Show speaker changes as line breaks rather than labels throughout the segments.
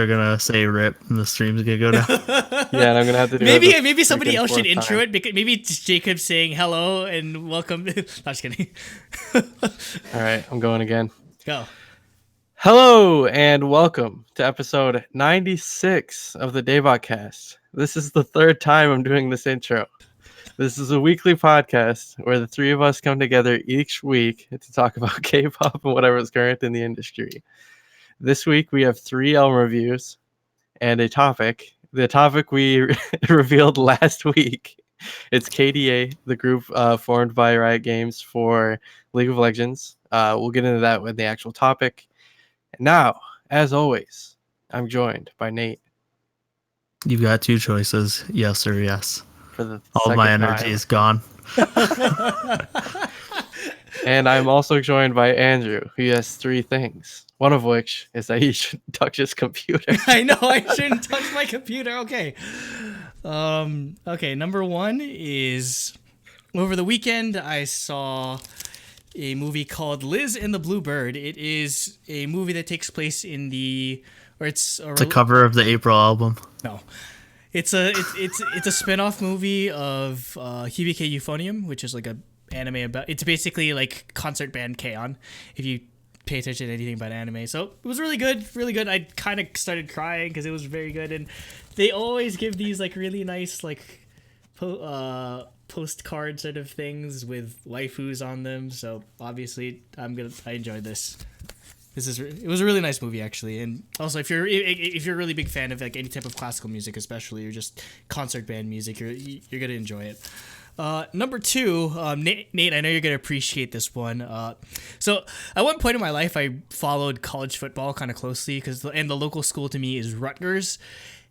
they're gonna say rip and the stream's gonna go down.
Yeah, and I'm gonna have to do
maybe somebody else should intro it. Because maybe it's Jacob saying hello and welcome. No, just kidding.
All right, I'm going again.
Go.
Hello and welcome to episode 96 of the DaebakCast. This is the third time I'm doing this intro. This is a weekly podcast where the three of us come together each week to talk about K-pop and whatever is current in the industry. This week we have 3 album reviews and a topic. The topic we revealed last week. It's KDA, the group formed by Riot Games for League of Legends. We'll get into that with the actual topic. Now, as always, I'm joined by Nate.
You've got 2 choices, yes or yes.
For
all my energy is gone.
And I'm also joined by Andrew, who has 3 things. One of which is that he should touch his computer.
I know I shouldn't touch my computer. Okay. Okay, number 1 is over the weekend I saw a movie called Liz and the Blue Bird. It is a movie that takes place in it's a
cover of the April album.
No. It's a spin-off movie of Hibike Euphonium, which is like a anime about. It's basically like concert band K-On! If you pay attention to anything about anime. So it was really good, really good. I kind of started crying because it was very good, and they always give these like really nice like postcard sort of things with waifus on them. So obviously I enjoyed this. It was a really nice movie actually, and also if you're a really big fan of like any type of classical music, especially or just concert band music, you're gonna enjoy it. Number 2, Nate, I know you're gonna appreciate this one. So at one point in my life, I followed college football kind of closely and the local school to me is Rutgers.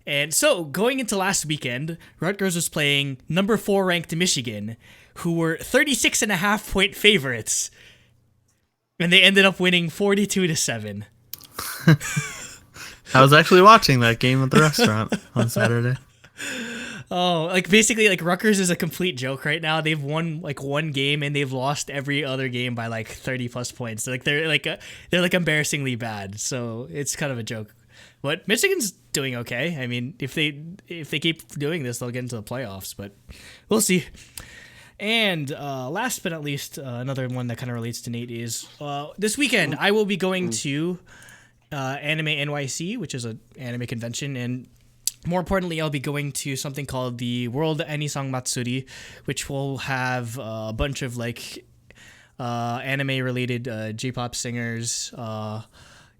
And so going into last weekend, Rutgers was playing number 4 ranked Michigan, who were 36.5-point favorites. And they ended up winning 42-7.
I was actually watching that game at the restaurant on Saturday.
Oh, like basically like Rutgers is a complete joke right now. They've won like 1 game and they've lost every other game by like 30 plus points. Like they're embarrassingly bad. So it's kind of a joke. But Michigan's doing okay. I mean, if they keep doing this, they'll get into the playoffs, but we'll see. And last but not least, another one that kind of relates to Nate is this weekend I will be going to Anime NYC, which is an anime convention, and more importantly, I'll be going to something called the World Anisang Matsuri, which will have a bunch of like anime-related J-pop singers.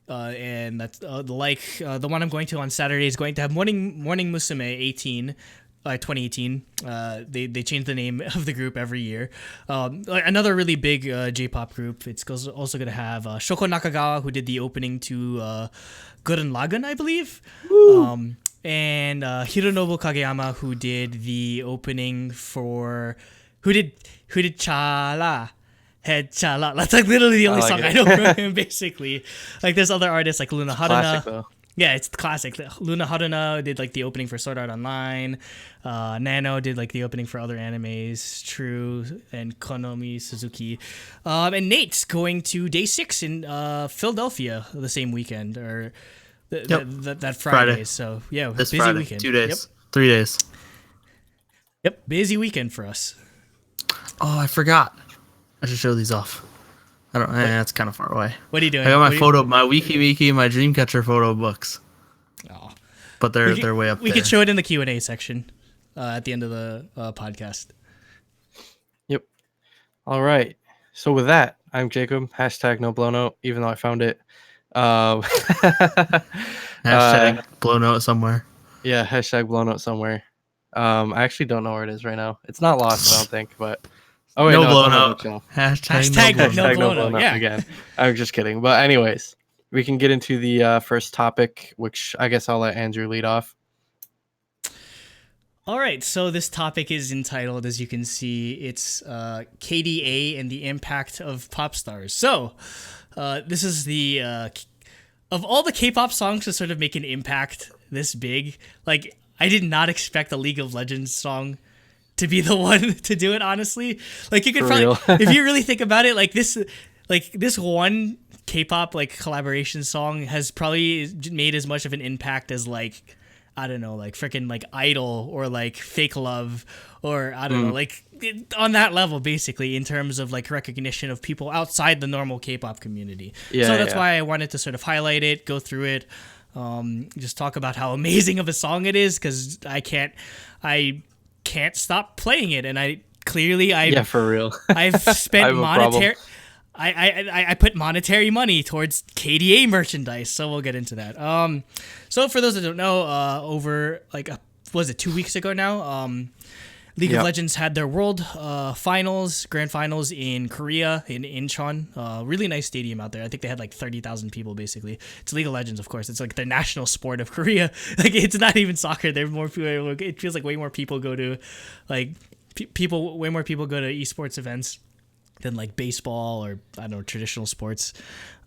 And that's the one I'm going to on Saturday is going to have Morning Musume 18. 2018. They changed the name of the group every year. Another really big J-pop group. It's also going to have Shoko Nakagawa, who did the opening to Gurren Lagann, I believe. And Hironobu Kageyama, who did the opening for who did Chala. Head Chala. That's like literally the only song I know from him, basically. Like there's other artists like Luna Haruna.
Classic, though.
Yeah, it's the classic. Luna Haruna did like the opening for Sword Art Online. Nano did like the opening for other animes. True and Konomi Suzuki. And Nate's going to day 6 in Philadelphia the same weekend or that Friday. So yeah,
this
busy
Friday.
weekend.
2 days,
Yep.
3 days.
Yep, busy weekend for us.
Oh, I forgot. I should show these off. That's kind of far away.
What are you doing?
I got my Wiki, my Dreamcatcher photo books.
Oh.
But they're way up there.
We could show it in the Q&A section at the end of the podcast.
Yep. All right. So with that, I'm Jacob. # no blow note, even though I found it.
Hashtag blow note somewhere.
Yeah, # blow note somewhere. I actually don't know where it is right now. It's not lost, I don't think, but... Oh, wait,
no
blow note.
Hashtag
no blow note. Yeah.
Again. I'm just kidding. But anyways, we can get into the first topic, which I guess I'll let Andrew lead off.
All right, so this topic is entitled, as you can see, it's KDA and the impact of pop stars. So this is the of all the K-pop songs to sort of make an impact this big. Like I did not expect a League of Legends song to be the one to do it, honestly. Like you could probably, if you really think about it, like this one K-pop like collaboration song has probably made as much of an impact as like, I don't know, like freaking like Idol or like Fake Love, or I don't know, like on that level basically, in terms of like recognition of people outside the normal K-pop community. So that's why I wanted to sort of highlight it, go through it, just talk about how amazing of a song it is, because I can't stop playing it, and
yeah, for real.
I've spent monetary. I put monetary money towards KDA merchandise, so we'll get into that. So for those that don't know, over like was it 2 weeks ago now? League of Legends had their world grand finals in Korea, in Incheon. Really nice stadium out there. I think they had like 30,000 people basically. It's League of Legends, of course. It's like the national sport of Korea. Like it's not even soccer. There's more people. It feels like way more people go to like way more people go to esports events than like baseball or I don't know, traditional sports.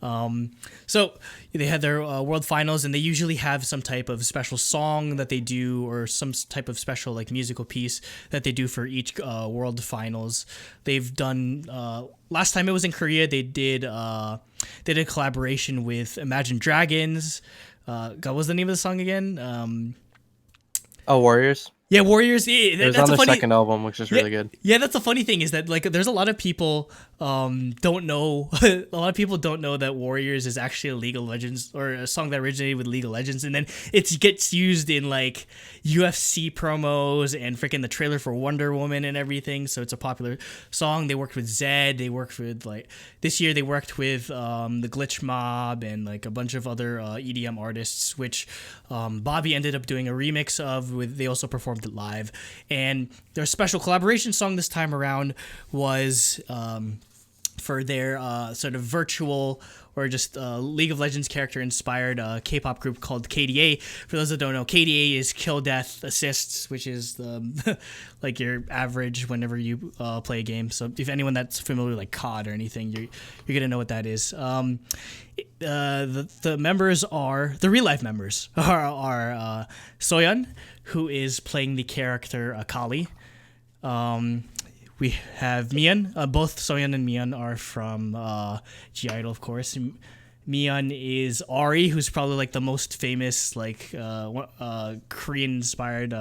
So they had their world finals, and they usually have some type of special song that they do, or some type of special like musical piece that they do for each world finals. They've done last time it was in Korea, they did a collaboration with Imagine Dragons. God, what was the name of the song again?
Warriors.
Yeah, Warriors.
It was on the second album, which is really good.
Yeah, that's the funny thing, is that like there's a lot of people don't know a lot of people don't know that Warriors is actually a League of Legends, or a song that originated with League of Legends, and then it gets used in like UFC promos and freaking the trailer for Wonder Woman and everything. So it's a popular song. They worked with Zed. They worked with like this year they worked with the Glitch Mob and like a bunch of other EDM artists, which Bobby ended up doing a remix of. They also performed it live, and their special collaboration song this time around was for their sort of virtual or just League of Legends character inspired K-pop group called KDA. For those that don't know, KDA is Kill Death Assists, which is the like your average whenever you play a game. So if anyone that's familiar with like COD or anything, you're gonna know what that is. The members are the real life members are Soyeon, who is playing the character Akali. We have Miyeon. Both Soyeon and Miyeon are from G-Idol, of course. Miyeon is Ahri, who's probably like the most famous like Korean-inspired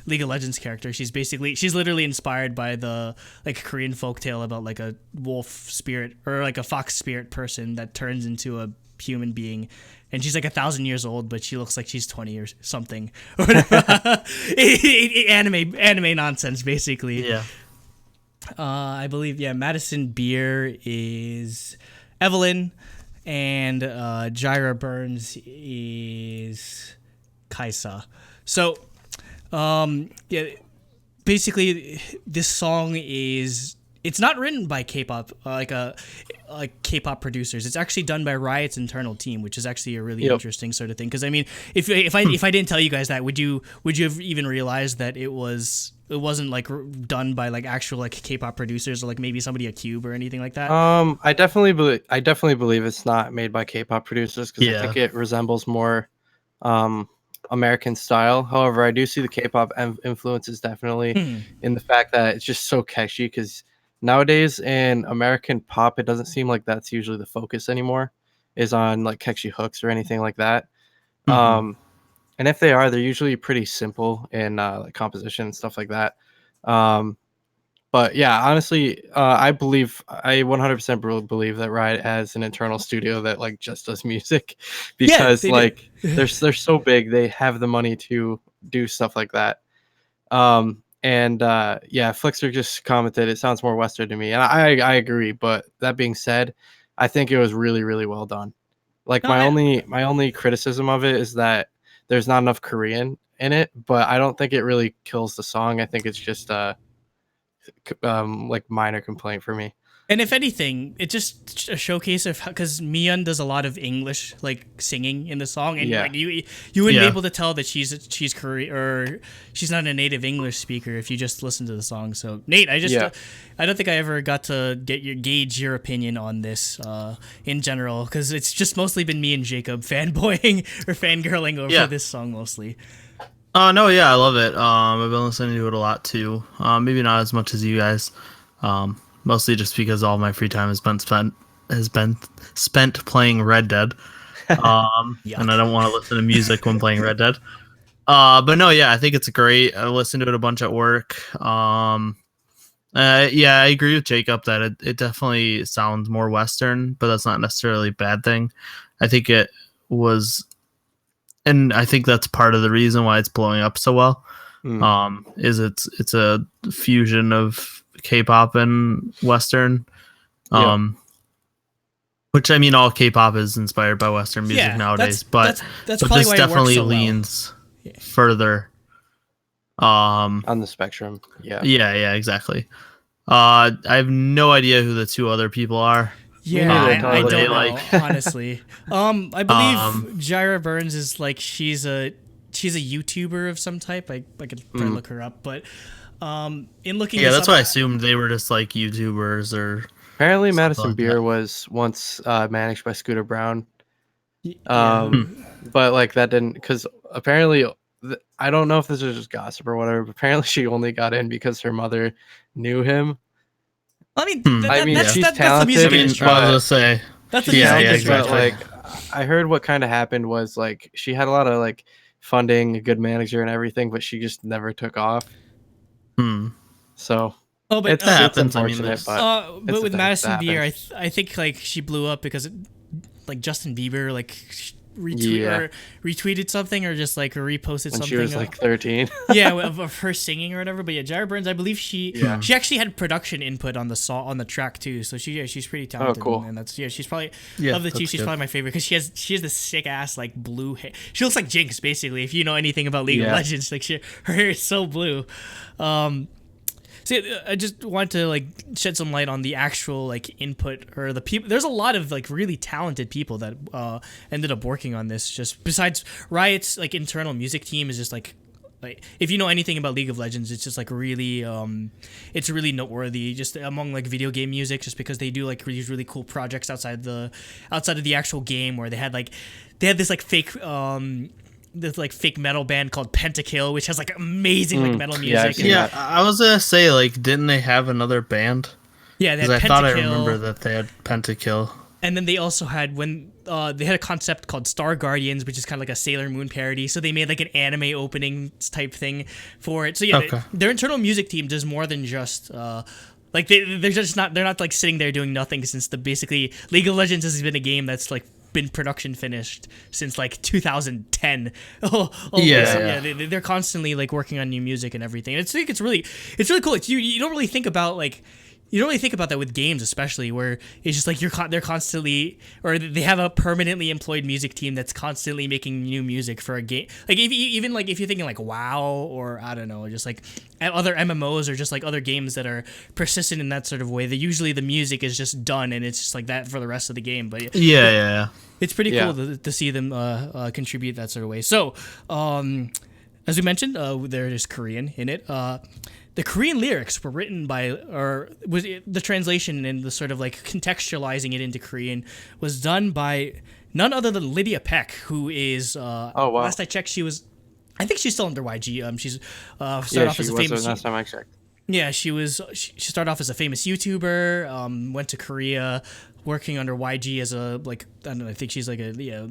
League of Legends character. She's literally inspired by the like Korean folktale about like a wolf spirit or like a fox spirit person that turns into a human being. And she's like 1,000 years old, but she looks like she's 20 or something. Anime nonsense, basically.
Yeah.
I believe, Madison Beer is Evelynn, and Jira Burns is Kaisa. So, basically, this song it's not written by K-pop, like K-pop producers. It's actually done by Riot's internal team, which is actually a really interesting sort of thing. Because I mean, if I didn't tell you guys that, would you have even realized that it wasn't like done by like actual like K-pop producers, or like maybe somebody at Cube or anything like that?
I definitely believe it's not made by K-pop producers, because I think it resembles more American style. However, I do see the K-pop influences definitely in the fact that it's just so catchy, because nowadays in American pop, it doesn't seem like that's usually the focus anymore, is on like catchy hooks or anything like that. And if they are, they're usually pretty simple in like composition and stuff like that. But yeah, honestly, I 100% believe that Riot has an internal studio that like just does music, because like they're so big, they have the money to do stuff like that. Flixer just commented, it sounds more Western to me, and I agree. But that being said, I think it was really, really well done. Like my only criticism of it is that there's not enough Korean in it, but I don't think it really kills the song. I think it's just like minor complaint for me.
And if anything, it's just a showcase of because Miyeon does a lot of English like singing in the song, and like you wouldn't be able to tell that she's Korean or she's not a native English speaker if you just listen to the song. So Nate, I don't think I ever got to gauge your opinion on this in general, because it's just mostly been me and Jacob fanboying or fangirling over this song mostly.
No, I love it. I've been listening to it a lot too. Maybe not as much as you guys. Mostly just because all my free time has been spent has been spent playing Red Dead. And I don't want to listen to music when playing Red Dead. But no, yeah, I think it's great. I listened to it a bunch at work. Yeah, I agree with Jacob that it definitely sounds more Western, but that's not necessarily a bad thing. I think it was, and I think that's part of the reason why it's blowing up so well. Is it's a fusion of K-pop and Western. Which I mean, all K-pop is inspired by Western music nowadays, but
that's
but
probably
this
why
definitely
it works so
leans further.
On the spectrum,
yeah, exactly. I have no idea who the two other people are.
Yeah, I don't know,
like
honestly. I believe Jaira Burns is like she's a YouTuber of some type. I could probably look her up, but in looking,
that's why I assumed they were just like YouTubers or.
Apparently, Madison
like
Beer
that.
was once managed by Scooter Brown. But like that didn't, because apparently I don't know if this is just gossip or whatever, but apparently she only got in because her mother knew him.
I mean,
she's
that's
talented.
the music industry.
I was gonna say
that's the music industry.
exactly.
But like, I heard what kind of happened was like she had a lot of like funding, a good manager, and everything, but she just never took off. So.
Oh, but
it's
happens.
unfortunate,
but with Madison Beer, I think like she blew up because like Justin Bieber like retweeted something or just like reposted something.
She was like 13.
of her singing or whatever. But yeah, Jaira Burns, I believe she actually had production input on the song on the track too. So she's pretty talented.
Oh, cool.
And that's she's probably of the two. She's probably my favorite because she has this sick ass like blue hair. She looks like Jinx basically. If you know anything about League of Legends, like her hair is so blue. So I just want to like shed some light on the actual like input or the people. There's a lot of like really talented people that ended up working on this. Just besides Riot's like internal music team is just like if you know anything about League of Legends, it's just like really it's really noteworthy just among like video game music, just because they do like these really cool projects outside of the actual game, where they had this like fake fake metal band called Pentakill, which has like amazing like metal music.
I was gonna say, like, didn't they have another band?
Yeah, they had
I
Pentakill.
thought I remember that they had Pentakill.
And then they also had they had a concept called Star Guardians, which is kind of like a Sailor Moon parody. So they made like an anime opening type thing for it. So yeah, their internal music team does more than just like they're not like sitting there doing nothing, since basically League of Legends has been a game that's like been production finished since like 2010. They're constantly like working on new music and everything. It's really cool. You don't really think about that with games, especially, where it's just like they're constantly, or they have a permanently employed music team that's constantly making new music for a game. Like even like if you're thinking like WoW, or I don't know, just like other MMOs, or just like other games that are persistent in that sort of way, usually the music is just done and it's just like that for the rest of the game. But it's pretty cool to see them contribute that sort of way. So as we mentioned, there is Korean in it. The Korean lyrics were written by, or was the translation and the sort of like contextualizing it into Korean was done by none other than Lydia Peck, who is last I checked, I think she's still under YG. She's started off as a famous.
Last time I checked.
Yeah, she started off as a famous YouTuber. Went to Korea, working under YG as a like, I don't know. I think she's like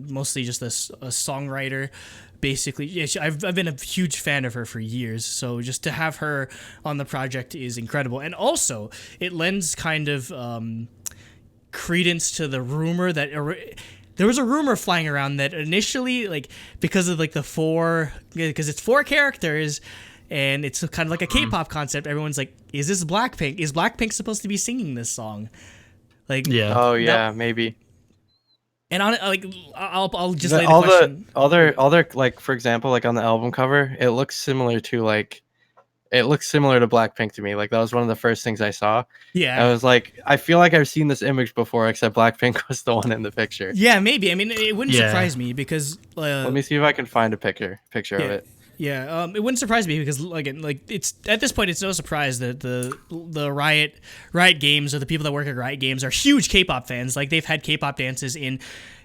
mostly just a songwriter. Basically, I've been a huge fan of her for years. So just to have her on the project is incredible, and also it lends kind of credence to the rumor that. There was a rumor flying around that initially, like, because of like because it's 4 characters and it's kind of like a K-pop concept, everyone's like, is this Blackpink? Is Blackpink supposed to be singing this song? Like,
maybe.
And I'll just lay the question.
All their like, for example, like on the album cover, it looks similar to Blackpink to me. Like, that was one of the first things I saw.
Yeah.
I was like, I feel like I've seen this image before, except Blackpink was the one in the picture.
Yeah, maybe. I mean, it wouldn't surprise me because.
Let me see if I can find a picture of it.
Yeah, it wouldn't surprise me because again, like, it's at this point, it's no surprise that the Riot Games, or the people that work at Riot Games, are huge K-pop fans. Like, they've had K-pop dances in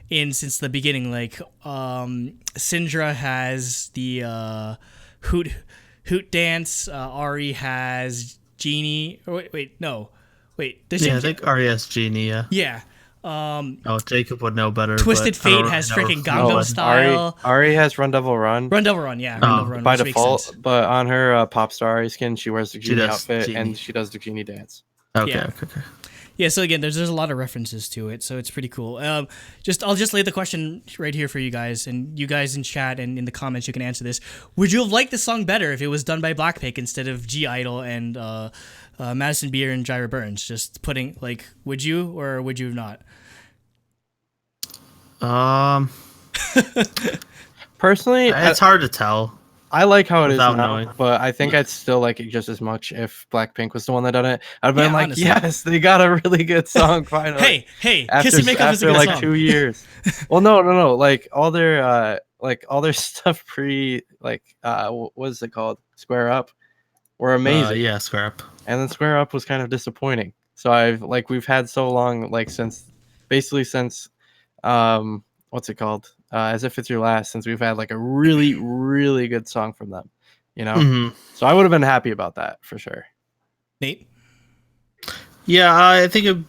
since the beginning. Like, Syndra has the Hoot dance. Ahri has Genie. Or wait. I think
Ahri has Genie.
Yeah.
Oh, Jacob would know better.
Twisted
but I don't
Fate has
really know
freaking
if he
Gangnam
would.
Style.
Ari has Run Devil Run.
Run Devil Run, yeah, Run Devil Run,
By
which makes
default,
sense.
but on her pop star Ari skin, she wears the
She
genie
does
outfit
genie.
and she does the genie dance.
Okay,
Yeah.
okay.
Yeah, so again, there's a lot of references to it, so it's pretty cool. I'll just lay the question right here for you guys, and you guys in chat and in the comments, you can answer this. Would you have liked the song better if it was done by Blackpink instead of G-Idol and Madison Beer and Jaira Burns? Just putting would you or would you not?
Personally,
It's hard to tell.
I like how it is
Without
now,
knowing.
but I think I'd still like it just as much if Blackpink was the one that done it. I'd have been
Yeah,
like,
honestly.
yes, they got a really good song finally.
Hey,
after,
Kiss and Make Up is a
after
good
like
song.
2 years. Well, no, like all their stuff what was it called? Square Up were amazing.
Yeah, Square Up.
And then Square Up was kind of disappointing. So we've had so long since what's it called? As If It's Your Last, since we've had like a really, really good song from them, you know?
Mm-hmm.
So I would have been happy about that for sure.
Nate?
Yeah, I think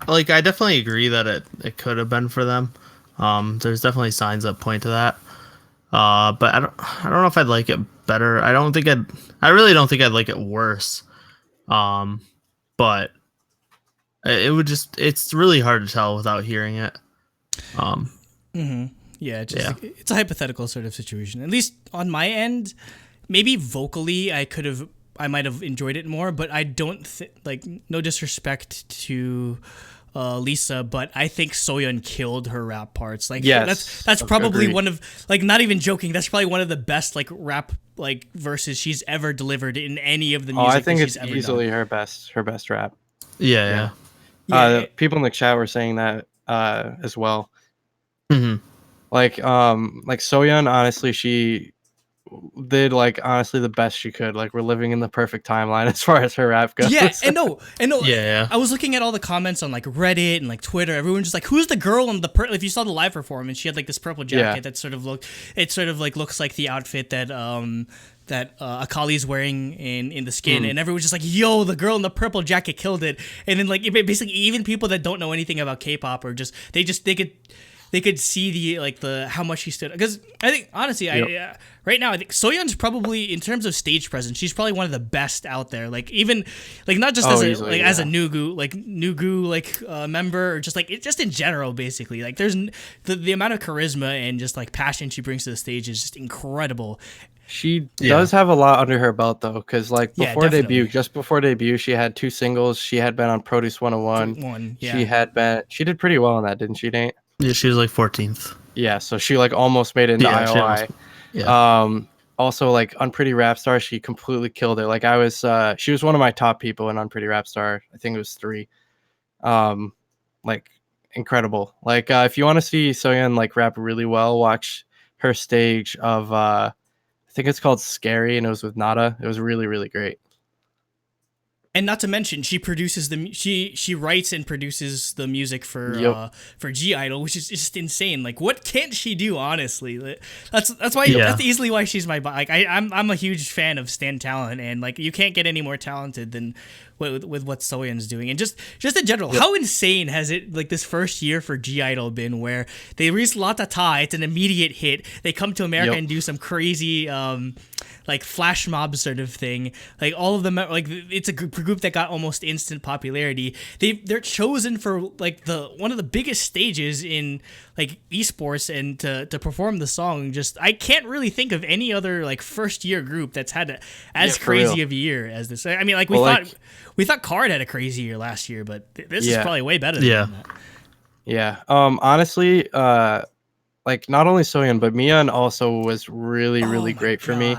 I definitely agree that it could have been for them. There's definitely signs that point to that. But I don't know if I'd like it better. I really don't think I'd like it worse. But it's really hard to tell without hearing it.
Yeah, it's a hypothetical sort of situation. At least on my end, maybe vocally I might have enjoyed it more, but I don't no disrespect to Lisa, but I think Soyeon killed her rap parts.
Yes,
that's probably
agreed.
one of not even joking. That's probably one of the best rap verses she's ever delivered in any of the music.
I think
that
it's
she's ever
easily
done.
her best rap.
Yeah.
People in the chat were saying that as well.
Mm-hmm.
Like Soyeon, honestly, she did honestly the best she could. Like, we're living in the perfect timeline as far as her rap goes.
Yeah, and no.
Yeah.
I was looking at all the comments on Reddit and Twitter. Everyone's just who's the girl in the if you saw the live performance, she had this purple jacket that sort of looks like the outfit that Akali's wearing in the skin, and everyone's just yo, the girl in the purple jacket killed it. And then basically even people that don't know anything about K-pop or they could see the how much she stood, because I think honestly right now I think Soyeon's probably, in terms of stage presence, she's probably one of the best out there. Even not just as a Nugu member, or just in general, basically. There's the amount of charisma and just passion she brings to the stage is just incredible.
She does have a lot under her belt though, because just before debut, she had 2 singles. She had been on Produce 101. She did pretty well on that, didn't she, Nate?
Yeah, she was 14th.
Yeah, so she almost made it into I.O.I. Also, on Pretty Rap Star, she completely killed it. She was one of my top people in Unpretty Rap Star. I think it was 3. Incredible. If you want to see Soyeon rap really well, watch her stage of I think it's called Scary, and it was with Nada. It was really, really great.
And not to mention, she produces she writes and produces the music for G-Idol, which is just insane. What can't she do? Honestly, that's easily why she's my I'm a huge fan of Stan talent, and you can't get any more talented than with what Soyeon's doing. And just in general, how insane has it this first year for G-Idol been, where they release La Ta Ta, it's an immediate hit. They come to America and do some crazy flash mob sort of thing. All of them, it's a group that got almost instant popularity. They're chosen for one of the biggest stages in esports, and to perform the song. I can't really think of any other first year group that's had as crazy of a year as this. I mean, we thought Card had a crazy year last year, but this is probably way better than that.
Yeah. Honestly, not only Soyeon, but Miyeon also was really, really great for me.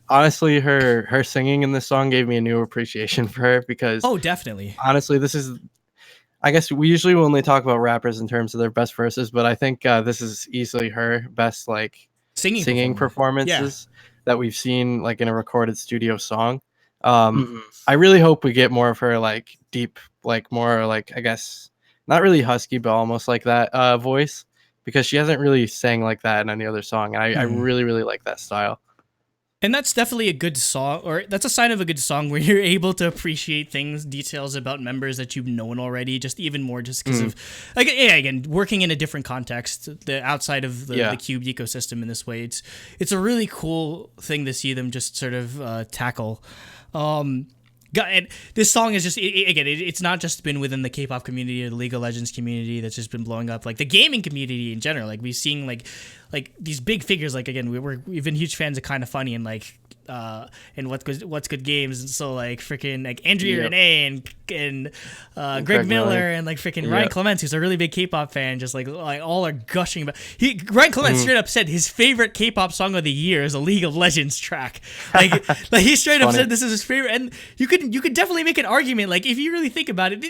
Honestly, her singing in this song gave me a new appreciation for her, because
definitely.
Honestly, I guess we usually only talk about rappers in terms of their best verses, but I think this is easily her best singing performances that we've seen in a recorded studio song. I really hope we get more of her deep, more I guess not really husky, but almost that voice, because she hasn't really sang like that in any other song. And I really, really like that style.
And that's definitely a good song, or that's a sign of a good song where you're able to appreciate details about members that you've known already, just even more, just because of, like, yeah, again, working in a different context, the outside of the Cube ecosystem in this way. It's a really cool thing to see them just sort of tackle. And this song is just it's not just been within the K-pop community or the League of Legends community that's just been blowing up, like the gaming community in general. Like we've seen like these big figures, like again we've been huge fans of Kind of Funny and like and what's good games, and so like freaking like Andrea Renee and Greg Miller and like freaking Ryan Clements, who's a really big K-pop fan, just like all are gushing about. Ryan Clements straight up said his favorite K-pop song of the year is a League of Legends track. Like he straight up said this is his favorite, and you could definitely make an argument, like if you really think about it,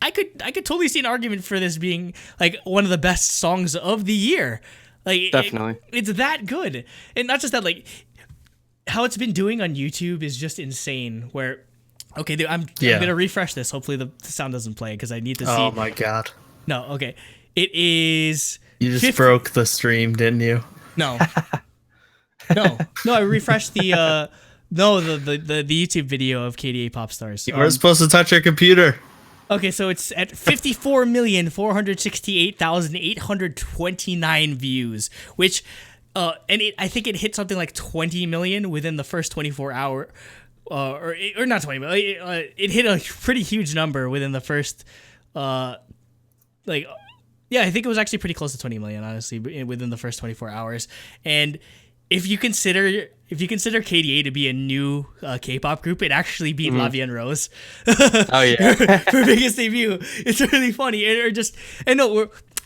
I could totally see an argument for this being like one of the best songs of the year. Like
definitely,
it's that good, and not just that, like how it's been doing on YouTube is just insane. Where, okay, I'm gonna refresh this. Hopefully the sound doesn't play because I need to see.
Oh my god!
No, okay, it is.
You just broke the stream, didn't you?
No, no. I refreshed the the YouTube video of KDA Pop Stars.
You weren't supposed to touch your computer.
Okay, so it's at 54,468,829 views, which, I think it hit something like 20 million within the first 24 hour, or not 20 million. It hit a pretty huge number within the first, I think it was actually pretty close to 20 million, honestly, within the first 24 hours. And if you consider KDA to be a new K-pop group, it actually beat La Vie en Rose.
Oh yeah,
for biggest debut. It's really funny.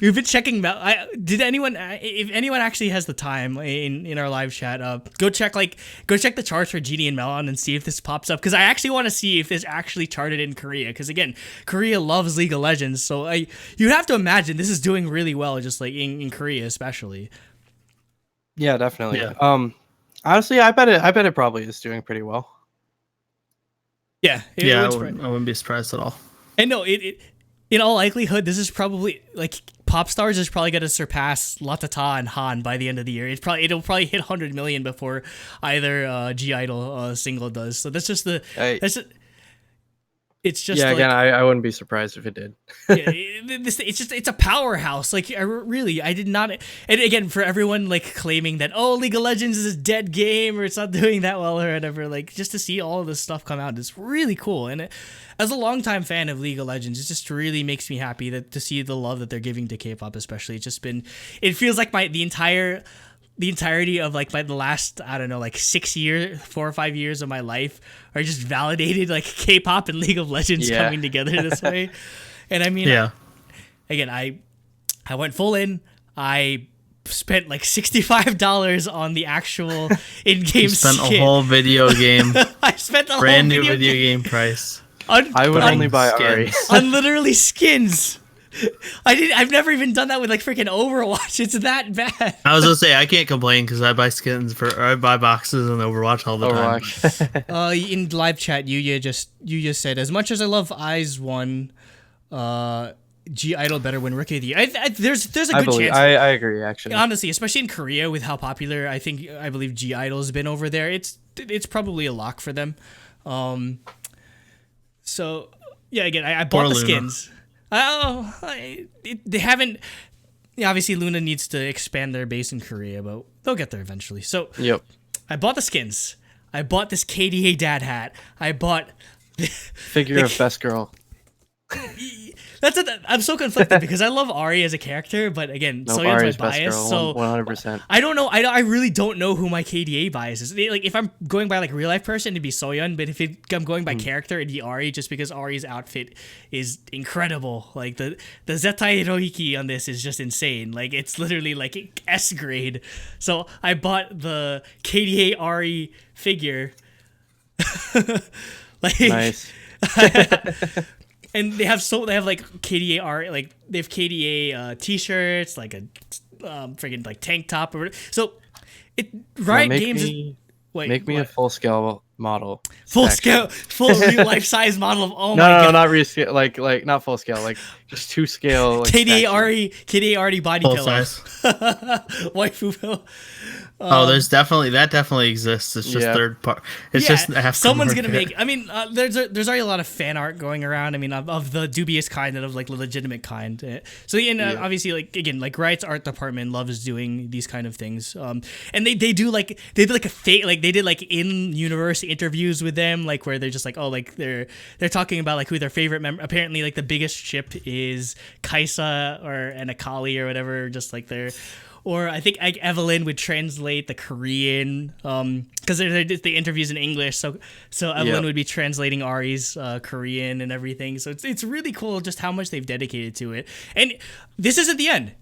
We've been checking. If anyone actually has the time in our live chat, go check the charts for Genie and Melon and see if this pops up, because I actually want to see if this actually charted in Korea, because again, Korea loves League of Legends, so you have to imagine this is doing really well, just like in Korea especially.
Yeah, definitely. Yeah. Honestly, I bet it probably is doing pretty well.
Yeah.
I wouldn't be surprised at all.
And no, it in all likelihood, this is probably like Pop Stars is probably going to surpass Latata and Han by the end of the year. It'll probably hit 100 million before either G Idol single does. So that's just it's just
again, I wouldn't be surprised if it did.
It's a powerhouse. Like I did not. And again, for everyone like claiming that League of Legends is a dead game or it's not doing that well or whatever, like just to see all of this stuff come out is really cool. And as a longtime fan of League of Legends, it just really makes me happy to see the love that they're giving to K-pop, especially. It feels like the entirety of like the last, I don't know, like 4 or 5 years of my life are just validated, like K-pop and League of Legends coming together this way. And I mean, again, I went full in. I spent like $65 on the actual in-game skin.
Spent a whole video game.
I spent a
brand new video game price.
I would only buy Ahri.
On literally skins. I've never even done that with like freaking Overwatch. It's that bad.
I was gonna say I can't complain because I buy I buy boxes in Overwatch all the time.
In live chat, you just said, as much as I love Eyes One, G Idol better win Rookie of the Year. There's a good chance.
I agree, actually.
Honestly, especially in Korea with how popular I believe G Idol has been over there. It's probably a lock for them. So yeah, again, I bought the skins. They haven't. Yeah, obviously, Luna needs to expand their base in Korea, but they'll get there eventually. So, I bought the skins. I bought this KDA dad hat. I bought
figure of best girl.
I'm so conflicted because I love Ahri as a character, but again, Soyeon's my bias. So
100%.
I don't know. I really don't know who my KDA bias is. Like if I'm going by like real life person, it'd be Soyeon. But if I'm going by character, it'd be Ahri, just because Ahri's outfit is incredible. Like the Zetai Rohiki on this is just insane. Like it's literally like S grade. So I bought the KDA Ahri figure.
Nice.
And they have like KDA art, like they have KDA t-shirts, like a freaking like tank top or whatever. So Riot Games
make me a full scale model.
Full
statue.
scale, full real life size model of
No, not rescale. Like not full scale. Like just 2 scale. Like,
KDA Ahri body
Full
pillow.
size.
Waifu pillow.
There's definitely exists. It's just third part. It's just
someone's gonna make. I mean, there's already a lot of fan art going around. I mean, of the dubious kind and of like the legitimate kind. So obviously, like again, like Riot's art department loves doing these kind of things. And they did like a fake, like they did like in universe interviews with them, like where they're just like, oh, like they're talking about like who their favorite member. Apparently, like the biggest ship is Kaisa and Akali or whatever. Just like they're. Or I think Evelynn would translate the Korean, because they did the interviews in English. So Evelynn would be translating Ahri's Korean and everything. So it's really cool just how much they've dedicated to it. And this isn't the end.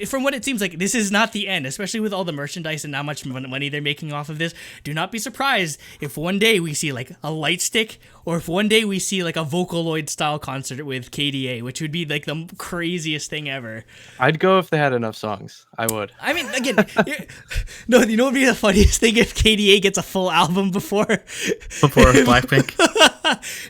From what it seems like, this is not the end, especially with all the merchandise and how much money they're making off of this. Do not be surprised if one day we see like a light stick, or if one day we see like a Vocaloid style concert with KDA, which would be like the craziest thing ever.
I'd go if they had enough songs. I would.
I mean, again, no, you know what would be the funniest thing if KDA gets a full album before
Blackpink.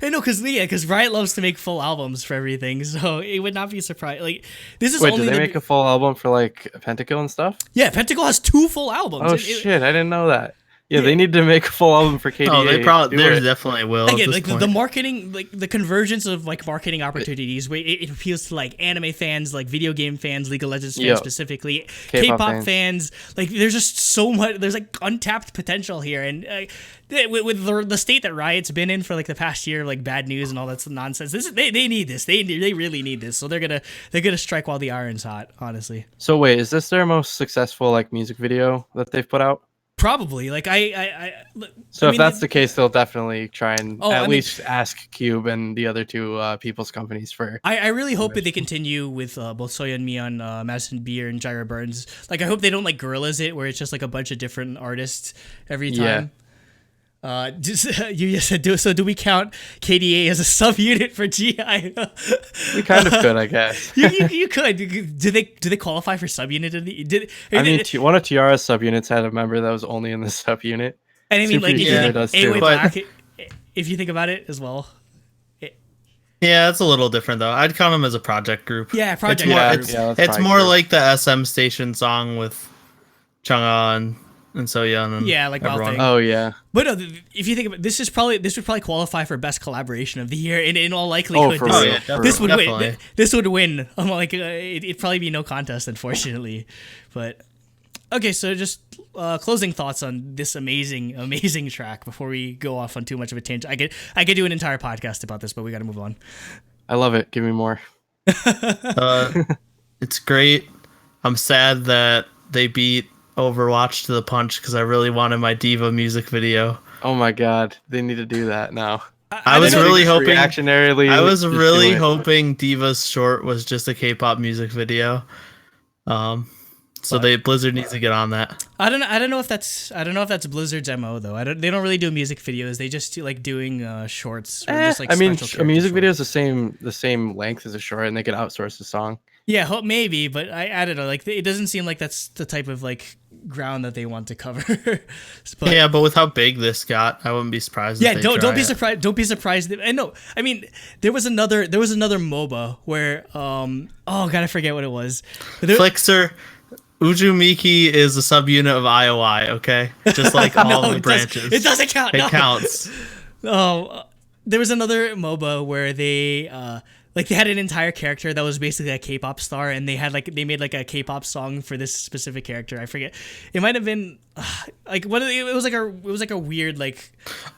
I know, because Riot loves to make full albums for everything, so it would not be surprised. Like this is
Wait,
only
did they make a full album for like Pentacle and stuff?
Yeah, Pentacle has 2 full albums.
Oh shit, I didn't know that. Yeah, they need to make a full album for KDA.
Oh, they definitely will.
Again, like the marketing, like the convergence of like marketing opportunities, where it appeals to like anime fans, like video game fans, League of Legends fans specifically, K-pop fans. Like there's just so much. There's like untapped potential here, and with the state that Riot's been in for like the past year, like bad news and all that nonsense. They need this. They really need this. So they're gonna strike while the iron's hot. Honestly.
So wait, is this their most successful like music video that they've put out?
Probably. Like
So if that's the case, they'll definitely try and at least ask Cube and the other 2 people's companies for.
I really hope that they continue with both Soyeon Mion, Madison Beer, and Jaira Burns. Like I hope they don't like gorillas it, where it's just like a bunch of different artists every time. You just said do we count KDA as a subunit for GI?
We kind of could, I guess.
you could. Do they qualify for subunit?
One of Tiara's subunits had a member that was only in the subunit.
And I mean, like,
Black,
if you think about it as well.
Yeah, it's a little different though. I'd count them as a project group.
Yeah, project
group. It's more like the SM Station song with Chang'e and Soyeon and
like
everyone.
Oh yeah.
But no, if you think about this would probably qualify for best collaboration of the year, and in all likelihood, this would win. This would win. I'm like, it'd probably be no contest, unfortunately. But okay, so just closing thoughts on this amazing track before we go off on too much of a tangent. I could do an entire podcast about this, but we got to move on.
I love it. Give me more.
It's great. I'm sad that they beat Overwatch to the punch because I really wanted my Diva music video.
Oh my god, they need to do that now.
I was really hoping
hoping
Diva's short was just a K-pop music video. So Blizzard needs to get on that.
I don't know if that's Blizzard's MO though. They don't really do music videos. They just do like doing shorts. Or just, like,
I mean, a music video is the same length as a short, and they could outsource the song.
Yeah, maybe, but I don't know. Like, it doesn't seem like that's the type of like ground that they want to cover.
But with how big this got, I wouldn't be surprised.
Yeah, don't be surprised. Don't be surprised. And no, I mean, there was another MOBA where oh god, I forget what it was.
Flixer. Ujumiki is a subunit of I.O.I, okay? Just like all the branches.
It doesn't count.
It counts.
Oh, there was another MOBA where they they had an entire character that was basically a K-pop star, and they made like a K-pop song for this specific character. I forget. It might have been like what it was like a weird like.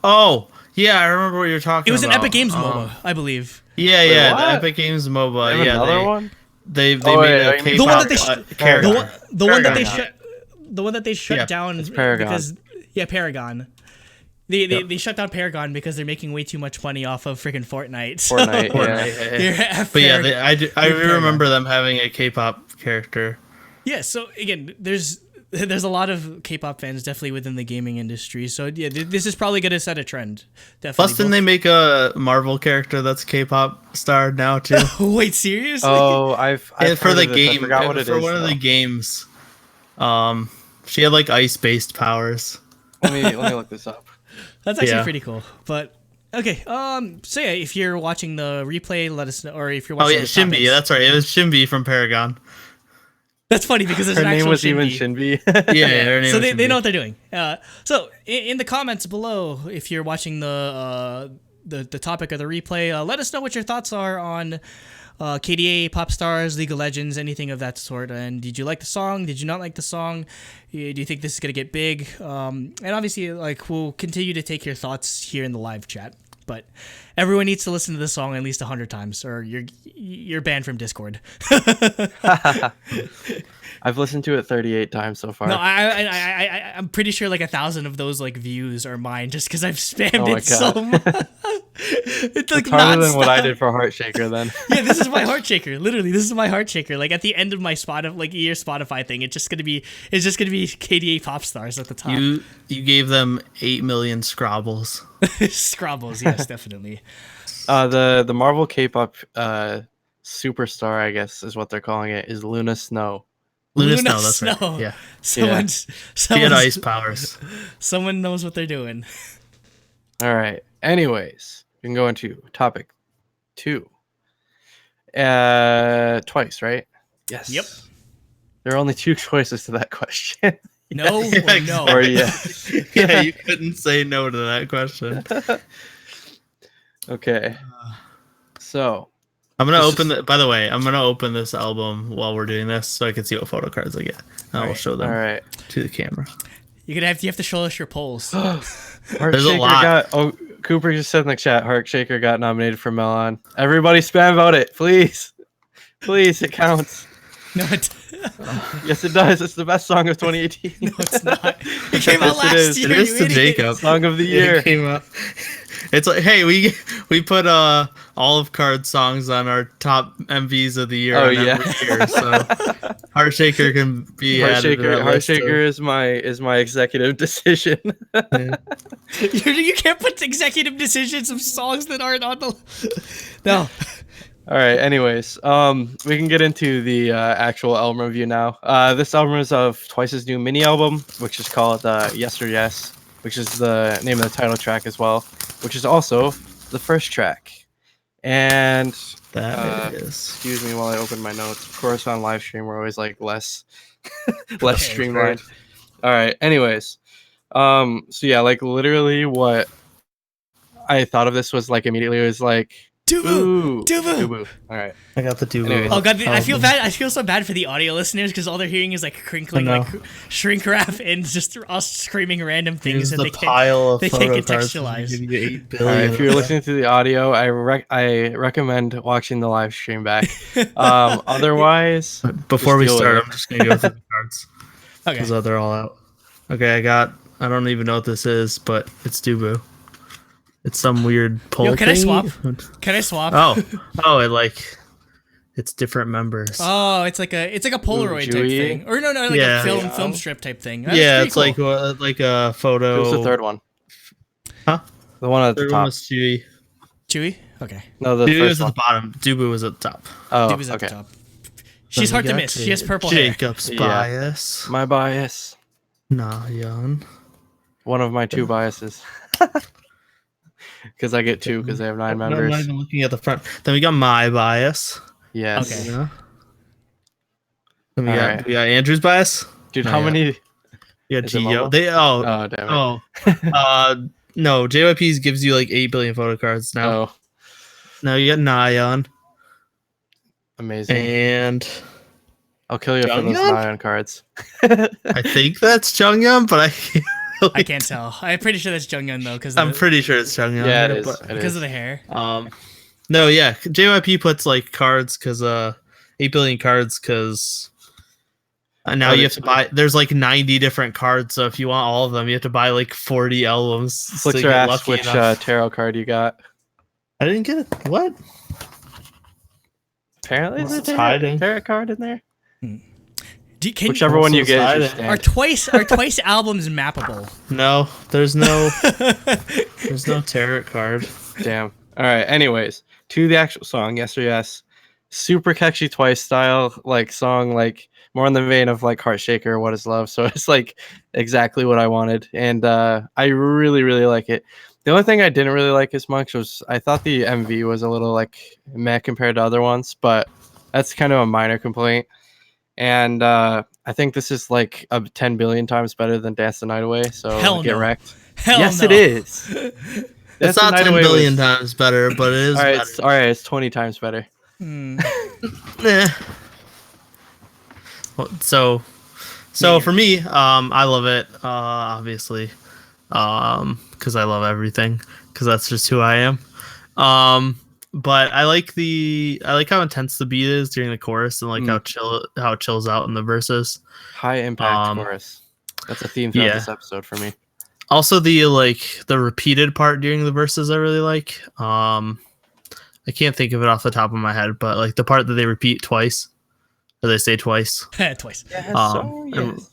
Oh yeah, I remember what you're talking about.
It was an Epic Games MOBA, I believe.
Yeah, the Epic Games MOBA. Yeah,
another one.
They made a K-pop
the one that they shut
Yeah,
down
because
Paragon. They shut down Paragon because they're making way too much money off of freaking Fortnite.
But I remember them having a K-pop character.
Yeah, so again, there's a lot of K-pop fans definitely within the gaming industry. So yeah, this is probably going to set a trend. Definitely.
Plus, didn't they make a Marvel character that's a K-pop star now too?
Wait, seriously?
Oh, I've
for the game.
I forgot what it
for
is,
one of the games. She had like ice-based powers.
Let me look this up.
That's actually
Yeah.
pretty cool. But okay, so yeah, if you're watching the replay, let us know. Or if you're
Oh
watching
yeah,
the
Shinbi.
topics,
Yeah, that's right. It was Shinbi from Paragon.
that's funny because there's
Her
an
name
actual
was
Shinbi.
even Shinbi.
Yeah, her name
So
was
they know
Shinbi.
what they're doing. So in the comments below, if you're watching the topic of the replay, let us know what your thoughts are on KDA, Pop Stars, League of Legends, anything of that sort. And did you like the song? Did you not like the song? Do you think this is gonna get big? And obviously, like, we'll continue to take your thoughts here in the live chat. But everyone needs to listen to this song at least 100 times, or you're banned from Discord.
I've listened to it 38 times so far.
No, I'm pretty sure like 1,000 of those like views are mine just because I've spammed
Oh my
it so
God.
much. It's like
It's harder than what I
nonstop.
did for Heart Shaker then.
Yeah, this is my heart shaker. Literally, this is my heart shaker. Like at the end of my your Spotify thing, it's just gonna be KDA Pop Stars at the top.
You gave them 8 million Scrabbles.
Scrabbles, yes, definitely.
The Marvel K-pop superstar, I guess is what they're calling it, is Luna Snow.
Luna
Luna
Snow, that's right.
Snow.
Yeah. She had
Someone
ice powers.
someone knows what they're doing.
All right. Anyways, we can go into topic 2. Twice, right? Yes.
Yep.
There are only 2 choices to that question.
No or no.
Or yeah.
Yeah, you couldn't say no to that question.
Okay. So
I'm gonna
This
open by the way, I'm gonna open this album while we're doing this so I can see what photo cards I get. And I will show them
all right.
to the camera.
You have to show us your polls.
Heart
There's a
Shaker
lot.
Cooper just said in the chat, Heart Shaker got nominated for Melon. Everybody spam about it, please. Please, it counts.
No,
Yes, it does. It's the best song of 2018.
no, it's not. It came out
Yes, it
last
is.
year.
It is
you
to
idiot.
Jacob.
Song of the
It
year.
came up. It's like, hey, we put Olive Card songs on our top MVs of the year.
Oh,
on
yeah.
every year, so Heart Shaker can be added to that
Heart
list
Shaker
of-
is my executive decision.
Yeah.
You can't put executive decisions of songs that aren't on the. No.
All right. Anyways, we can get into the actual album review now. This album is of Twice's new mini album, which is called Yes or Yes, which is the name of the title track as well, which is also the first track. And
That is.
excuse me while I open my notes. Of course, on live stream we're always like less
Okay,
streamlined. All right. Anyways, so yeah, like literally what I thought of this was like immediately was like.
Dubu.
Ooh,
Dubu.
Dubu. All right.
I got the two.
Anyways.
Oh god, I feel bad. I feel so bad for the audio listeners because all they're hearing is like crinkling,
I know.
like shrink wrap, and just us screaming random things
Here's
that
the
they can't.
pile of
they can't
photo cards.
contextualize.
Give you 8
All right,
billion.
if you're listening to the audio, I recommend watching the live stream back. Otherwise,
Before we
just deal
start,
with
I'm just gonna go through the cards
Okay.
because they're all out. Okay, I don't even know what this is, but it's Dubu. It's some weird poll.
Yo, can I swap?
thingy.
Can I swap?
It's different members.
Oh, it's like a Polaroid type
Chewy.
thing, or no, like
Yeah.
a film
Yeah.
film strip type thing. That's
Yeah,
pretty
it's
cool.
like a photo.
it was the third one.
Huh?
The one at the
Third one
top.
was Chewy.
Chewy. Okay,
No, the
Chewy was
first
at
one.
the bottom. Dubu was at the top.
Oh,
Dubu's at
okay.
the top. She's
Then
hard
we
to
got
miss. She has purple hair.
Jacob's
Yeah.
bias.
My bias.
Nayeon.
One of my 2 biases. Because I get 2 because they have 9
No, I'm not
members.
even looking at the front. Then we got my bias.
Yes.
Okay.
Yeah. Then
Alright.
we got Andrew's bias.
Dude,
No,
how
yeah.
many?
We got
Is it
Gio.
mobile?
They
Oh, damn it.
no, JYP's gives you like 8 billion photo cards now.
Oh,
Now you got Nayeon
amazing.
and
I'll kill you for those
Jungyeon?
Nyan cards.
I think that's Chanyeol, but I can't really
I can't tell. I'm pretty sure that's Jungyeon though, because
I'm pretty sure it's Chanyeol.
Yeah, it is.
but-
It
because
is.
of the hair.
No, yeah, JYP puts like cards because 8 billion cards because now
Oh,
you have to buy. There's like 90 different cards, so if you want all of them, you have to buy like 40 albums. to
Flixer
get
asks
lucky
which
enough.
tarot card you got.
I didn't get it. What?
Apparently, there's a
It's hiding.
tarot card in there. Whichever one you get, is your
hiding.
stand.
Are twice albums mappable?
No, there's no tarot card.
Damn. All right. Anyways, to the actual song, Yes or Yes, super catchy Twice style like song, like more in the vein of like Heart Shaker, What Is Love. So it's like exactly what I wanted, and I really really like it. The only thing I didn't really like as much was I thought the MV was a little like meh compared to other ones, but that's kind of a minor complaint. And I think this is like 10 billion times better than Dance the Night Away. So
Hell
get
no.
wrecked.
Hell
Yes,
no.
it is.
It's not 10 billion times better, but it is
all right.
better.
All right, it's 20 times better.
Eh. Well, so for me, I love it, obviously, because I love everything, because that's just who I am. But I like how intense the beat is during the chorus, and like how it chills out in the verses.
High impact chorus. That's a theme throughout this episode for me.
Also, the repeated part during the verses I really like. I can't think of it off the top of my head, but like the part that they repeat twice, or they say twice.
Twice.
Yes,
yes.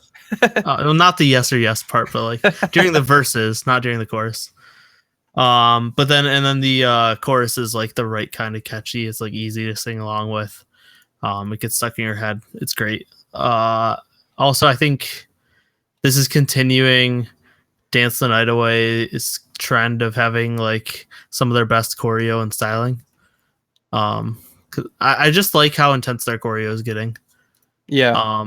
Well, not the yes or yes part, but like during the verses, not during the chorus. But then the chorus is like the right kind of catchy. It's like easy to sing along with. It gets stuck in your head. It's great. Also, I think this is continuing Dance the Night Away's trend of having like some of their best choreo and styling. 'Cause I just like how intense their choreo is getting.
Yeah.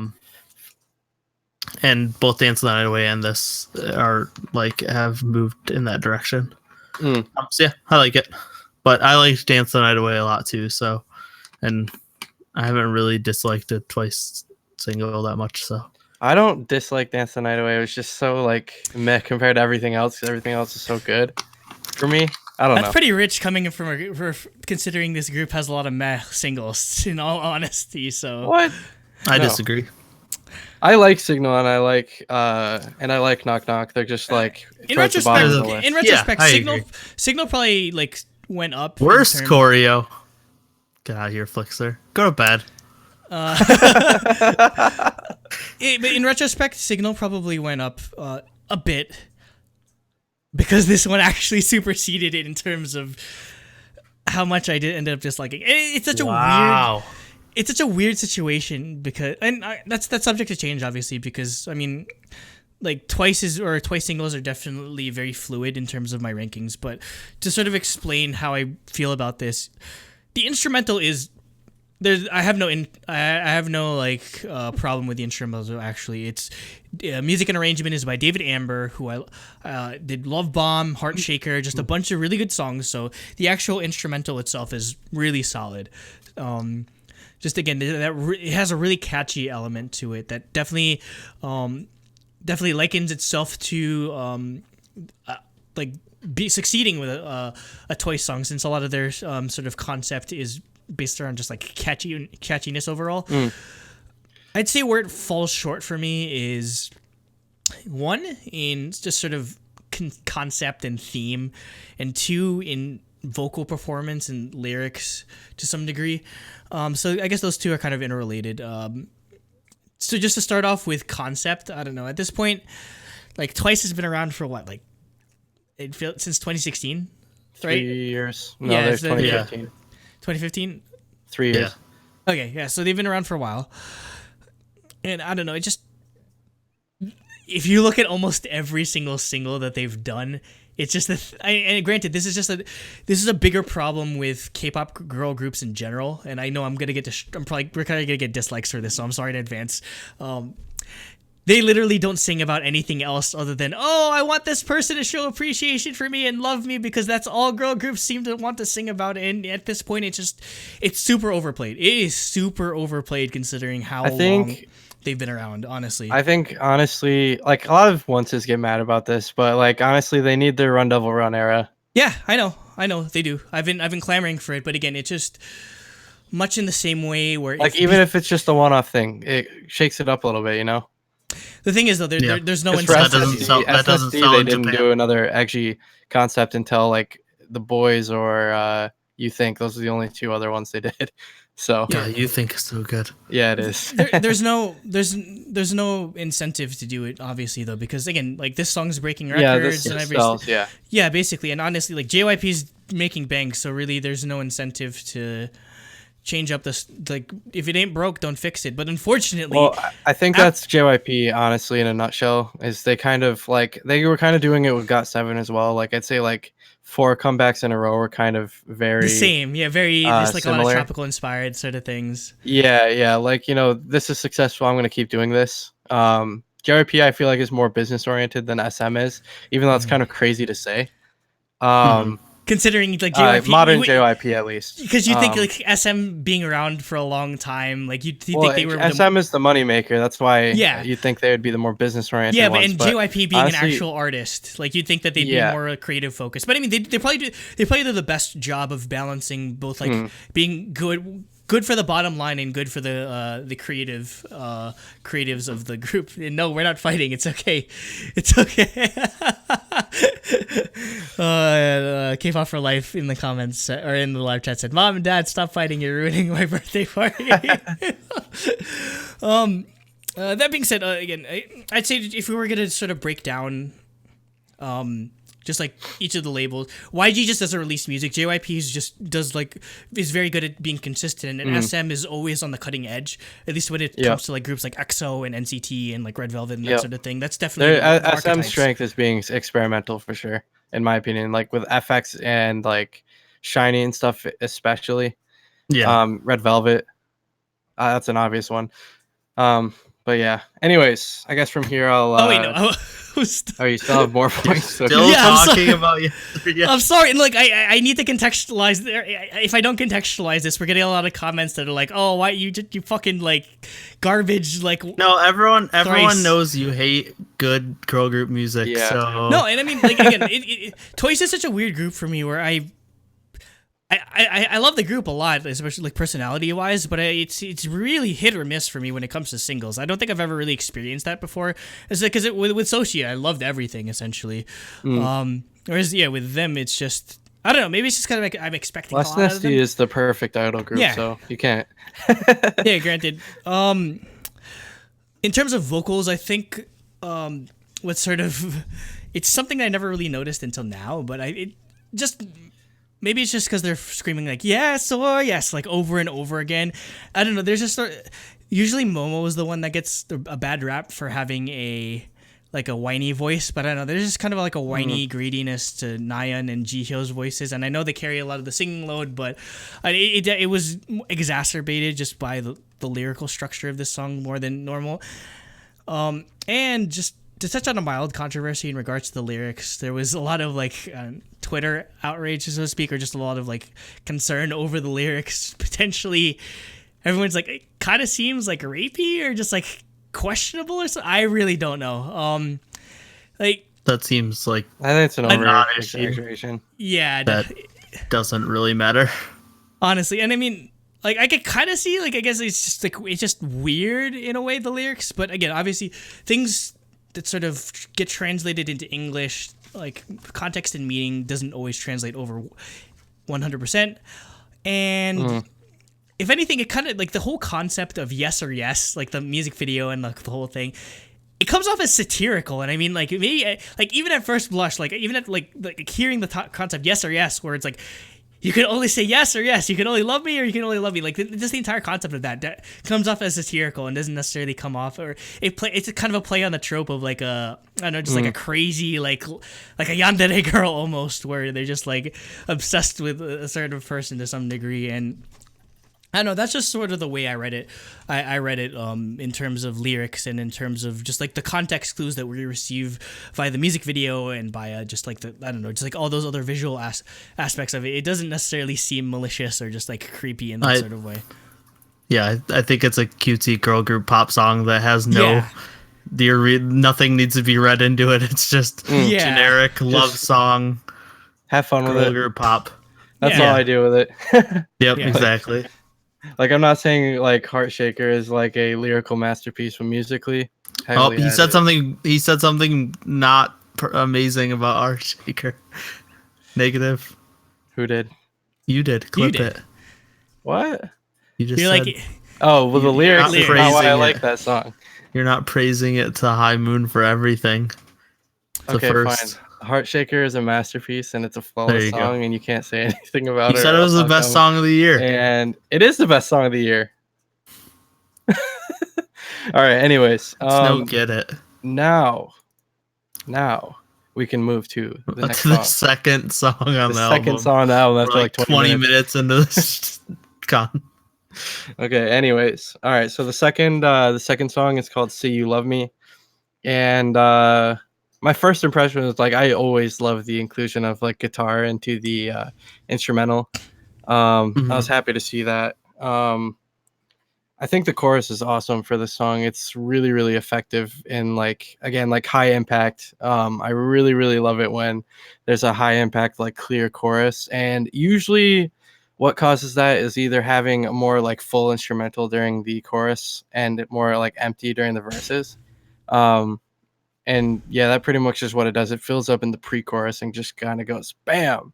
And both Dance the Night Away and this are like have moved in that direction. So yeah, I like it. But I like Dance the Night Away a lot too. So, and I haven't really disliked it twice single that much. So
I don't dislike Dance the Night Away. It was just so like meh compared to everything else. Everything else is so good for me. I don't know.
That's pretty rich coming from considering this group has a lot of meh singles. In all honesty, so
what?
I disagree.
I like Signal and I like Knock Knock. They're just like
in retrospect, Signal probably like went up.
Worst choreo. Get out of here, Flixer. Go to bed.
But in retrospect, Signal probably went up a bit because this one actually superseded it in terms of how much I did end up disliking. It's such a weird. It's such a weird situation because, and that's subject to change, obviously, because I mean, like twice singles are definitely very fluid in terms of my rankings. But to sort of explain how I feel about this, the instrumental is I have no problem with the instrumental. Actually, it's music and arrangement is by David Amber, who I did Love Bomb, Heart Shaker, just a bunch of really good songs. So the actual instrumental itself is really solid. Just again, it has a really catchy element to it that definitely likens itself to be succeeding with a Twice song, since a lot of their sort of concept is based around just like catchiness overall. I'd say where it falls short for me is one in just sort of concept and theme, and two in vocal performance and lyrics to some degree. So I guess those two are kind of interrelated. So just to start off with concept, I don't know. At this point, like Twice has been around for what, like it feels since 2016, right?
3 years. No,
Yeah,
there's 2015.
2015.
3 years.
Yeah. Okay, yeah. So they've been around for a while, and I don't know. It just, if you look at almost every single that they've done, it's just and granted, this is a bigger problem with K-pop girl groups in general, and I know we're probably gonna get dislikes for this, so I'm sorry in advance. They literally don't sing about anything else other than, oh, I want this person to show appreciation for me and love me, because that's all girl groups seem to want to sing about. And at this point, it's super overplayed. It is super overplayed considering how long they've been around, honestly.
I think, honestly, like a lot of onces get mad about this, but like honestly, they need their Run Devil Run era.
Yeah, I know they do. I've been clamoring for it, but again, it's just much in the same way where
like even if it's just a one-off thing, it shakes it up a little bit, you know.
The thing is, though, there's no
incentive.
That doesn't sell they didn't do another edgy concept until like The Boys or You Think. Those are the only two other ones they did. So
yeah, You Think is so good.
Yeah, it is.
there's no incentive to do it, obviously, though, because again, like this song's breaking records and everything. Yeah, basically, and honestly, like JYP's making bank, so really, there's no incentive to change up this, like, if it ain't broke, don't fix it. But unfortunately,
Well, I think that's JYP, honestly, in a nutshell. Is they kind of like they were kind of doing it with GOT7 as well. Like I'd say like 4 comebacks in a row were kind of very
the same. Yeah, very there's like
similar.
a lot of tropical inspired sort of things.
Yeah. Like, you know, this is successful. I'm gonna keep doing this. JYP, I feel like, is more business oriented than SM is, even though it's kind of crazy to say.
Considering like JYP,
modern JYP at least,
because you think like SM being around for a long time, like you think they were
SM is the moneymaker. That's why you think they would be the more business oriented.
Yeah, but JYP being honestly, an actual artist, like you'd think that they'd be more creative focused. But I mean, they probably do the best job of balancing both, like being good for the bottom line and good for the creatives of the group. And no, we're not fighting. It's okay. It's okay. Kpop for life in the comments or in the live chat said, "Mom and Dad, stop fighting. You're ruining my birthday party." That being said, again, I'd say if we were gonna sort of break down, just like each of the labels, YG just doesn't release music. JYP is very good at being consistent, and SM is always on the cutting edge. At least when it comes to like groups like EXO and NCT and like Red Velvet and that sort of thing. That's definitely
SM's strength is being experimental for sure, in my opinion. Like with FX and like Shiny and stuff, especially. Yeah. Red Velvet, that's an obvious one. But yeah. Anyways, I guess from here I'll.
Oh wait, no.
Oh, you still have more points.
Still talking about you.
I'm sorry, and like I need to contextualize. If I don't contextualize this, we're getting a lot of comments that are like, "Oh, why you fucking like garbage?" Like,
no, everyone knows you hate good girl group music. Yeah. So
no, and I mean, like again, Twice is such a weird group for me where I love the group a lot, especially like personality wise, but it's really hit or miss for me when it comes to singles. I don't think I've ever really experienced that before. It's like because with Socia, I loved everything essentially. Whereas with them, it's just I don't know. Maybe it's just kind of like I'm expecting.
Less Nasty is the perfect idol group, so you can't.
Yeah, granted. In terms of vocals, I think what sort of it's something I never really noticed until now, but maybe it's just because they're screaming like yes or yes like over and over again. I don't know. There's just usually Momo is the one that gets a bad rap for having a whiny voice, but I don't know. There's just kind of like a whiny greediness to Nayeon and Jihyo's voices, and I know they carry a lot of the singing load, but it was exacerbated just by the lyrical structure of this song more than normal. And just to touch on a mild controversy in regards to the lyrics, there was a lot of like Twitter outrage, so to speak, or just a lot of like concern over the lyrics. Potentially, everyone's like, it kind of seems like rapey or just like questionable or something. I really don't know. Like
that seems like
I think it's an over-exaggeration.
Yeah,
that doesn't really matter,
honestly. And I mean, like I could kind of see, like I guess it's just like it's just weird in a way, the lyrics. But again, obviously, things that sort of get translated into English, like context and meaning doesn't always translate over 100%. And if anything, it kind of like the whole concept of yes or yes, like the music video and like the whole thing, it comes off as satirical. And I mean, like maybe like even at first blush, like even at like hearing the concept yes or yes, where it's like, you can only say yes or yes. You can only love me or you can only love me. Like just the entire concept of that comes off as satirical and doesn't necessarily come off, or it's kind of a play on the trope of like I don't know, just like a crazy like a yandere girl almost, where they're just like obsessed with a certain person to some degree. And I don't know, that's just sort of the way I read it. I read it in terms of lyrics and in terms of just like the context clues that we receive via the music video and by just like I don't know, just like all those other visual aspects of it. It doesn't necessarily seem malicious or just like creepy in that sort of way.
Yeah, I think it's a cutesy girl group pop song that has nothing needs to be read into it. It's just generic love song.
Have fun with it.
Girl group pop.
That's all I do with it.
Yep, exactly.
Like I'm not saying like Heart Shaker is like a lyrical masterpiece, but musically.
He said something. He said something not amazing about Heart Shaker. Negative.
Who did?
You did. Clip it.
What?
You just
You're
said.
Like,
well, the lyrics is not why I like that song.
You're not praising it to High Moon for everything. It's
okay,
the first.
fine. Heartshaker is a masterpiece and it's a
There
flawless
you go.
song, and you can't say anything about it.
You said
or
it was
else
the
I'll
best
come-
song of the year.
And it is the best song of the year. All right. Anyways,
No, get it.
now we can move to the next
That's the
song.
second song on
The
the
second
album.
song on the album
We're
after like 20 minutes.
minutes into this con.
Okay. Anyways, all right. So the second song is called "See You Love Me," and my first impression was like I always love the inclusion of like guitar into the instrumental. I was happy to see that. I think the chorus is awesome for the song. It's really, really effective and like again, like high impact. I really, really love it when there's a high impact, like clear chorus. And usually what causes that is either having a more like full instrumental during the chorus and more like empty during the verses. And yeah, that pretty much is what it does. It fills up in the pre-chorus and just kind of goes bam.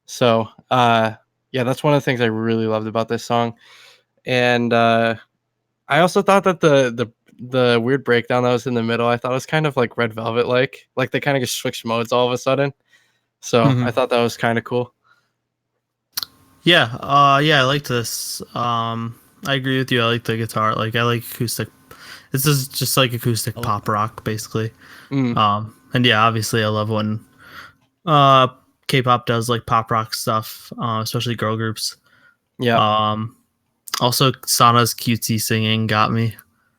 So yeah, that's one of the things I really loved about this song. And I also thought that the weird breakdown that was in the middle, I thought was kind of like Red Velvet like they kind of just switched modes all of a sudden. So I thought that was kind of cool.
Yeah, I like this. I agree with you. I like the guitar. Like I like acoustic. This is just like acoustic pop rock, basically. And yeah, obviously I love when K-pop does like pop rock stuff, especially girl groups.
Yeah.
Also, Sana's cutesy singing got me.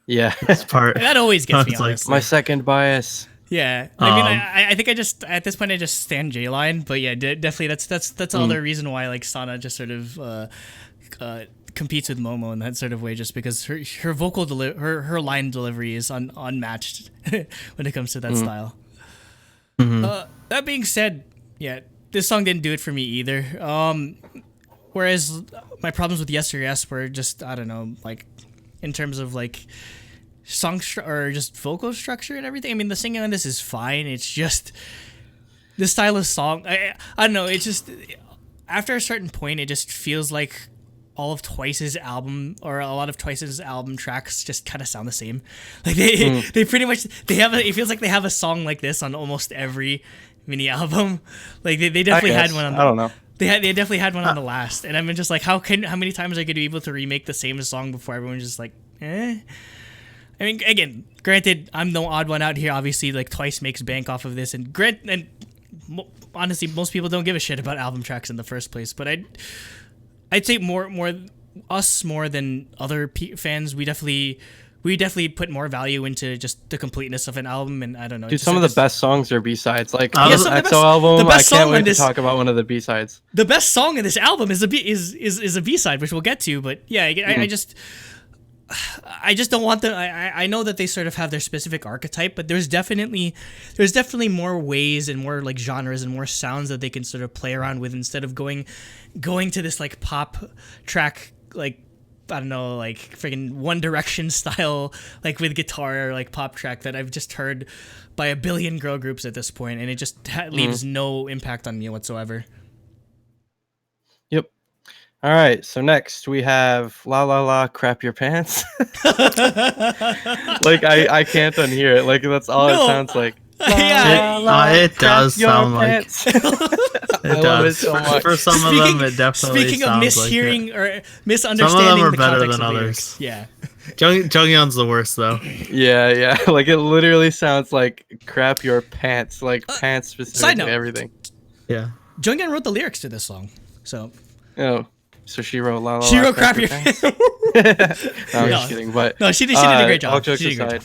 Yeah.
This part
That always gets me,
It's like
honestly.
My second bias.
Yeah, I mean, I think I just at this point I just stand J Line, but yeah, definitely that's another reason why like Sana just sort of competes with Momo in that sort of way, just because her vocal her line delivery is unmatched when it comes to that style. That being said, yeah, this song didn't do it for me either. Whereas my problems with Yes or Yes were just, I don't know, like in terms of like song or just vocal structure and everything. I mean, the singing on this is fine. It's just the style of song. I don't know. It's just after a certain point, it just feels like all of Twice's album or a lot of Twice's album tracks just kind of sound the same. Like they pretty much it feels like they have a song like this on almost every mini album. Like they definitely had one on.
I don't know.
They definitely had one on the last, and I'm just like, how many times are you gonna be able to remake the same song before everyone's just like, eh? I mean, again, granted, I'm no odd one out here. Obviously, like Twice makes bank off of this, and honestly, most people don't give a shit about album tracks in the first place. But I'd say more us more than other fans. We definitely put more value into just the completeness of an album, and I don't know.
Dude, some of the best songs are B-sides. Like on
Yeah,
the
some of the
EXO
best-
album,
the
I
best
can't
song
wait
on
to
this-
talk about one of the B-sides.
The best song in this album is a B-side, which we'll get to. But yeah, I just don't want them. I know that they sort of have their specific archetype, but there's definitely more ways and more like genres and more sounds that they can sort of play around with instead of going to this like pop track, like I don't know, like freaking One Direction style, like with guitar or like pop track that I've just heard by a billion girl groups at this point, and it just leaves no impact on me whatsoever.
Yep. All right. So next we have La La La Crap Your Pants. Like I can't unhear it. Like that's all
No.
it sounds like.
Yeah.
It does
Your
sound like
pants.
it
I love
does.
it so much.
For some of them, it definitely
Speaking of
sounds
mishearing
like
or misunderstanding
are
the
better
context
than
of the
others.
lyrics. Yeah.
it. Jungyeon's the worst though.
Yeah. Like it literally sounds like crap your pants. Like pants
side
specifically
note.
everything.
Yeah.
Jungyeon wrote the lyrics to this song, so
Oh. So she wrote La La La.
she wrote "Crap Your
Pants.
Pants."
No, I'm
No.
just kidding. But
No, she did a great job.
All jokes
She did a great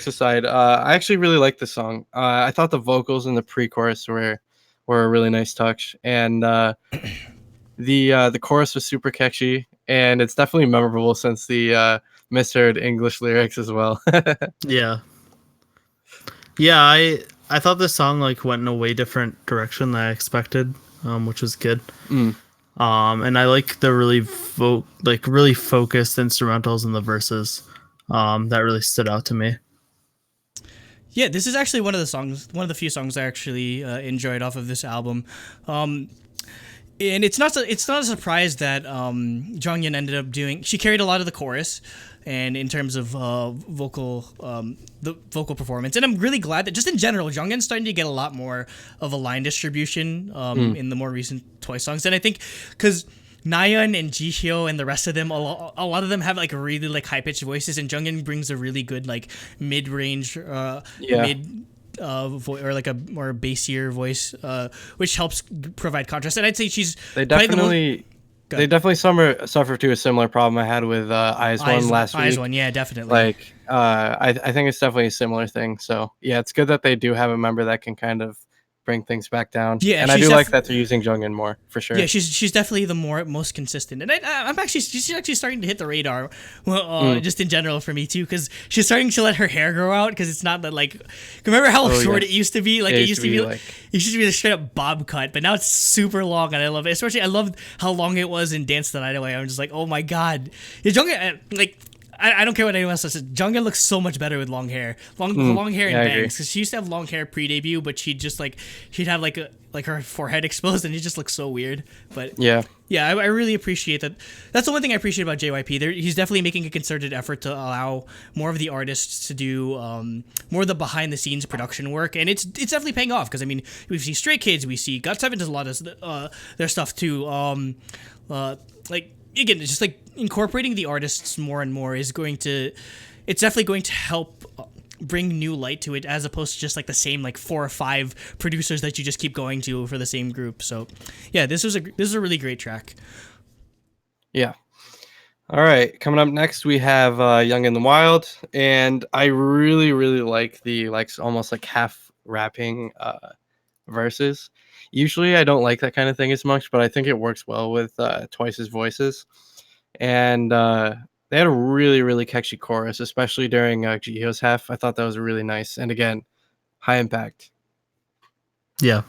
aside, I actually really liked the song. I thought the vocals in the pre-chorus were a really nice touch, and the chorus was super catchy, and it's definitely memorable since the misheard English lyrics as well.
Yeah. Yeah, I thought this song like went in a way different direction than I expected, which was good. And I like the really really focused instrumentals in the verses. That really stood out to me.
Yeah, this is actually one of the few songs I actually enjoyed off of this album. And it's not a surprise that Jonghyun ended up doing. She carried a lot of the chorus, and in terms of the vocal performance, and I'm really glad that just in general, Jonghyun's starting to get a lot more of a line distribution in the more recent Twice songs, and I think because Nayeon and Jihyo and the rest of them, a lot of them have like really like high pitched voices, and Jonghyun brings a really good like mid range, or like a more bassier voice, which helps provide contrast. And I'd say
they definitely suffer to a similar problem I had with I.O.I last week.
I.O.I, yeah, definitely.
Like I think it's definitely a similar thing. So yeah, it's good that they do have a member that can kind of bring things back down. Yeah, and I do like that they're using Jonghyun more for sure.
Yeah, she's definitely the most consistent, and she's actually starting to hit the radar, just in general for me too, because she's starting to let her hair grow out, because it's not that like, remember how short it used to be? Like it used to be like a straight up bob cut, but now it's super long, and I love it. Especially I loved how long it was in Dance the Night Away. I'm just like, oh my god, yeah, Jonghyun, like. I don't care what anyone else says. Jonghyun looks so much better with long hair, long hair and bangs. Because she used to have long hair pre-debut, but she'd have like her forehead exposed, and it just looks so weird. But yeah, I really appreciate that. That's the one thing I appreciate about JYP. He's definitely making a concerted effort to allow more of the artists to do more of the behind the scenes production work, and it's definitely paying off. Because I mean, we see Stray Kids, we see GOT7 does a lot of their stuff too. Like. Again, it's just like incorporating the artists more and more it's definitely going to help bring new light to it, as opposed to just like the same like 4 or 5 producers that you just keep going to for the same group. So yeah, this is a really great track.
Yeah. All right, coming up next we have Young in the Wild, and I really like the almost like half rapping verses. Usually I don't like that kind of thing as much, but I think it works well with Twice's voices. And they had a really catchy chorus, especially during Jihyo's half. I thought that was really nice. And again, high impact.
Yeah.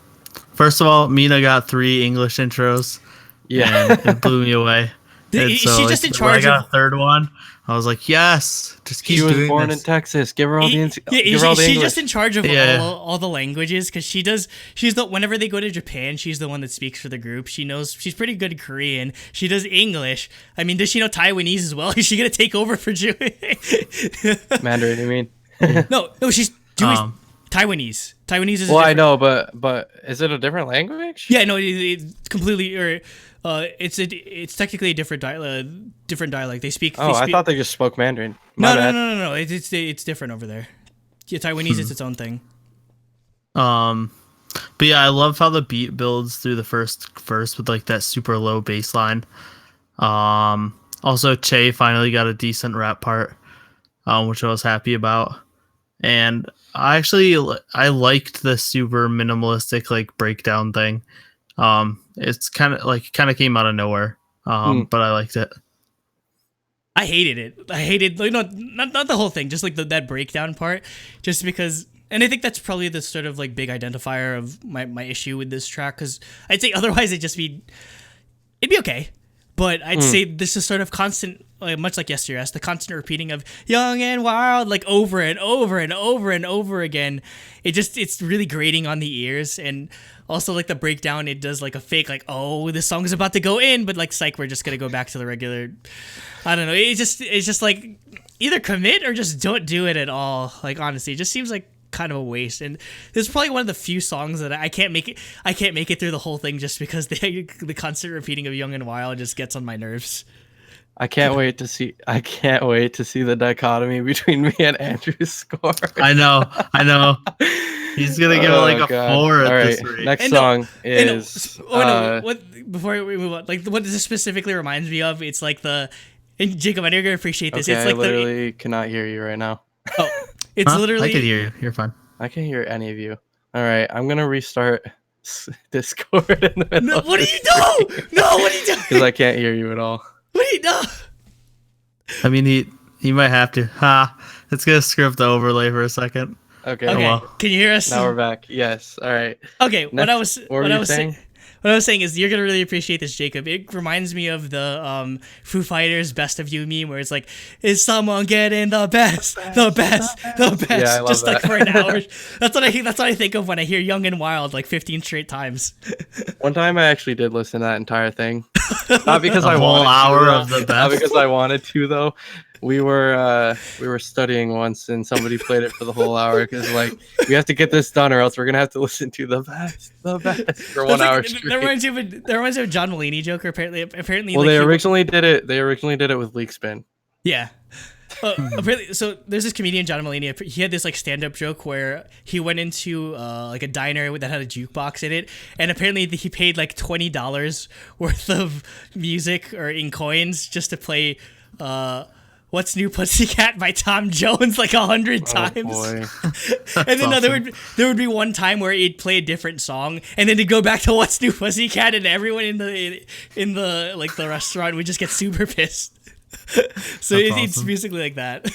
First of all, Mina got 3 English intros. Yeah. And it blew me away.
She's just in charge.
When I got a third one, I was like, yes, just keep doing this. She was born
in Texas. Give her all the English.
She's just in charge of all the languages, because whenever they go to Japan, she's the one that speaks for the group. She's pretty good at Korean. She does English. I mean, does she know Taiwanese as well? Is she gonna take over for
Mandarin, you mean?
No, she's doing Taiwanese. Taiwanese is
I know, but is it a different language?
Yeah, no, it's completely it's technically a different dialect. They speak.
I thought they just spoke Mandarin.
No. It's different over there. Yeah, Taiwanese is its own thing.
But yeah, I love how the beat builds through the first verse with like that super low bass line. Also, Che finally got a decent rap part, which I was happy about. And I liked the super minimalistic like breakdown thing. It's kind of came out of nowhere. But I liked it.
I hated it. Like, not the whole thing, just like that breakdown part, just because. And I think that's probably the sort of like big identifier of my issue with this track, because I'd say otherwise it'd be okay. But I'd say this is sort of constant, much like Yesteryear, the constant repeating of "Young and Wild" like over and over and over and over again. It's really grating on the ears, and also like the breakdown, it does like a fake like, oh, this song is about to go in, but like psych, we're just gonna go back to the regular. I don't know. It's just like either commit or just don't do it at all. Like honestly, it just seems like kind of a waste, and this is probably one of the few songs that I can't make it through the whole thing, just because the constant repeating of "Young and Wild" just gets on my nerves.
I can't wait to see the dichotomy between me and Andrew's score.
I know. He's gonna give it like a 4 at this rate.
Next song is
before we move on, like what this specifically reminds me of, it's like and Jacob, I know you're gonna appreciate this.
Okay,
it's like
I literally cannot hear you right now.
Oh, it's literally.
I can hear you. You're fine.
I can't hear any of you. All right, I'm gonna restart Discord in the middle.
No, what do you do? No, what do you do?
Because I can't hear you at all.
What do you do?
I mean, he might have to. It's gonna script the overlay for a second.
Okay.
Well. Can you hear us?
Now we're back. Yes. All right.
Okay. What I was what I was saying is you're gonna really appreciate this, Jacob. It reminds me of the Foo Fighters "Best of You" meme, where it's like, "Is someone getting the best, the best, the best?"
Yeah, I love
just
that.
like for an hour. That's what I think of when I hear "Young and Wild" like 15 straight times.
One time I actually did listen to that entire thing. Not because
A
I
whole
wanted
hour
to,
of the
not
best.
because I wanted to though. We were studying once and somebody played it for the whole hour because like we have to get this done or else we're gonna have to listen to the best for 1 hour straight.
That reminds me of a John Mulaney joke. Apparently,
Well,
like,
they originally did it with Leak Spin.
yeah. Apparently, so there's this comedian John Mulaney. He had this like stand-up joke where he went into like a diner that had a jukebox in it, and apparently he paid like $20 worth of music or in coins just to play "What's New Pussycat" by Tom Jones like 100 times.
Boy.
And then
awesome.
there would be one time where he'd play a different song, and then to go back to "What's New Pussycat," and everyone in the like the restaurant would just get super pissed. So it's
awesome.
basically like that.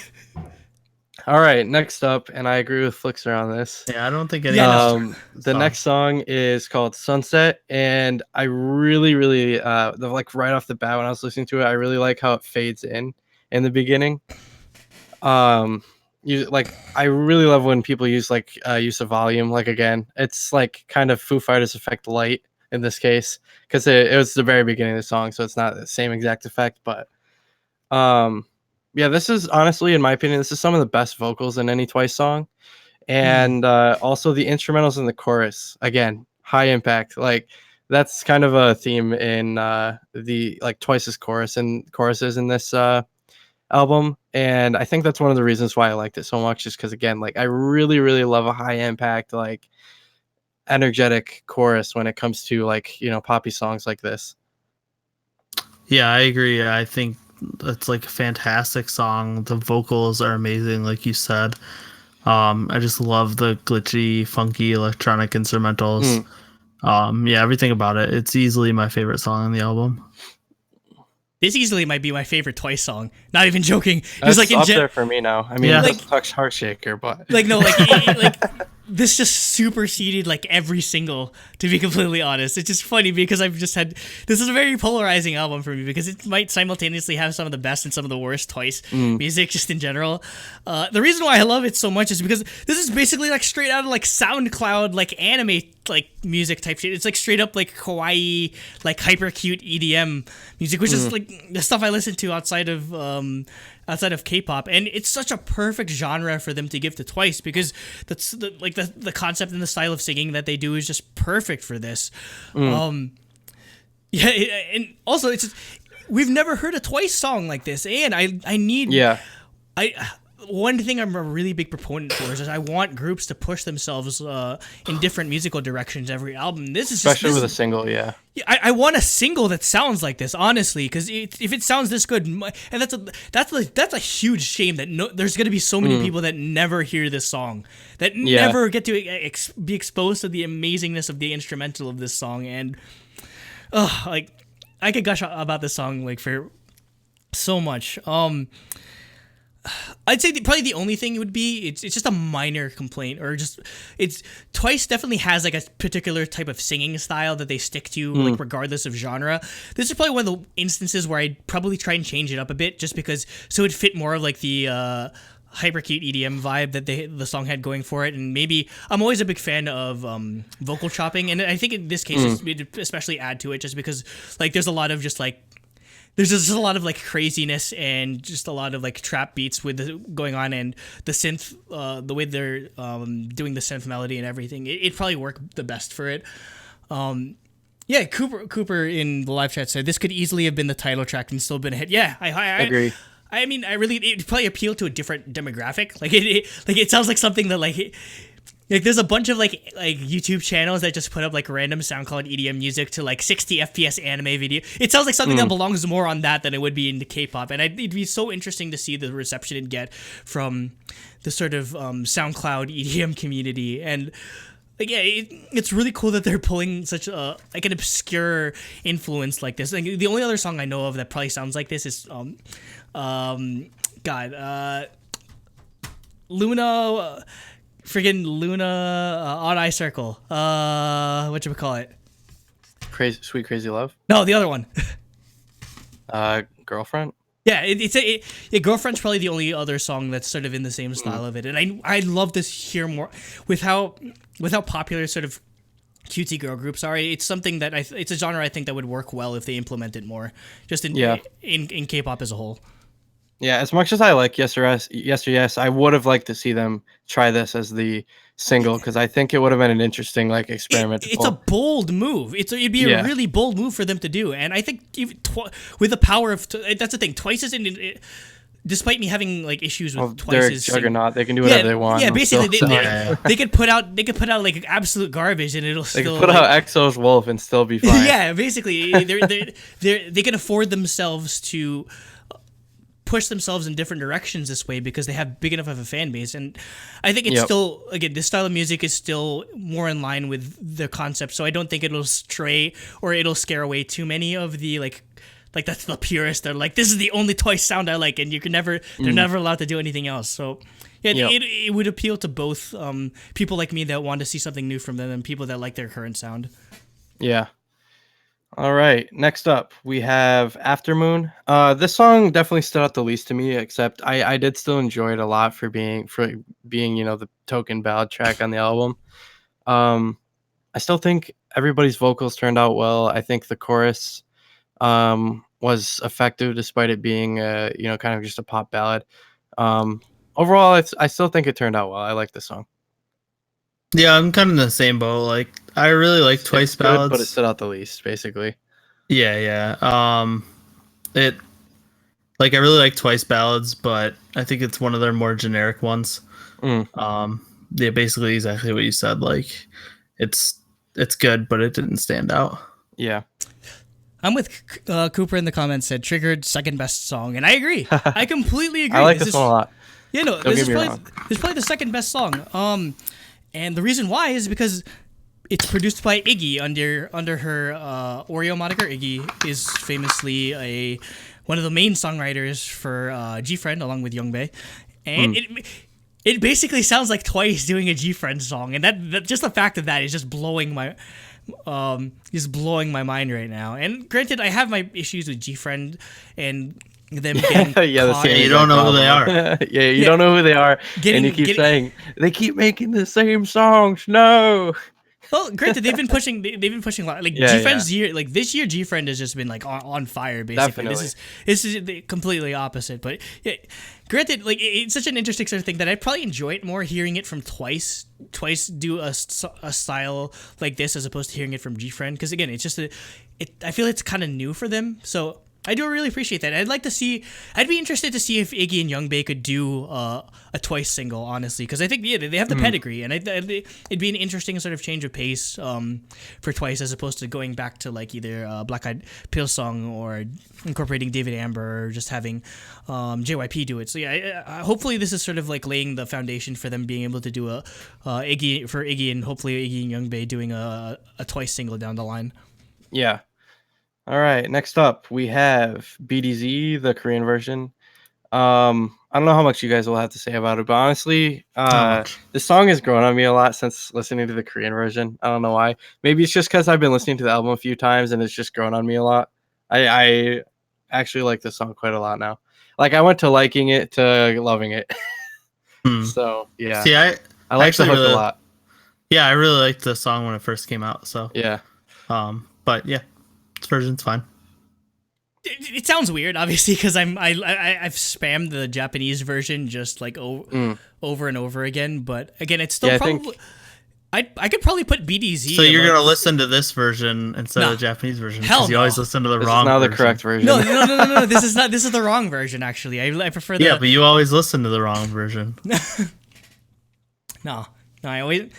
All right, next up, and I agree with Flixer on this.
Yeah, I don't think any.
The next song is called Sunset, and I really, really, like right off the bat when I was listening to it, I really like how it fades in the beginning. I really love when people use use of volume. Like again, it's like kind of Foo Fighters effect light in this case because it was the very beginning of the song, so it's not the same exact effect, but yeah, this is honestly, in my opinion, this is some of the best vocals in any Twice song. And also the instrumentals in the chorus, again, high impact. Like that's kind of a theme in the like Twice's choruses in this album. And I think that's one of the reasons why I liked it so much, just because again, like I really, really love a high impact, like energetic chorus when it comes to like, poppy songs like this.
Yeah, I agree. I think it's like a fantastic song. The vocals are amazing, like you said. I just love the glitchy, funky electronic instrumentals. Yeah, everything about it. It's easily my favorite song on the album.
This easily might be my favorite Twice song. Not even joking.
It's
like
up there for me now. I mean,
Yeah.
it's like Heart Shaker, but
like no, like this just superseded like every single. To be completely honest, it's just funny because this is a very polarizing album for me because it might simultaneously have some of the best and some of the worst Twice music just in general. The reason why I love it so much is because this is basically like straight out of like SoundCloud like anime like music type shit. It's like straight up like kawaii like hyper cute EDM music, which is like the stuff I listen to outside of K-pop, and it's such a perfect genre for them to give to Twice because that's the concept and the style of singing that they do is just perfect for this. And also it's just, we've never heard a Twice song like this, and I need one thing I'm a really big proponent for is I want groups to push themselves in different musical directions every album. This is
especially with a single, yeah.
I want a single that sounds like this, honestly, because if it sounds this good, and that's a huge shame that there's going to be so many people that never hear this song, that never get to be exposed to the amazingness of the instrumental of this song, and like I could gush about this song like for so much. I'd say probably the only thing it would be it's just a minor complaint, or just it's Twice definitely has like a particular type of singing style that they stick to like regardless of genre. This is probably one of the instances where I'd probably try and change it up a bit just because so it'd fit more of like the hyper cute EDM vibe that the song had going for it. And maybe I'm always a big fan of vocal chopping, and I think in this case it'd especially add to it just because like there's a lot of just like there's just a lot of like craziness and just a lot of like trap beats with going on, and the synth, the way they're doing the synth melody and everything, it'd probably work the best for it. Yeah, Cooper in the live chat said this could easily have been the title track and still been a hit. Yeah, I
agree.
I mean, it probably appealed to a different demographic. Like it sounds like something that like there's a bunch of like YouTube channels that just put up like random SoundCloud EDM music to like 60 FPS anime video. It sounds like something that belongs more on that than it would be into K-pop, and it'd be so interesting to see the reception it'd get from the sort of SoundCloud EDM community. And like, yeah, it's really cool that they're pulling such a like an obscure influence like this. Like the only other song I know of that probably sounds like this is Luna. Friggin' Luna Odd Eye Circle. Whatchamacallit?
Sweet Crazy Love.
No, the other one.
Girlfriend.
Yeah, Girlfriend's probably the only other song that's sort of in the same style of it, and I'd love to hear more with how popular sort of cutesy girl groups are. It's something that it's a genre I think that would work well if they implement it more, just in K-pop as a whole.
Yeah, as much as I like Yes or Yes, I would have liked to see them try this as the single because I think it would have been an interesting like experiment.
It's a bold move. It'd be a really bold move for them to do, and I think even with the power of that's the thing. Twice isn't. Despite me having like issues with Twice's
juggernaut, they can do whatever they want.
Yeah, basically they could put out like absolute garbage and it'll still
put out EXO's Wolf and still be fine.
Yeah, basically they can afford themselves to push themselves in different directions this way because they have big enough of a fan base, and I think it's still, again, this style of music is still more in line with the concept, so I don't think it'll stray or it'll scare away too many of the like that's the purists. They're like, this is the only Twice sound I like, and they're never allowed to do anything else. So it would appeal to both people like me that want to see something new from them and people that like their current sound.
Yeah. All right. Next up, we have Aftermoon. This song definitely stood out the least to me, except I did still enjoy it a lot for being the token ballad track on the album. I still think everybody's vocals turned out well. I think the chorus was effective despite it being kind of just a pop ballad. Overall, I still think it turned out well. I like the song.
Yeah, I'm kind of in the same boat. Like, I really like Twice ballads,
but it stood out the least, basically.
Yeah. I really like Twice ballads, but I think it's one of their more generic ones. Yeah, basically exactly what you said. Like, it's good, but it didn't stand out.
Yeah.
I'm with Cooper in the comments, said triggered second best song, and I agree. I completely agree.
I like this one a lot.
Yeah, no, this is probably the second best song. And the reason why is because it's produced by Iggy under her Oreo moniker. Iggy is famously one of the main songwriters for G-Friend along with Youngbae, and it basically sounds like Twice doing a G-Friend song, and that just the fact of that is just blowing my mind right now. And granted, I have my issues with G-Friend and them getting caught.
You don't know who they are.
You don't know who they are, and you keep saying they keep making the same songs. No.
Well, granted, they've been pushing a lot. Like G-Friend's year, like this year, G-Friend has just been like on fire. Basically,
Definitely.
This is the completely opposite. But yeah, granted, like it's such an interesting sort of thing that I probably enjoy it more hearing it from Twice do a style like this as opposed to hearing it from G-Friend. Because again, it's just I feel it's kind of new for them. So I do really appreciate that. I'd be interested to see if Iggy and Youngbae could do a Twice single, honestly, because I think they have the pedigree, and it'd be an interesting sort of change of pace for Twice as opposed to going back to like either a Black Eyed Peas song or incorporating David Amber or just having JYP do it. So yeah, hopefully this is sort of like laying the foundation for them being able to do a Iggy and hopefully Iggy and Youngbae doing a Twice single down the line.
Yeah. All right, next up we have BDZ, the Korean version. I don't know how much you guys will have to say about it, but honestly, this song has grown on me a lot since listening to the Korean version. I don't know why. Maybe it's just because I've been listening to the album a few times and it's just grown on me a lot. I actually like this song quite a lot now. Like, I went to liking it to loving it. So, yeah.
See, I
like the hook a lot.
Yeah, I really liked the song when it first came out, so.
Yeah.
But yeah. This version's fine.
It sounds weird, obviously, because I've spammed the Japanese version just like over and over again. But again, it's still probably. I could probably put BDZ.
So you're gonna listen to this version instead of the Japanese version because you always listen to the wrong.
This is now
version.
The correct version.
No. This is not. This is the wrong version. Actually, I prefer the.
Yeah, but you always listen to the wrong version.
No, I always.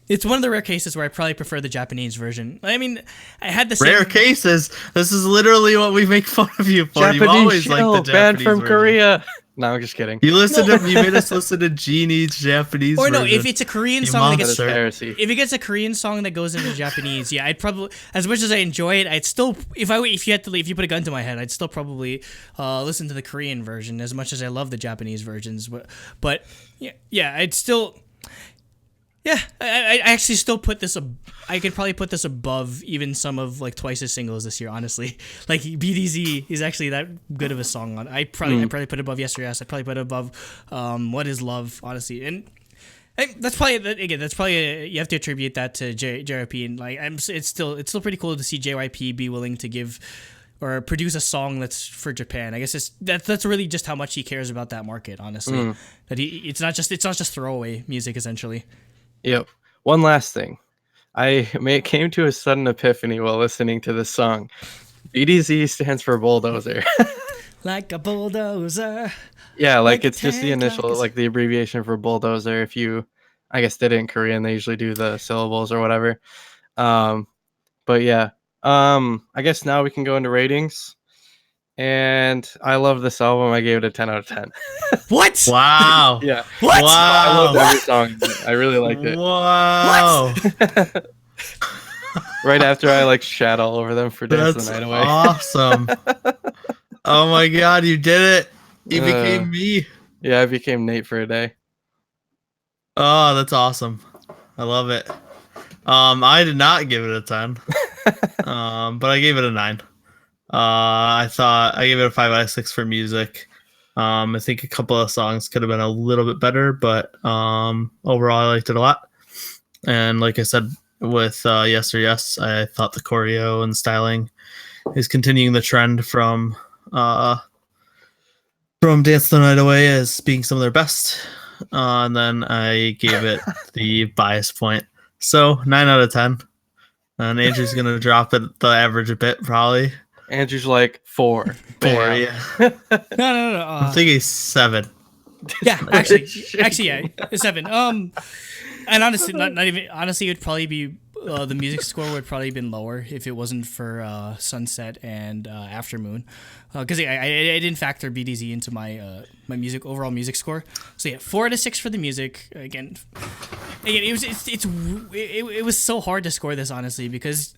It's one of the rare cases where I probably prefer the Japanese version. I mean, I had the same...
Rare cases? This is literally what we make fun of you for.
Japanese
you always like the Japanese
banned from
version.
Korea. No, I'm just kidding.
You made us listen to Genie's Japanese version.
Or no, if it's a Korean song that gets...
heresy.
If it gets a Korean song that goes into Japanese, yeah, I'd probably... As much as I enjoy it, I'd still... If you put a gun to my head, I'd still probably listen to the Korean version as much as I love the Japanese versions. But yeah, I'd still... Yeah, I actually still put this. I could probably put this above even some of like Twice's singles this year. Honestly, like BDZ is actually that good of a song. I probably put it above Yes or Yes. I probably put it above What Is Love. Honestly, and that's probably you have to attribute that to JYP, and like it's still pretty cool to see JYP be willing to give or produce a song that's for Japan. I guess that's really just how much he cares about that market. Honestly, that it's not just throwaway music essentially.
Yep. One last thing. Came to a sudden epiphany while listening to this song. BDZ stands for bulldozer.
Like a bulldozer.
Yeah, like
Like a
it's just the
tank,
initial,
like a-
like the abbreviation for bulldozer. If you, I guess, did it in Korean, they usually do the syllables or whatever. But yeah, I guess now we can go into ratings. And I love this album. I gave it a 10 out of 10.
What?
Wow.
Yeah.
What?
I loved
Wow.
every song. I really liked it.
Wow.
Right after I like shat all over them for Dance
That's
the Night Away.
awesome. Oh my god, you did it. You
Uh,
became me.
Yeah, I became Nate for a day.
Oh, that's awesome. I love it. I did not give it a 10. But I gave it a 9. I thought I gave it a 5 out of 6 for music. I think a couple of songs could have been a little bit better, but overall I liked it a lot. And like I said with Yes or Yes, I thought the choreo and styling is continuing the trend from Dance the Night Away as being some of their best. And then I gave it the bias point. So 9 out of 10. And Andrew's gonna drop it the average a bit probably.
Andrew's like 4.
4,
Bam.
yeah.
No.
I'm thinking 7.
Yeah, actually, yeah, 7. And honestly, not even honestly, it would probably be the music score would probably been lower if it wasn't for Sunset and Aftermoon, because I didn't factor BDZ into my my overall music score. So yeah, 4 out of 6 for the music. Again, it was so hard to score this honestly because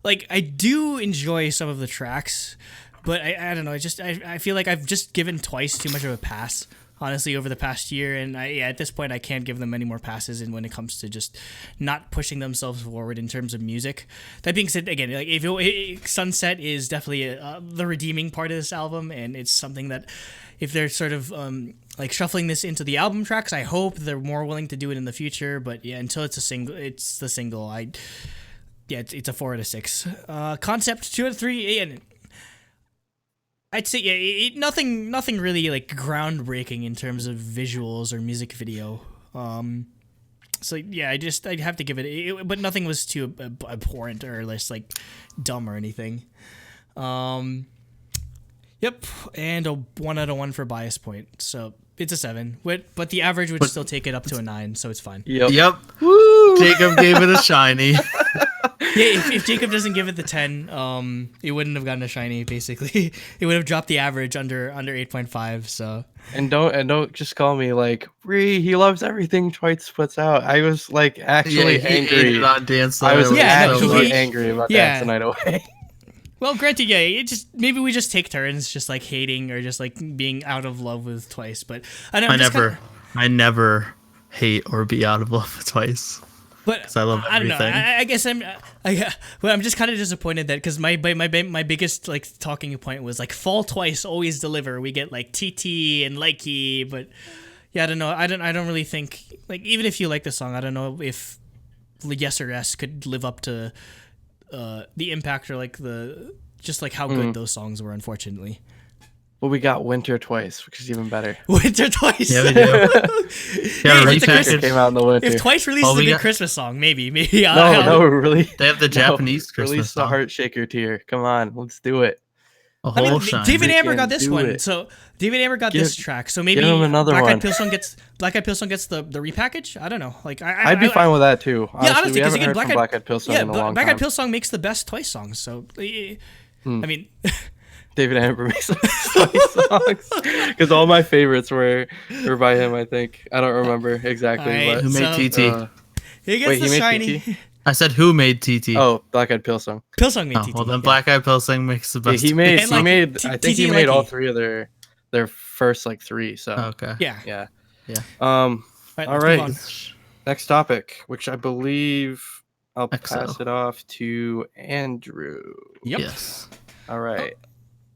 like I do enjoy some of the tracks, but I don't know. I feel like I've just given Twice too much of a pass. Honestly, over the past year, and at this point, I can't give them any more passes. And when it comes to just not pushing themselves forward in terms of music, that being said, again, like Sunset is definitely the redeeming part of this album, and it's something that if they're sort of like shuffling this into the album tracks, I hope they're more willing to do it in the future. But yeah, until it's the single. It's a 4 out of 6. Concept 2 out of 3, and I'd say nothing really like groundbreaking in terms of visuals or music video. So yeah, I'd have to give it, but nothing was too abhorrent or less like dumb or anything. Yep, and a 1 out of 1 for bias point. So it's a 7, but the average would still take it up to a 9, so it's fine.
Yep. Woo! Jacob gave it a shiny.
Yeah, if Jacob doesn't give it the 10, it wouldn't have gotten a shiny. Basically, it would have dropped the average under 8.5. So
And don't just call me like he loves everything Twice puts out. I was like actually
he
angry.
hated on Dance
I was
Night Away
actually
so much.
angry about
Yeah.
Dance the Night Away.
well, granted, yeah, maybe we just take turns, just like hating or just like being out of love with Twice. But
I never hate or be out of love with Twice.
But
I love
I don't know.
everything.
I guess I'm just kind of disappointed that because my biggest like talking point was like fall Twice always deliver. We get like TT and Likey, but yeah, I don't know. I don't really think like even if you like the song, I don't know if Yes or Yes could live up to the impact or like how good those songs were. Unfortunately.
Well, we got Winter Twice, which is even better.
Winter Twice.
Yeah, we do.
Yeah, it's a
repackaged.
Came out in the winter.
If Twice releases
Oh,
a
we
good
got-
Christmas song, maybe.
No, really.
They have the Japanese Christmas
Release the
song.
Heart Shaker tier. Come on, let's do it.
A
I
whole
mean,
shine.
David
We
Amber
can
got this
do
one,
it.
so David Amber got this track. So maybe
give him another
Black
one.
Eyed Peas song gets the repackage. I don't know. Like
I'd be fine with that too. Honestly,
Yeah, honestly,
we
because
haven't heard
again,
from Black Eyed Peas song in a long
Black
time.
Eyed Peas song makes the best Twice songs. So I mean,
David Amber makes some Twice songs because all my favorites were by him. I think I don't remember exactly.
Alright,
But,
Who made
So-
TT?
he gets
Wait,
the
he made
shiny.
TT?
I said who made TT?
Oh, Black Eyed Peas song.
Pill song made
Oh,
TT.
well then
yeah.
Black Eyed Peas sing makes the
Yeah,
best.
he made.
And,
He
like,
made. I think he
TT
made all
Likey.
3 of their first like 3. So
Okay.
Yeah.
yeah.
Yeah.
All
Let's
right.
move on.
Next topic, which I believe I'll
EXO.
pass it off to Andrew.
Yep.
Yes.
All right.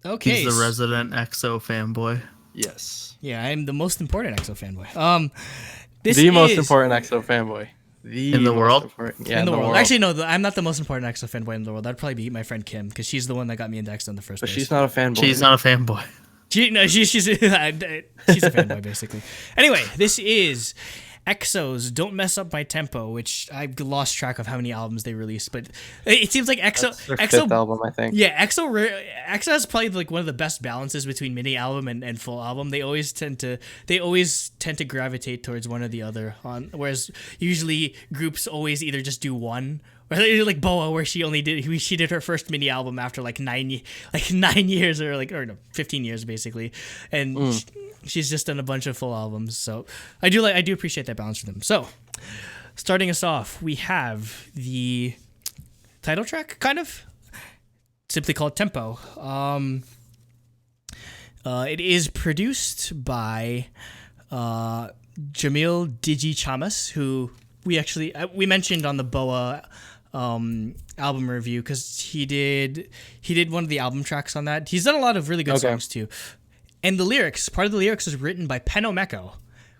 Okay.
He's the resident EXO fanboy.
Yes.
Yeah, I'm the most important EXO fanboy. This
The most
is-
important EXO fanboy.
In the world?
Yeah,
in the world. Actually, no, I'm not the most important EXO fanboy in the world. That'd probably be my friend Kim, because she's the one that got me into EXO in the first
But
place.
she's not a fanboy.
She's not a fanboy.
She's a fanboy, basically. Anyway, this is EXO's "Don't Mess Up My Tempo," which I've lost track of how many albums they released, but it seems like
That's their fifth album, I think.
Yeah, EXO has probably like one of the best balances between mini album and full album. They always tend to gravitate towards one or the other. Whereas usually groups always either just do one, or like BoA, where she did her first mini album after like 9 years or no, 15 years basically, and she's just done a bunch of full albums. So I do appreciate that balance for them. So starting us off, we have the title track, kind of simply called Tempo. It is produced by Jamil Digi Chamas, who we mentioned on the BoA album review, because he did one of the album tracks on that. He's done a lot of really good songs too. And part of the lyrics was written by Penomeko,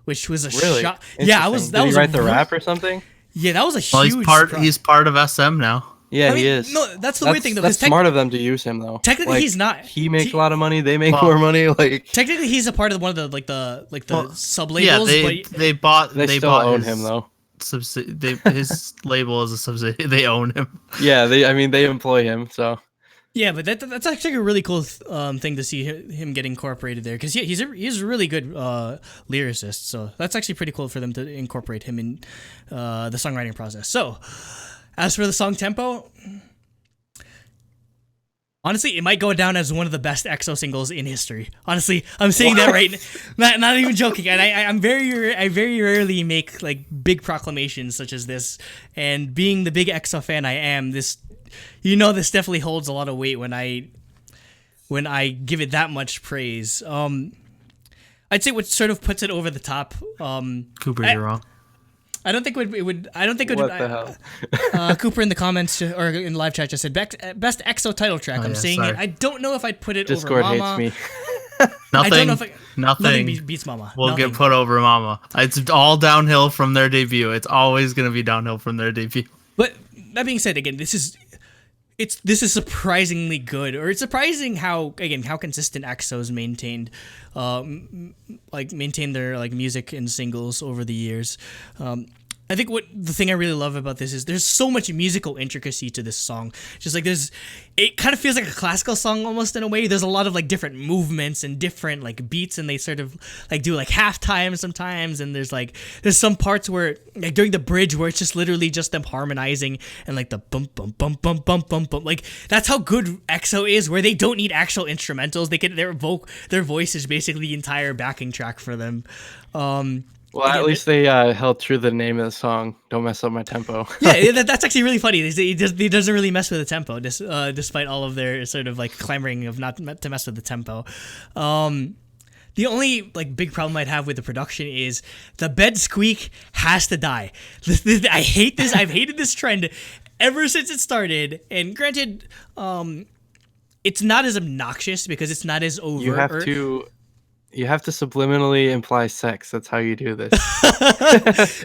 which was a shot. Yeah,
Did he write the rap or something?
Yeah, that was a huge.
He's part of SM now.
Yeah, he is.
No, that's the weird thing though.
That's smart of them to use him though.
Technically, he's not.
He makes a lot of money. They make more money. Like
technically, he's a part of one of the sub labels.
Yeah, they
still own him though.
His label is a subsidiary. They own him.
Yeah, they employ him. So
yeah, but that's actually a really cool thing to see him get incorporated there, because he's a really good lyricist. So that's actually pretty cool for them to incorporate him in the songwriting process. So as for the song Tempo, honestly, it might go down as one of the best EXO singles in history. Honestly, I'm saying that right now. Not even joking. And I very rarely make like big proclamations such as this. And being the big EXO fan I am, this definitely holds a lot of weight when I give it that much praise. I'd say what sort of puts it over the top.
Cooper, you're wrong.
I don't think it would.
What the hell?
Cooper in the comments or in the live chat just said best EXO title track. I'm saying it. I don't know if I'd put it
Discord
over Mama.
hates me.
I don't know if
Nothing
beats Mama.
Will get put over Mama. It's all downhill from their debut. It's always going to be downhill from their debut.
But that being said, again, this is surprisingly good, or it's surprising how consistent EXO's maintained their like music and singles over the years. I think the thing I really love about this is there's so much musical intricacy to this song. Just like it kind of feels like a classical song almost in a way. There's a lot of like different movements and different like beats, and they sort of like do like halftime sometimes. And there's some parts where like during the bridge where it's just literally just them harmonizing and like the bump bump bump bump bump bump bump. Like that's how good EXO is, where they don't need actual instrumentals. They can their voice is basically the entire backing track for them.
Well, at least they held true to the name of the song. Don't mess up my tempo.
Yeah, that's actually really funny. He doesn't really mess with the tempo, despite all of their sort of like clamoring of not to mess with the tempo. The only like big problem I'd have with the production is the bed squeak has to die. I hate this. I've hated this trend ever since it started. And granted, it's not as obnoxious because it's not as overt.
You have to subliminally imply sex. That's how you do this.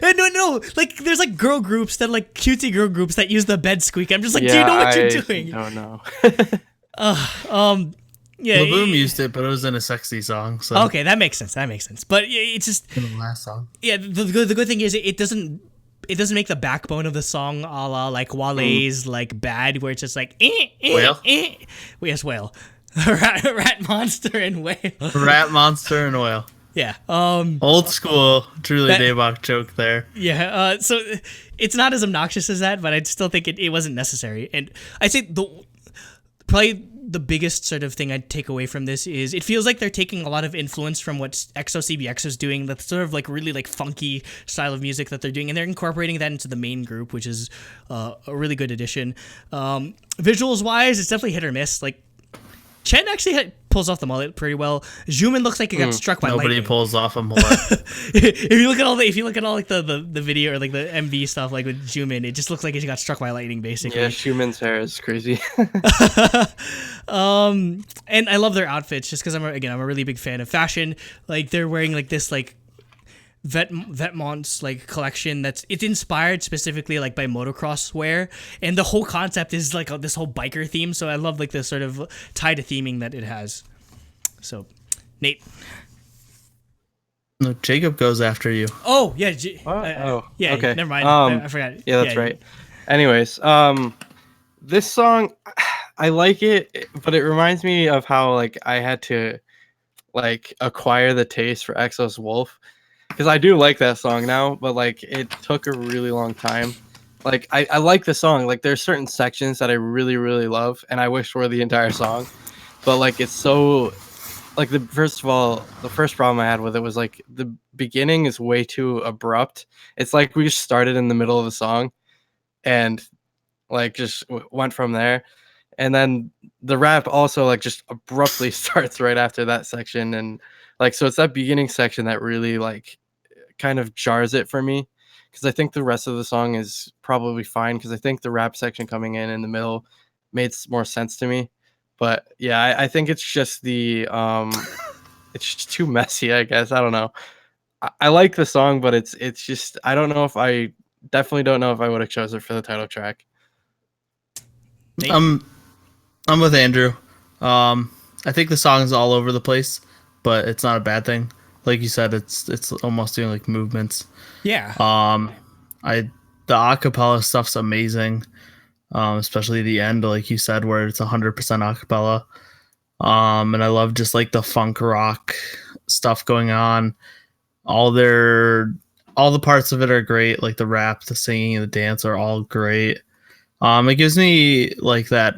No. Like, there's like girl groups that like cutesy girl groups that use the bed squeak. I'm just like, do you know what you're doing?
I don't know.
Yeah.
Laboom used it, but it was in a sexy song. So
okay, that makes sense. But it's just
in the last song.
Yeah, the good thing is it doesn't make the backbone of the song a la like Wale's like Bad, where it's just like
Whale.
Yes, Whale. Rat monster and whale.
Rat monster and whale.
Yeah.
Old school, truly Daebak joke there.
Yeah. So it's not as obnoxious as that, but I still think it wasn't necessary. And I say probably the biggest sort of thing I'd take away from this is it feels like they're taking a lot of influence from what EXO-CBX is doing. That's sort of like really like funky style of music that they're doing, and they're incorporating that into the main group, which is a really good addition. Visuals wise, it's definitely hit or miss. Like, Chen actually pulls off the mullet pretty well. Xiumin looks like he got struck by
Nobody
lightning.
pulls off a mullet.
If you look at all like the video or like the MV stuff like with Xiumin, it just looks like he got struck by lightning basically.
Yeah, Xiumin's hair is crazy.
And I love their outfits just because I'm a really big fan of fashion. Like they're wearing like this like Vetmonts like collection it's inspired specifically like by motocross wear, and the whole concept is like this whole biker theme. So I love like the sort of tie to theming that it has. So, Nate.
No, Jacob goes after you.
Oh yeah.
Yeah. Okay.
Never mind. I forgot.
Yeah, that's right. Anyways, this song, I like it, but it reminds me of how like I had to like acquire the taste for EXO's Wolf. Because I do like that song now, but like it took a really long time. Like I like the song. Like there's certain sections that I really, really love, and I wish were the entire song. But like it's so like the first problem I had with it was like the beginning is way too abrupt. It's like we just started in the middle of the song and like just went from there. And then the rap also like just abruptly starts right after that section, and like so it's that beginning section that really like kind of jars it for me, because I think the rest of the song is probably fine, because I think the rap section coming in the middle made more sense to me. But yeah, I think it's just the it's just too messy, I guess. I don't know. I like the song, but it's just I definitely don't know if I would have chosen it for the title track.
I'm with Andrew. I think the song is all over the place, but it's not a bad thing. Like you said, it's almost doing like movements.
Yeah.
The acapella stuff's amazing. Especially the end, like you said, where it's 100% acapella. And I love just like the funk rock stuff going on. All the parts of it are great. Like the rap, the singing, and the dance are all great. It gives me like that.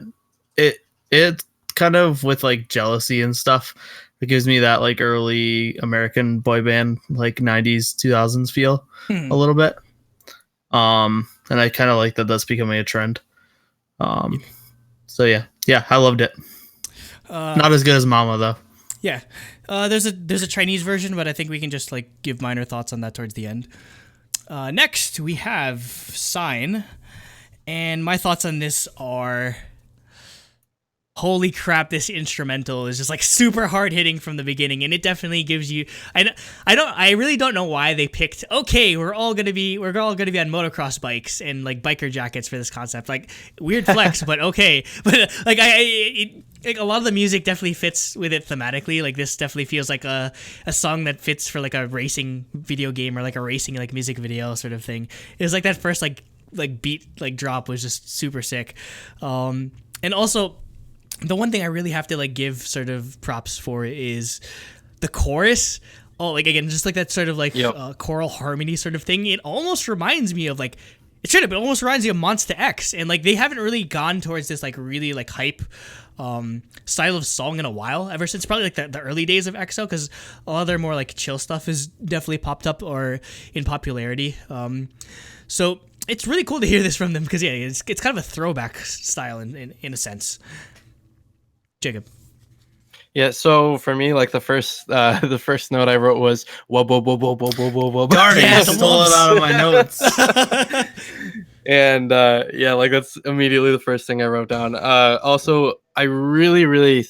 It kind of with like jealousy and stuff. It gives me that like early American boy band, like 90s, 2000s feel a little bit. And I kind of like that that's becoming a trend. So yeah, I loved it. Not as good as Mama though.
Yeah. There's a Chinese version, but I think we can just like give minor thoughts on that towards the end. Next we have Sign, and my thoughts on this are, holy crap, this instrumental is just like super hard hitting from the beginning, and it definitely gives you I really don't know why they picked, okay, we're all gonna be on motocross bikes and like biker jackets for this concept. Like weird flex, but okay. But like like a lot of the music definitely fits with it thematically. Like this definitely feels like a song that fits for like a racing video game or like a racing like music video sort of thing. It was like that first like beat like drop was just super sick. And also the one thing I really have to like give sort of props for is the chorus. Oh, like again, just like that sort of like choral harmony sort of thing. It almost reminds me of like, it almost reminds me of Monsta X, and like they haven't really gone towards this like really like hype style of song in a while, ever since probably like the early days of EXO, because a lot of their more like chill stuff has definitely popped up or in popularity. So it's really cool to hear this from them, because it's kind of a throwback style in a sense. Jacob.
Yeah, so for me, like the first note I wrote was whoa.
Darn it, I stole it out of my notes.
And like that's immediately the first thing I wrote down. Also, I really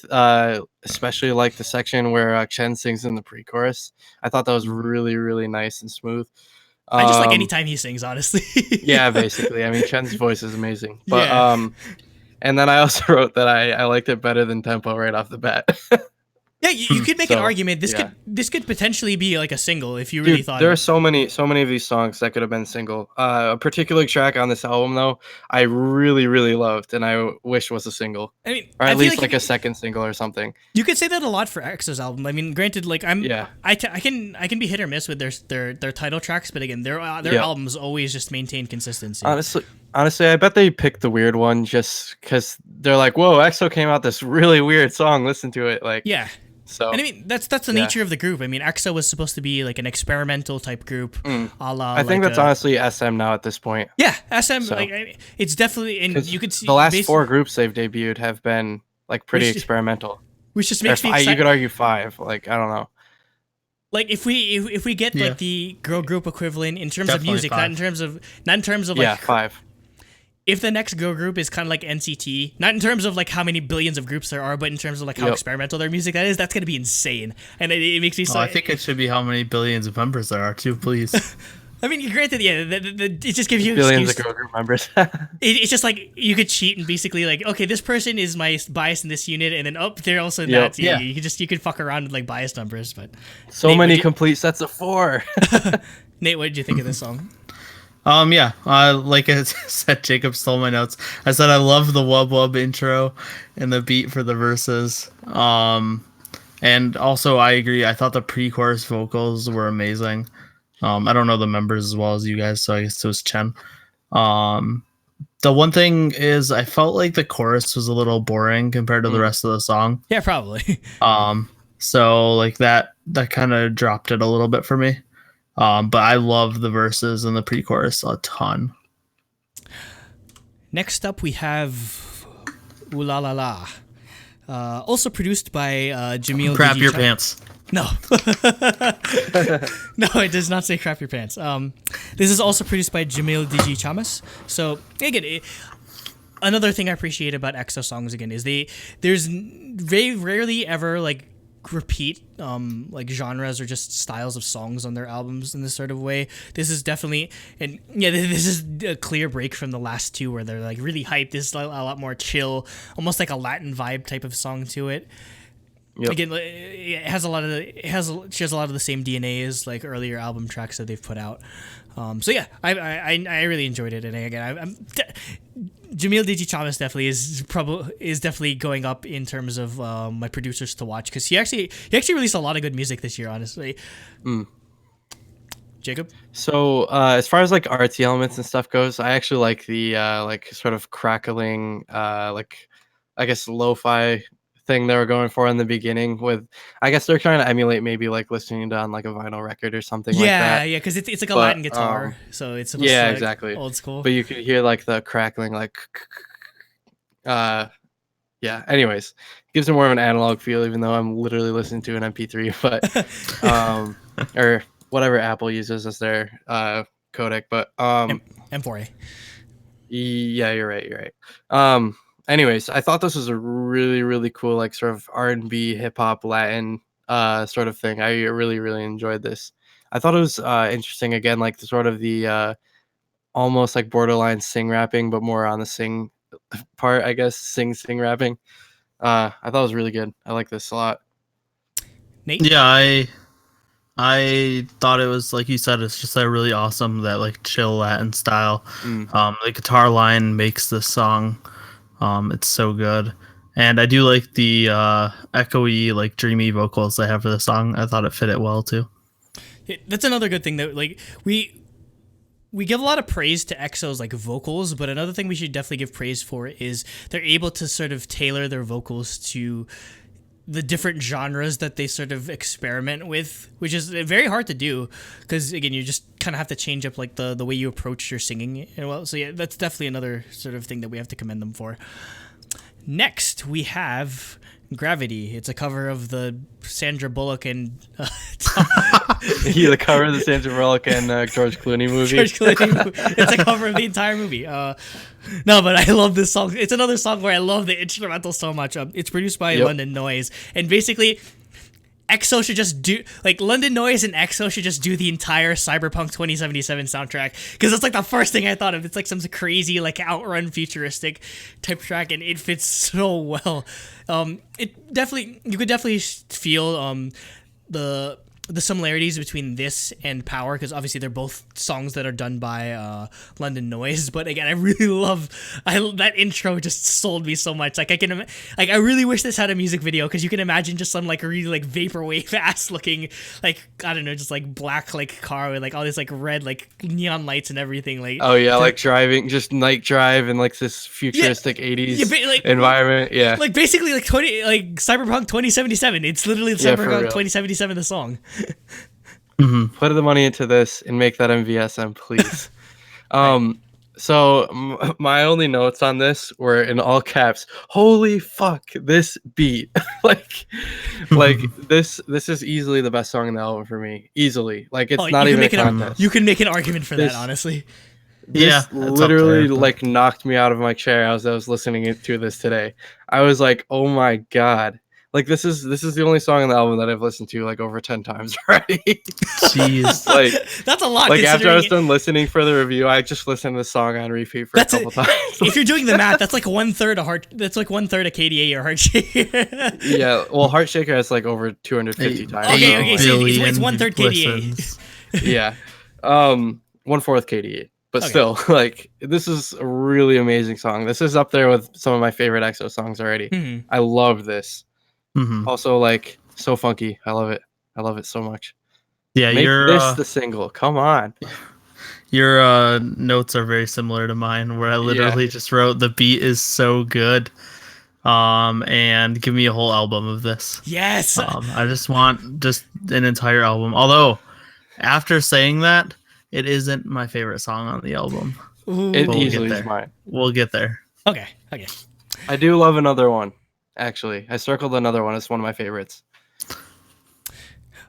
especially like the section where Chen sings in the pre-chorus. I thought that was really, really nice and smooth.
I just like anytime he sings, honestly.
Yeah, basically. I mean, Chen's voice is amazing. But and then I also wrote that I liked it better than Tempo right off the bat.
Yeah, you could make an argument. This could potentially be like a single if you really thought.
There are so many of these songs that could have been single. A particular track on this album, though, I really, really loved, and I wish was a single. I mean, or at least like a second single or something.
You could say that a lot for EXO's album. I mean, granted, like I can be hit or miss with their title tracks, but again, their albums always just maintain consistency.
Honestly, I bet they picked the weird one just because they're like, "Whoa, EXO came out this really weird song. Listen to it." Like,
yeah.
So,
and I mean, that's the nature of the group. I mean, EXO was supposed to be like an experimental type group.
I think that's honestly SM now at this point.
Yeah, SM. So. Like, it's definitely, and you could see
the last 4 groups they've debuted have been like pretty experimental.
which just makes me
You
excited.
could argue 5. Like, I don't know.
Like if we get
Yeah.
like the girl group equivalent in terms
Definitely
of music,
5.
not in terms of
Yeah,
like
5.
if the next girl group is kind of like NCT, not in terms of like how many billions of groups there are, but in terms of like how
Yep.
experimental their music that is, that's gonna be insane. And it makes me so.
I think it should be how many billions of members there are too, please.
I mean, granted, yeah, it just gives you
Billions
excuse.
of girl group members.
It's just like you could cheat and basically like, okay, this person is my bias in this unit, and then they're also in
Yep.
that.
Yeah.
You could fuck around with like bias numbers, but
So
Nate,
many
what'd you-
complete sets of 4.
Nate, what did you think of this song?
Yeah. Like I said, Jacob stole my notes. I said I love the wub wub intro and the beat for the verses. And also I agree. I thought the pre-chorus vocals were amazing. I don't know the members as well as you guys, so I guess it was Chen. The one thing is I felt like the chorus was a little boring compared to the rest of the song.
Yeah, probably.
So like that kind of dropped it a little bit for me. But I love the verses and the pre-chorus a ton.
Next up, we have Ooh La La La. Also produced by Jamil.
Crap
Digi
your
Cha-
pants.
No. No, it does not say crap your pants. This is also produced by Jamil Digi Chamas. So, again, another thing I appreciate about EXO songs, again, is there's very rarely ever, like, repeat like genres or just styles of songs on their albums in this sort of way. This is definitely, and yeah, this is a clear break from the last two where they're like really hyped. This is a lot more chill, almost like a Latin vibe type of song to it.
Yep.
Again, it has a lot of she has a lot of the same DNA as like earlier album tracks that they've put out. So yeah, I really enjoyed it, and again, Jamil Digi Chamas definitely is definitely going up in terms of my producers to watch, because he actually released a lot of good music this year, honestly. Jacob?
So as far as like artsy elements and stuff goes, I actually like the like sort of crackling like I guess lo-fi thing they were going for in the beginning. With I guess they're trying to emulate maybe like listening to on like a vinyl record or something like that.
Yeah, because it's like a
But,
Latin guitar, so it's supposed
yeah,
to, like,
exactly.
old school.
But you could hear like the crackling like yeah, anyways, gives it more of an analog feel, even though I'm literally listening to an MP3, but or whatever Apple uses as their codec. But
M4A.
yeah, you're right. Anyways, I thought this was a really, really cool, like sort of R&B, hip hop, Latin sort of thing. I really, really enjoyed this. I thought it was interesting. Again, like the sort of the almost like borderline sing rapping, but more on the sing part, I guess. Sing rapping. I thought it was really good. I like this a lot.
Nate?
Yeah, I thought it was, like you said, it's just like really awesome, that like chill Latin style. The guitar line makes this song. It's so good. And I do like the echoey, like dreamy vocals they have for the song. I thought it fit it well too.
Yeah, that's another good thing that like we give a lot of praise to EXO's like vocals, but another thing we should definitely give praise for is they're able to sort of tailor their vocals to the different genres that they sort of experiment with, which is very hard to do, because again, you just kind of have to change up like the way you approach your singing. And well, so yeah, that's definitely another sort of thing that we have to commend them for. Next, we have Gravity. It's a cover of the Sandra Bullock and
Yeah, the cover of the Sandra Bullock and George Clooney movie.
George Clooney movie. It's a cover of the entire movie. No, but I love this song. It's another song where I love the instrumental so much. It's produced by London Noise, and basically EXO should just do, like, London Noise and EXO should just do the entire Cyberpunk 2077 soundtrack, because it's like the first thing I thought of. It's like some crazy like Outrun futuristic type track, and it fits so well. It definitely, you could definitely feel the similarities between this and Power, because obviously they're both songs that are done by London Noise. But again, I really love that intro. Just sold me so much. Like I really wish this had a music video, because you can imagine just some like really like vaporwave ass looking, like, I don't know, just like black like car with like all this like red like neon lights and everything. Like,
oh yeah, like driving, just night drive in like this futuristic 80s
like,
environment. Yeah,
like basically like Cyberpunk 2077. It's literally Cyberpunk 2077 the song.
Put the money into this and make that MVSM, please. So my only notes on this were in all caps. Holy fuck, this beat! like, like this is easily the best song in the album for me. Easily, like it's not even a contest.
You can make an argument for
This-
that, honestly.
This
Yeah, it's up
literally
there, but-
like knocked me out of my chair as I was listening to this today. I was like, oh my god. Like this is the only song on the album that I've listened to like over 10 times already.
Jeez.
like
That's a lot.
like after I was
considering
done listening for the review, I just listened to the song on repeat for
That's
a couple times.
if you're doing the math, that's like 1/3 of heart. That's like 1/3 of KDA or Heartshaker.
Yeah, well, Heartshaker has like over 250 times.
Okay, so it's
billion
1/3 KDA.
listens.
Yeah, 1/4 KDA, but
Okay.
still, like this is a really amazing song. This is up there with some of my favorite EXO songs already.
Mhm.
I love this.
Mhm.
Also, like so funky. I love it. I love it so much.
Yeah,
Make
your
this the single. Come on.
your notes are very similar to mine, where I literally just wrote the beat is so good, and give me a whole album of this.
Yes.
I just want just an entire album. Although, after saying that, it isn't my favorite song on the album.
Ooh.
It
We'll get
easily is
there.
mine.
We'll get there.
Okay. Okay.
I do love another one. Actually, I circled another one. It's one of my favorites.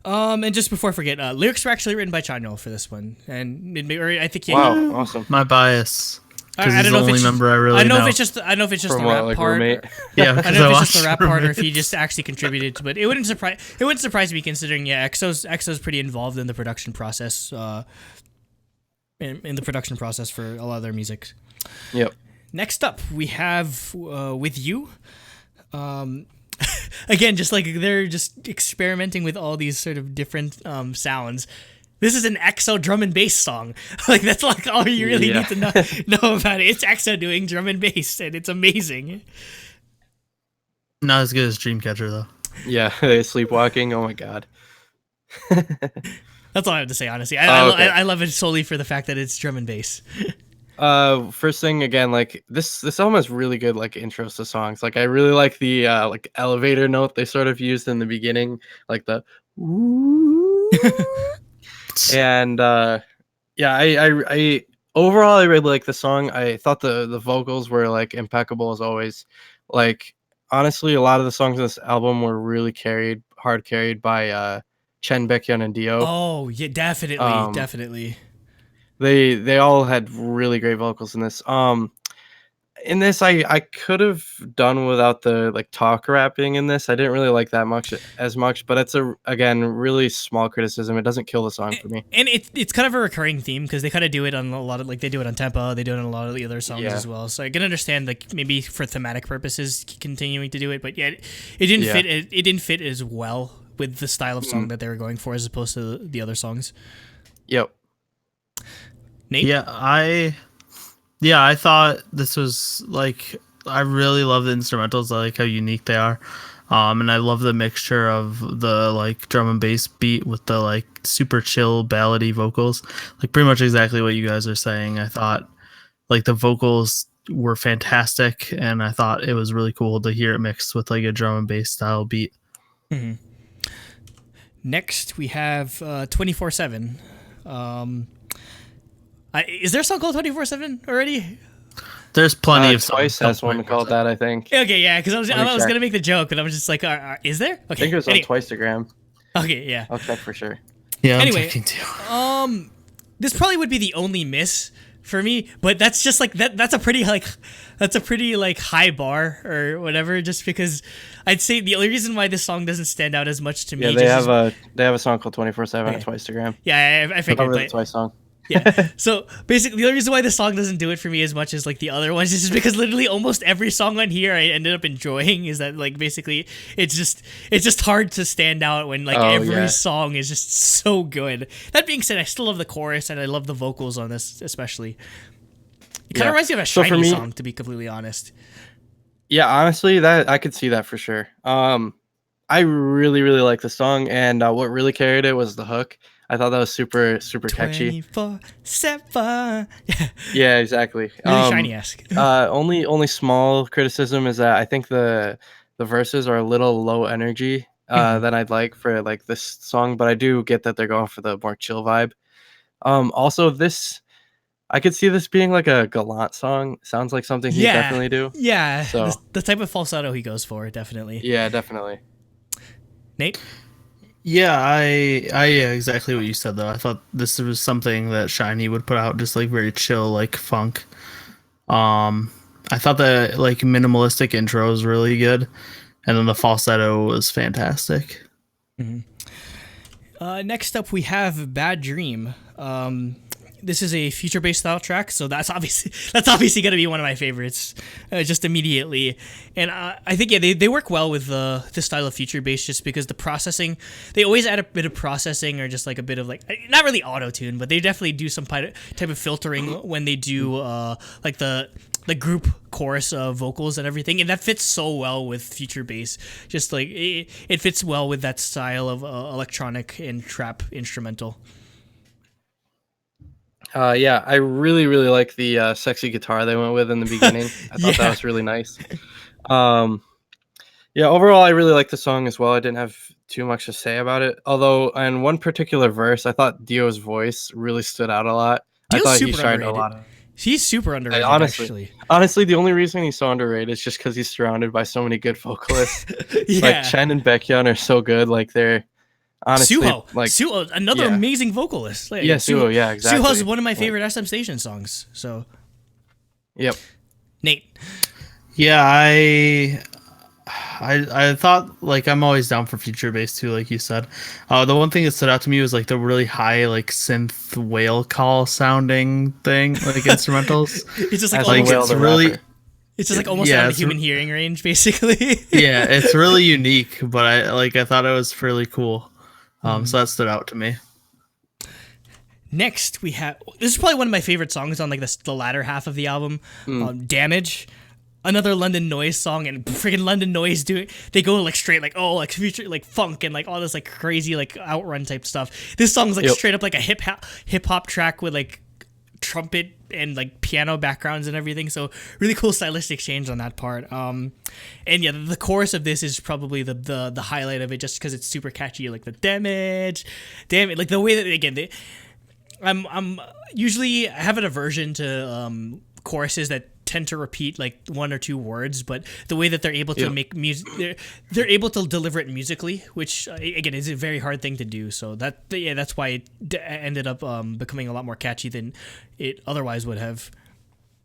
And just before I forget, lyrics were actually written by Chanyeol for this one, and I think
Wow, awesome.
My bias, because
I
he's
don't
the
know if
only
it's
member I really
I don't know
know.
if it's just
From
the
what,
rap
like
part.
roommate?
Yeah,
I
because
don't know if it's just the rap part or
Roommate.
if he just actually contributed to it. It wouldn't surprise me considering EXO's pretty involved in the production process. In the production process for a lot of their music.
Yep.
Next up, we have With You. Again, just like they're just experimenting with all these sort of different sounds. This is an EXO drum and bass song. Like that's like all you really need to know about it. It's EXO doing drum and bass, and it's amazing.
Not as good as Dreamcatcher though.
Yeah, sleepwalking. Oh my god.
That's all I have to say, honestly.
Okay.
I love it solely for the fact that it's drum and bass.
First thing again, like this album has really good like intros to songs. Like I really like the like elevator note they sort of used in the beginning, like the and yeah, I overall I really like the song. I thought the vocals were like impeccable as always. Like honestly, a lot of the songs in this album were really hard carried by Chen, Baekhyun, and Dio.
Oh yeah, definitely, definitely.
They all had really great vocals in this. In this I could have done without the like talk rapping in this. I didn't really like that as much, but it's again really small criticism. It doesn't kill the song for me.
And it's kind of a recurring theme because they kind of do it on a lot of, like, they do it on Tempo, they do it on a lot of the other songs as well. So I can understand, like, maybe for thematic purposes continuing to do it, but yet it didn't fit. It didn't fit as well with the style of song that they were going for as opposed to the other songs.
Yep.
Nate?
Yeah, I thought this was like, I really love the instrumentals. I like how unique they are. And I love the mixture of the like drum and bass beat with the like super chill ballady vocals. Like pretty much exactly what you guys are saying. I thought like the vocals were fantastic, and I thought it was really cool to hear it mixed with like a drum and bass style beat.
Mm-hmm. Next, we have 24/7. Is there a song called 24/7 already?
There's plenty of
Twice
songs
has one called that, I think.
Okay, yeah, because I was
check.
gonna make the joke, but I was just like, is there? Okay,
I think it was on Twiceagram.
Okay, yeah.
I'll check for sure.
Yeah, I'm
Anyway,
checking too.
This probably would be the only miss for me, but that's just like that's a pretty high bar or whatever. Just because I'd say the only reason why this song doesn't stand out as much to me.
Yeah, they have a song called 24/7 on Twicegram.
Yeah, I figured.
Cover the Twice song.
Yeah. So basically, the only reason why this song doesn't do it for me as much as like the other ones is just because literally almost every song on here I ended up enjoying. Is that like basically it's just hard to stand out when like every song is just so good. That being said, I still love the chorus and I love the vocals on this especially. It kind of reminds me of a Shiny song, to be completely honest.
Yeah, honestly, that I could see that for sure. I really like the song, and what really carried it was the hook. I thought that was super catchy.
24/7.
Yeah, exactly.
Really Shiny-esque.
Only small criticism is that I think the verses are a little low energy than I'd like for like this song, but I do get that they're going for the more chill vibe. Also, this I could see this being like a Gallant song. Sounds like something he'd definitely do.
Yeah,
So
the type of falsetto he goes for, definitely.
yeah, definitely.
Nate?
Yeah, yeah, exactly what you said though. I thought this was something that Shiny would put out, just like very chill, like funk. I thought the like minimalistic intro was really good, and then the falsetto was fantastic.
Next up, we have Bad Dream. This is a future-based style track, so that's obviously going to be one of my favorites, just immediately. And I think they work well with the style of future-based, just because the processing, they always add a bit of processing or just like a bit of like, not really auto-tune, but they definitely do some type of filtering when they do like the group chorus vocals and everything, and that fits so well with future bass. Just like it fits well with that style of electronic and trap instrumental.
Yeah, I really like the sexy guitar they went with in the beginning. I thought that was really nice. Yeah, overall I really like the song as well. I didn't have too much to say about it, although in one particular verse I thought Dio's voice really stood out a lot.
Dio's
I thought he
super
shined
underrated.
a lot.
He's super underrated, actually.
Honestly, the only reason he's so underrated is just because he's surrounded by so many good vocalists.
Yeah.
Like Chen and Baekhyun are so good. Like they're honestly
Suho, another amazing vocalist. Like,
Suho, yeah, exactly.
Suho's one of my favorite SM Station songs. So,
yep.
Nate.
Yeah, I thought, like, I'm always down for future bass too, like you said. The one thing that stood out to me was like the really high like synth whale call sounding thing, like instrumentals.
It's just like,
it's really.
It's just like almost out of human hearing range, basically.
Yeah, it's really unique, but I thought it was fairly cool. So that stood out to me.
Next, we have, this is probably one of my favorite songs on like the latter half of the album, Damage. Another London Noise song, and freaking London Noise they go like straight like future like funk and like all this like crazy like outrun type stuff. This song's like straight up like a hip hop track with like trumpet and like piano backgrounds and everything. So really cool stylistic change on that part. And yeah, the chorus of this is probably the highlight of it, just because it's super catchy. Like the damage, like the way that again I'm usually I have an aversion to choruses that tend to repeat like one or two words, but the way that they're able to make music, they're able to deliver it musically, which again is a very hard thing to do. So that's why it ended up becoming a lot more catchy than it otherwise would have.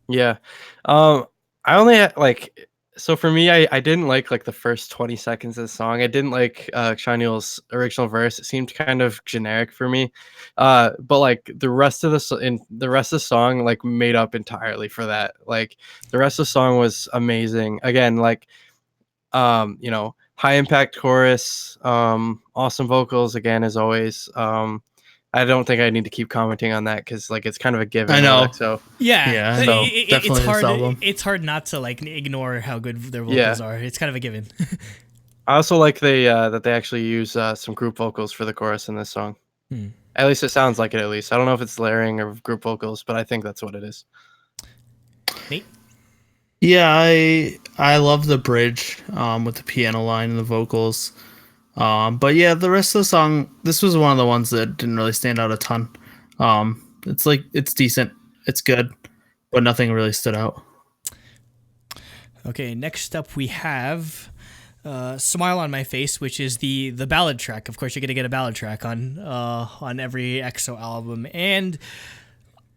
Yeah, I only had, like, so for me, I didn't like the first 20 seconds of the song. I didn't like Chanyeol's original verse. It seemed kind of generic for me. But like the rest of the song like made up entirely for that. Like the rest of the song was amazing. Again, like high impact chorus, awesome vocals again as always. I don't think I need to keep commenting on that because like it's kind of a given.
I know.
So
yeah. So definitely
it's hard not to like ignore how good their vocals are. It's kind of a given.
I also like that they actually use some group vocals for the chorus in this song. At least it sounds like it. At least I don't know if it's layering or group vocals, but I think that's what it is.
Nate?
Yeah, I love the bridge with the piano line and the vocals. But yeah, the rest of the song, this was one of the ones that didn't really stand out a ton. It's decent, it's good, but nothing really stood out.
Okay, next up we have Smile on My Face, which is the ballad track. Of course, you're gonna get a ballad track on every EXO album, and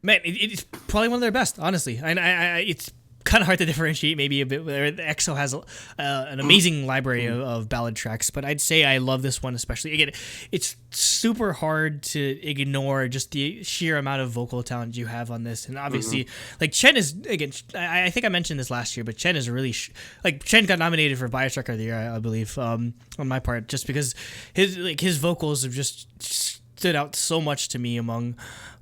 man, it's probably one of their best, honestly. And it's kind of hard to differentiate maybe a bit. EXO has an amazing library of ballad tracks, but I'd say I love this one especially. Again, it's super hard to ignore just the sheer amount of vocal talent you have on this, and obviously, like Chen is again. I think I mentioned this last year, but Chen is really Chen got nominated for Biotracker of the Year, I believe, on my part, just because his vocals have just stood out so much to me among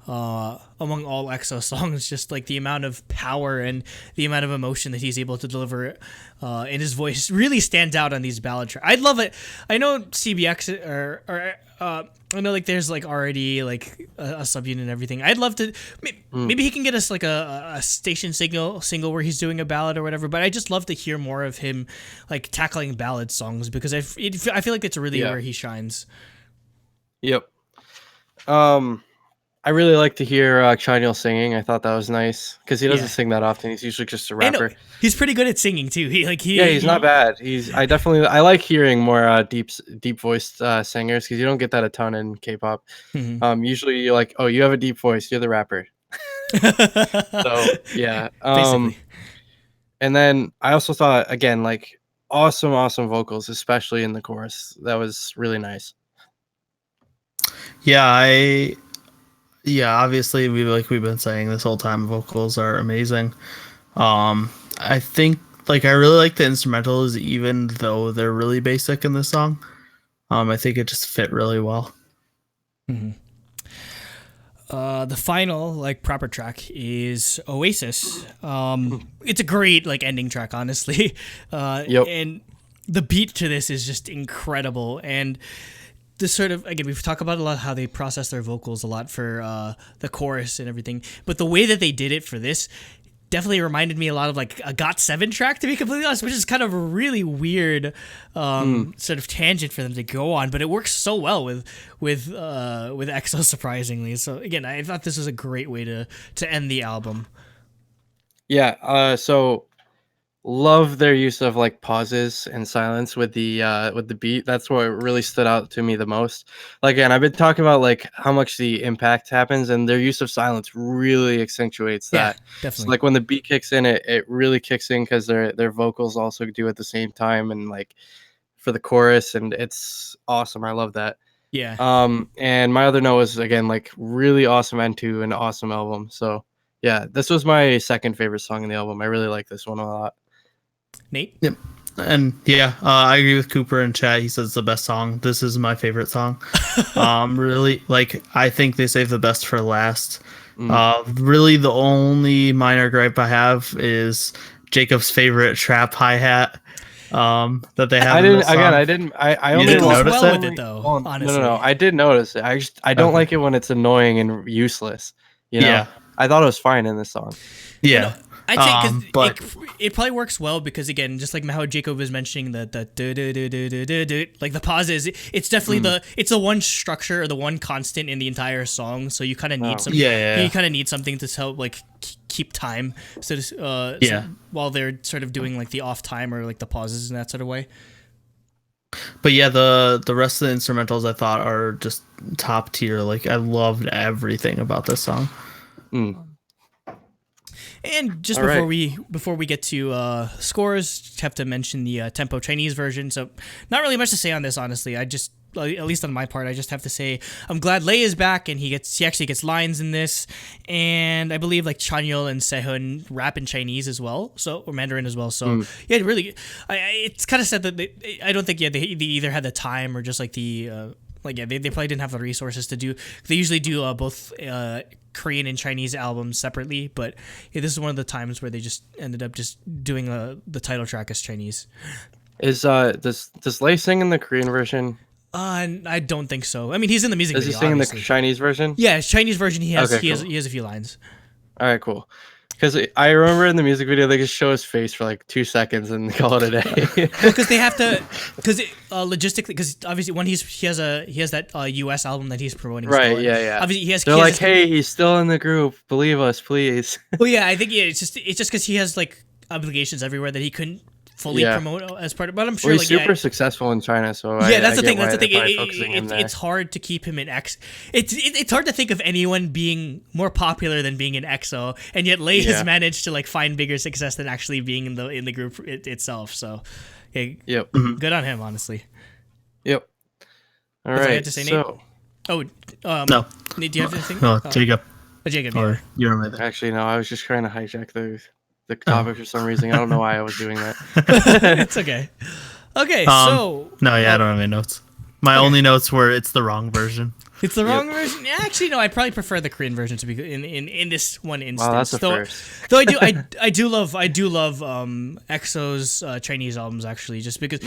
all EXO songs. Just like the amount of power and the amount of emotion that he's able to deliver in his voice really stands out on these ballad tracks. I'd love it. I know CBX or I know like there's like already like a subunit and everything. I'd love to maybe he can get us like a station single where he's doing a ballad or whatever, but I just love to hear more of him like tackling ballad songs, because I feel like it's really where he shines.
Yep. I really like to hear Chanyeol singing. I thought that was nice because he doesn't
Yeah.
sing that often. He's usually just a
I know,
rapper.
he's pretty good at singing too.
He's not bad. I like hearing more deep voiced singers because you don't get that a ton in K-pop.
Mhm.
Usually you're like, oh, you have a deep voice, you're the rapper. So yeah.
Basically.
And then I also thought again like awesome vocals, especially in the chorus. That was really nice.
Yeah, obviously we've been saying this whole time, vocals are amazing. I think like I really like the instrumentals even though they're really basic in this song. I think it just fit really well.
The final like proper track is Oasis. It's a great like ending track, honestly.
Yep.
And the beat to this is just incredible. And this sort of, again, we've talked about a lot how they process their vocals a lot for the chorus and everything, but the way that they did it for this definitely reminded me a lot of like a GOT7 track, to be completely honest, which is kind of a really weird sort of tangent for them to go on, but it works so well with EXO, surprisingly. So again, I thought this was a great way to end the album.
Yeah. So love their use of like pauses and silence with the beat. That's what really stood out to me the most. Like, again, I've been talking about like how much the impact happens, and their use of silence really accentuates that.
Definitely.
So, like when the beat kicks in, it really kicks in because their vocals also do at the same time, and like for the chorus, and it's awesome. I love that.
Yeah.
And my other note was again like really awesome end to an awesome album. So yeah, this was my second favorite song in the album. I really like this one a lot.
Nate?
Yep. And yeah, I agree with Cooper in chat. He says it's the best song. This is my favorite song. Really, like I think they saved the best for last. Really, the only minor gripe I have is Jacob's favorite trap hi hat. That they have.
I only
didn't notice
well
it?
with it though.
Well,
Honestly,
no, I did notice it. I don't
Okay.
like it when it's annoying and useless. You know,
Yeah.
I thought it was fine in this song.
Yeah.
I'd say because
but
it probably works well because again, just like how Jacob was mentioning the like the pauses, it's definitely it's the one structure or the one constant in the entire song. So you kind of need some, you kind of need something to help like keep time. So while they're sort of doing like the off time or like the pauses in that sort of way.
But yeah, the rest of the instrumentals I thought are just top tier. Like I loved everything about this song.
And just
All
before we get to scores, just have to mention the tempo Chinese version. So not really much to say on this, honestly. I just, at least on my part, I just have to say I'm glad Lei is back and he actually gets lines in this, and I believe like Chanyeol and Sehun rap in Chinese as well, or Mandarin as well. So yeah, really, it's kind of sad that I don't think they either had the time or just like the they probably didn't have the resources to do. They usually do both Korean and Chinese albums separately, but yeah, this is one of the times where they just ended up just doing the title track as Chinese.
Does Lei sing in the Korean version?
I don't think so. I mean, he's in the music
Does
video.
he sing
obviously.
in the Chinese version?
Yeah, Chinese version. He has
Okay,
he
cool.
has a few lines.
All right, cool. Because I remember in the music video they just show his face for like 2 seconds and call it a day.
Because they have to, because logistically, because obviously when he has that US album that he's promoting.
Right,
still,
yeah.
Obviously
They're like, hey, he's still in the group. Believe us, please.
Well, yeah, I think it's just because he has like obligations everywhere that he couldn't fully promote as part of. But I'm sure
he's super successful in China, so
that's the thing. It's hard to keep him in X. It's hard to think of anyone being more popular than being in EXO, and yet Lei has managed to like find bigger success than actually being in the group itself. So, yeah, good on him, honestly.
Yep. All
That's
right.
I had to say, Nate?
No.
Nate, do you have anything?
No, Jacob.
Jacob.
Or you're right there.
Actually, no. I was just trying to hijack the topic for some reason. I don't know why I was doing that.
It's okay. Okay, so
no, I don't have any notes. My only notes were it's the wrong version.
It's the wrong version. Actually, no. I'd probably prefer the Korean version to be in this one instance.
Wow, that's a first.
Though I do love EXO's Chinese albums actually, just because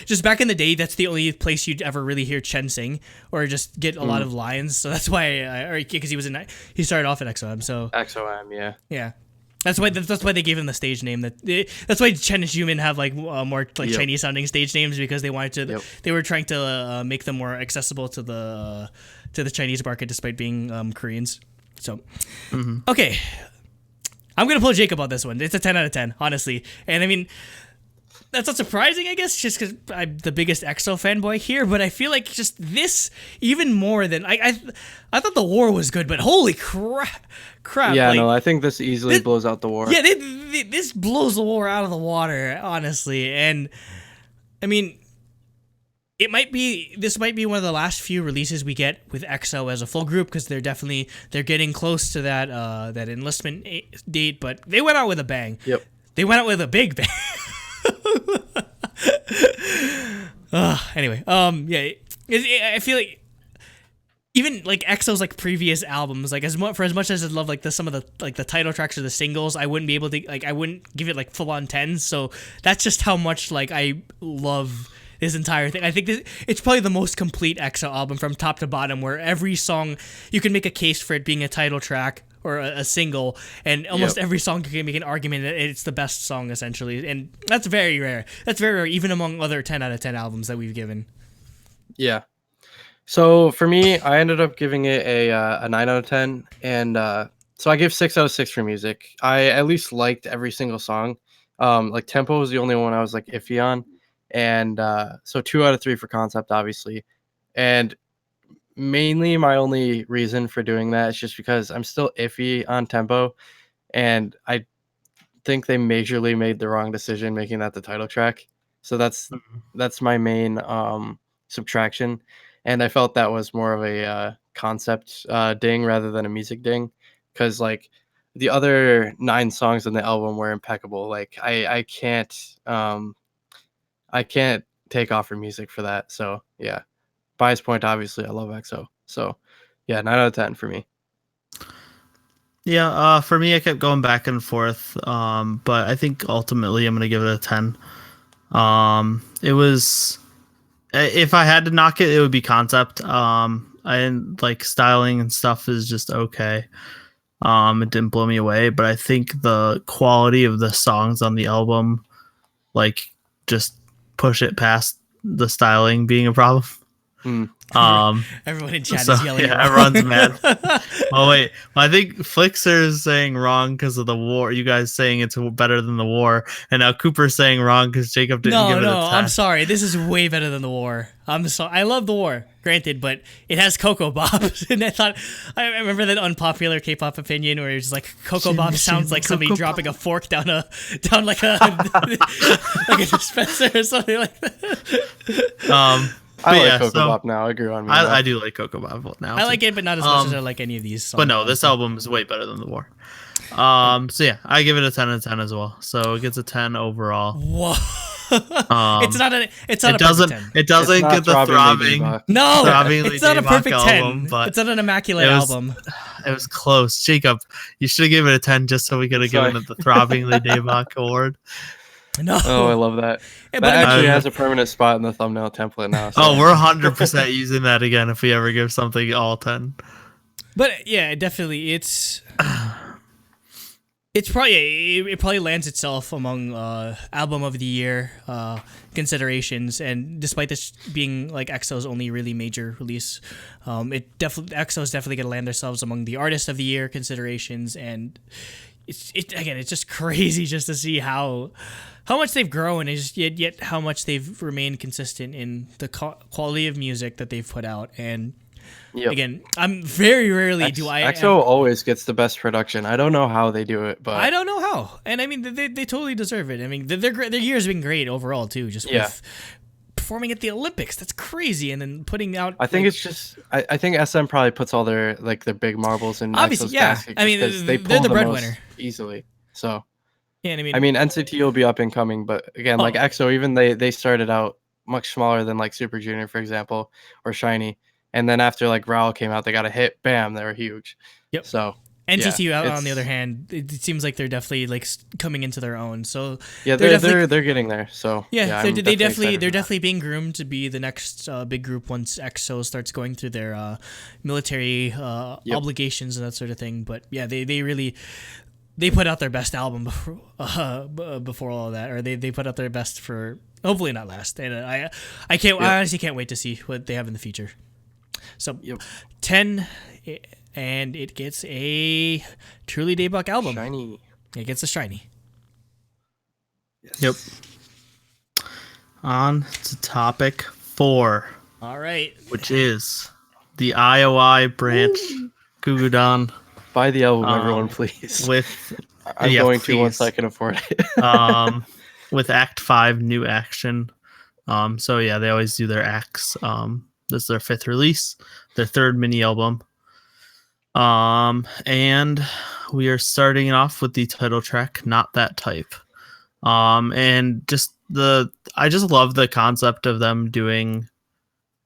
just back in the day, that's the only place you'd ever really hear Chen sing or just get a lot of lines. So that's why because he started off at EXO-M. So
EXO-M, yeah.
Yeah. That's why they gave him the stage name. That's why Chen and Xiumin have like more like Chinese sounding stage names, because they wanted to. They were trying to make them more accessible to the Chinese market, despite being Koreans. So, okay, I'm gonna pull Jacob on this one. It's a 10 out of 10, honestly. And I mean, that's not surprising, I guess, just because I'm the biggest EXO fanboy here. But I feel like just this, even more than I thought the war was good, but holy crap!
Yeah,
like,
no, I think this easily blows out the war.
Yeah, this blows the war out of the water, honestly. And I mean, this might be one of the last few releases we get with EXO as a full group, because they're getting close to that enlistment date. But they went out with a bang.
Yep.
They went out with a big bang. Anyway, I feel like even like EXO's like previous albums, like as much as I love like some of the like the title tracks or the singles, I wouldn't be able to I wouldn't give it like full on 10s. So that's just how much like I love this entire thing. I think it's probably the most complete EXO album from top to bottom, where every song you can make a case for it being a title track or a single, and almost every song you can make an argument that it's the best song, essentially. And that's very rare. That's very rare, even among other 10 out of 10 albums that we've given.
Yeah. So for me, I ended up giving it a 9 out of 10. And so I give 6 out of 6 for music. I at least liked every single song. Like tempo was the only one I was like iffy on. And so 2 out of 3 for concept, obviously. And mainly my only reason for doing that is just because I'm still iffy on tempo, and I think they majorly made the wrong decision making that the title track. So that's my main subtraction, and I felt that was more of a concept ding rather than a music ding, because like the other 9 songs on the album were impeccable. Like I can't take off for music for that. So yeah. Bias point, obviously, I love EXO. So, yeah, 9 out of 10 for me.
Yeah, for me, I kept going back and forth, but I think ultimately I'm going to give it a 10. It was, if I had to knock it, it would be concept. And like styling and stuff is just okay. It didn't blow me away, but I think the quality of the songs on the album, like, just push it past the styling being a problem.
Everyone in chat is yelling.
Yeah, everyone's mad. Oh wait, I think Flixer is saying wrong because of the war. You guys saying it's better than the war, and now Cooper's saying wrong because Jacob didn't give it a 10. No,
I'm sorry. This is way better than the war. I love the war, granted, but it has Coco Bop, and I remember that unpopular K-pop opinion where it's like Coco Bop sounds like somebody dropping a fork down like a like a dispenser or something like that.
I like Coco Bop now. I agree on me.
I do like Coco Bop now.
I like it, but not as much as I like any of these songs.
But no, this album is way better than the war. So yeah, I give it a 10 out of 10 as well. So it gets a 10 overall.
Whoa. It doesn't get
the throbbing.
No,
throbbingly
it's not a perfect
album,
10.
But
it's not an immaculate album.
It was close. Jacob, you should have given it a 10 just so we could have given it the throbbingly Daebak award.
No. Oh, I love that. That actually has a permanent spot in the thumbnail template now. So.
Oh, we're 100% using that again if we ever give something all 10.
But yeah, definitely, it probably lands itself among album of the year considerations. And despite this being like EXO's only really major release, EXO's definitely gonna land themselves among the artist of the year considerations. And it's just crazy just to see how much they've grown, and yet how much they've remained consistent in the quality of music that they've put out. And again, I'm very rarely
EXO always gets the best production. I don't know how they do it, but
I don't know how. And I mean, they totally deserve it. I mean, their year's been great overall too. Just with performing at the Olympics, that's crazy. And then putting out,
I think it's just I think SM probably puts all their big marbles in.
Obviously,
basket.
I mean, they're the breadwinner
easily. So.
Yeah,
I mean, NCT will be up and coming, but again, like EXO, even they started out much smaller than like Super Junior, for example, or SHINee, and then after like Raul came out, they got a hit, bam, they were huge.
Yep.
So
NCT on the other hand, it seems like they're definitely like coming into their own. So
yeah, they're getting there. So
they're definitely being groomed to be the next big group once EXO starts going through their military obligations and that sort of thing. But yeah, they really. they put out their best album before all of that, or they put out their best for hopefully not last. And I honestly can't wait to see what they have in the future. So 10, and it gets a truly Daebak album.
Shiny.
It gets a shiny.
Yes.
Yep. On to topic 4.
All right.
Which is the I.O.I branch, Gugudan.
Buy the album, everyone, please. I'm going to once I can afford it.
With Act.5 New Action. So yeah, they always do their acts. This is their 5th release, their 3rd mini album. And we are starting off with the title track, Not That Type. And I just love the concept of them doing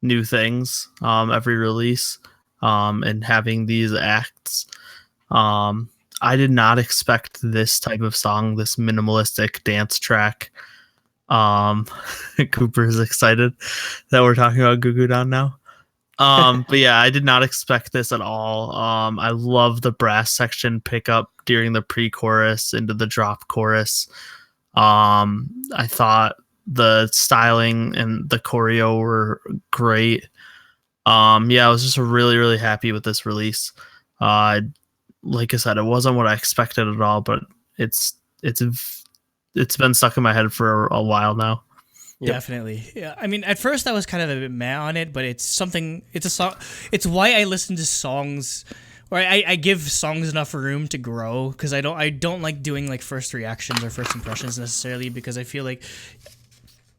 new things every release, and having these acts. I did not expect this type of song, this minimalistic dance track. Cooper is excited that we're talking about Gugudan now. But yeah, I did not expect this at all. I love the brass section pickup during the pre-chorus into the drop chorus. I thought the styling and the choreo were great. Yeah, I was just really, really happy with this release. Like I said, it wasn't what I expected at all, but it's been stuck in my head for a while now.
Yep. Definitely. Yeah. I mean, at first I was kind of a bit mad on it, but it's a song. It's why I listen to songs, or I give songs enough room to grow, because I don't like doing like first reactions or first impressions necessarily, because I feel like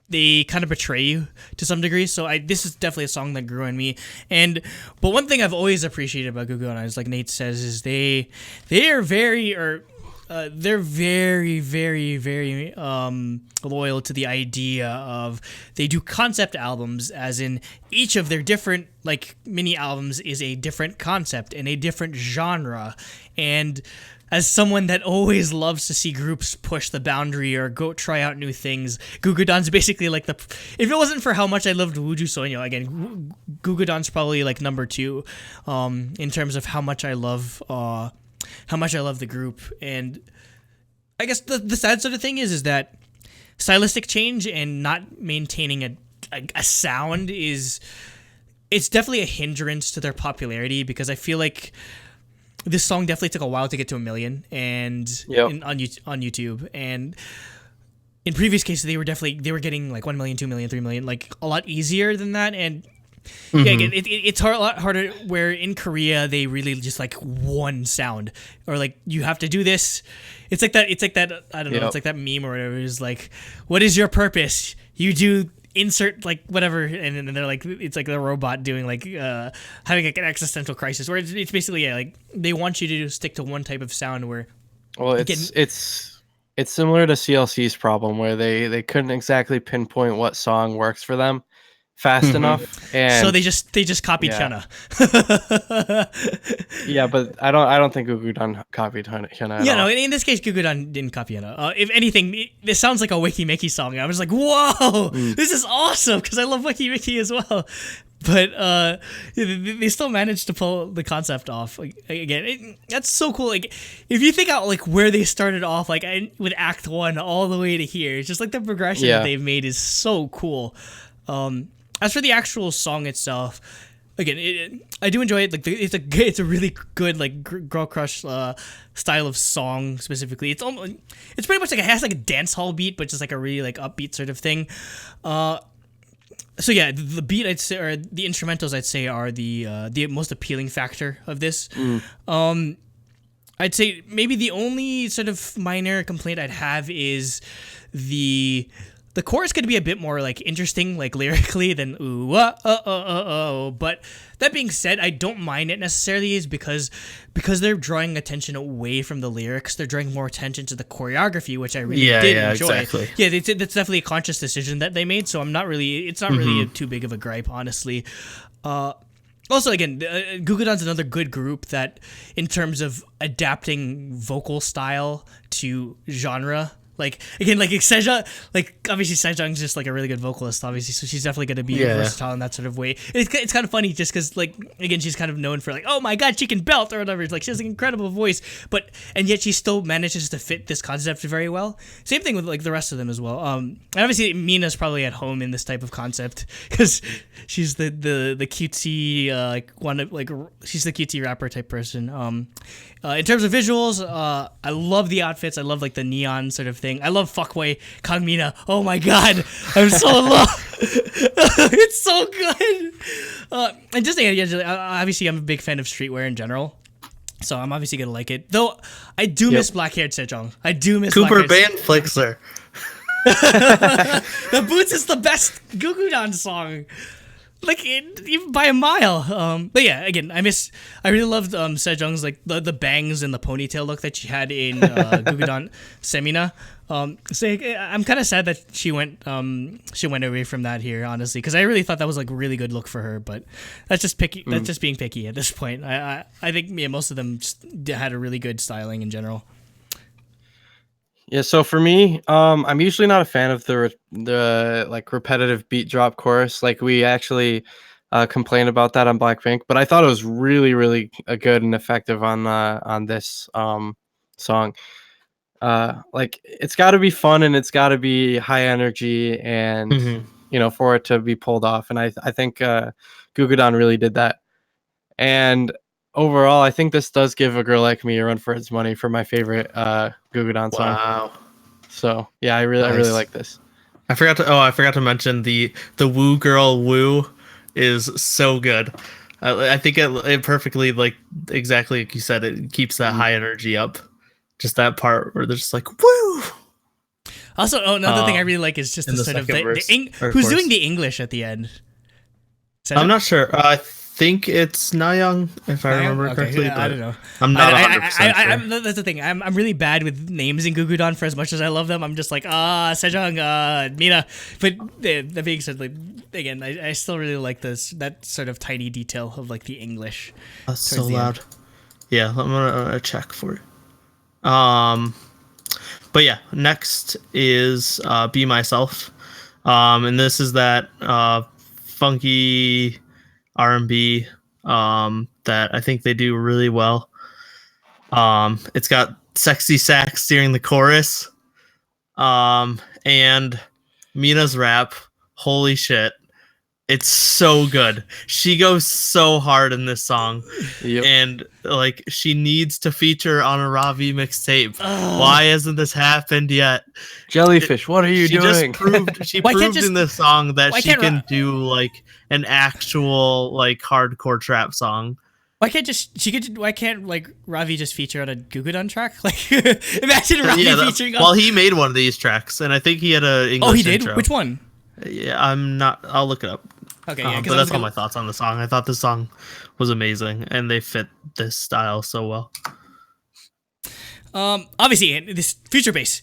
they kind of betray you to some degree. So this is definitely a song that grew on me. But one thing I've always appreciated about Gugudan is, like Nate says, is they are they're very, very, very loyal to the idea of, they do concept albums, as in each of their different like mini albums is a different concept and a different genre. And as someone that always loves to see groups push the boundary or go try out new things, Gugudan's basically like if it wasn't for how much I loved Wuju Sonyo, again, Gugudan's probably like number 2 in terms of how much I love the group. And I guess the sad sort of thing is that stylistic change and not maintaining a sound it's definitely a hindrance to their popularity, because I feel like this song definitely took a while to get to 1 million on YouTube, and in previous cases they were getting like 1 million, 2 million, 3 million, like a lot easier than that. And yeah, again, it's a lot harder, where in Korea they really just like one sound, or like you have to do this. It's like that I don't know, it's like that meme or whatever. It's like, what is your purpose? You do insert like whatever, and then they're like, it's like the robot doing like having like an existential crisis, where it's basically like they want you to stick to one type of sound. Where
it's similar to CLC's problem, where they couldn't exactly pinpoint what song works for them fast enough, and
so they just copied Hyuna.
Yeah, but I don't think Gugudan copied Hyuna.
Yeah, no. In this case, Gugudan didn't copy Hyuna. If anything, this sounds like a Wiki Mickey song. I was like, whoa, this is awesome, because I love Wiki Mickey as well. But they still managed to pull the concept off. Again, that's so cool. Like, if you think out like where they started off, like with Act 1 all the way to here, it's just like the progression that they've made is so cool. As for the actual song itself, again, I do enjoy it. Like, it's a really good like girl crush style of song specifically. It's pretty much like it has like a dance hall beat, but just like a really like upbeat sort of thing. So yeah, the beat I'd say, or the instrumentals I'd say, are the most appealing factor of this. I'd say maybe the only sort of minor complaint I'd have is the chorus could be a bit more like interesting, like lyrically, than ooh, but that being said, I don't mind it necessarily, is because they're drawing attention away from the lyrics. They're drawing more attention to the choreography, which I really did enjoy.
Exactly.
Yeah, that's definitely a conscious decision that they made. So it's not really too big of a gripe, honestly. Also, again, Gugudan's another good group that, in terms of adapting vocal style to genre, Like again, like Sejong, like obviously Sejong's just like a really good vocalist, obviously, so she's definitely gonna be versatile in that sort of way. It's kind of funny just because like again she's kind of known for like, oh my god, she can belt or whatever. It's like she has an incredible voice, and yet she still manages to fit this concept very well. Same thing with like the rest of them as well. And obviously Mina's probably at home in this type of concept because she's the cutesy she's the cutesy rapper type person. In terms of visuals, I love the outfits. I love like the neon sort of thing. I love Fuckway Kangmina. Oh my god, I'm so in love. It's so good. And just obviously, I'm a big fan of streetwear in general, so I'm obviously gonna like it. Though I do miss black-haired Sejong. I do miss
Cooper Band Flixer.
The Boots is the best Gugudan song. Like even by a mile. But yeah, again, I really loved Sejong's like the bangs and the ponytail look that she had in Gugudan Semina. So I'm kind of sad that she went away from that here, honestly, because I really thought that was like a really good look for her. But that's just picky. That's just being picky at this point. I think most of them just had a really good styling in general.
Yeah, so for me, I'm usually not a fan of the like repetitive beat drop chorus. Like we actually complained about that on Blackpink, but I thought it was really, really good and effective on this song. Like it's got to be fun and it's got to be high energy, and for it to be pulled off. And I think Gugudan really did that. And overall, I think this does give A Girl Like Me a run for its money for my favorite Gugudan song.
Wow.
So yeah, I really like this.
I forgot to mention the Woo Girl Woo is so good. I think it perfectly, like exactly like you said, it keeps that high energy up. Just that part where they're just like woo.
Also, another thing I really like is just the sort of who's doing the English at the end.
I'm not sure. I think it's Nayoung, if I remember correctly.
I don't know.
I'm not 100% sure.
That's the thing. I'm really bad with names in Gugudan. For as much as I love them, I'm just like Sejong, Mina. But that being said, like again, I still really like that sort of tiny detail of like the English.
That's so loud. Yeah, I'm gonna check for it. But yeah, next is Be Myself, and this is that funky R&B that I think they do really well. It's got sexy sax during the chorus, and Mina's rap. Holy shit. It's so good. She goes so hard in this song. Yep. And like she needs to feature on a Ravi mixtape. Why hasn't this happened yet?
Jellyfish, what are you doing?
She proved in this song that she can do like an actual like hardcore trap song.
Why can't like Ravi just feature on a Gugudan track? Like imagine Ravi featuring
Well, he made one of these tracks and I think he had a English
he did?
intro.
Which one?
Yeah, I'll look it up.
Okay, yeah,
but that's all my thoughts on the song. I thought the song was amazing, and they fit this style so well.
Obviously, this future bass.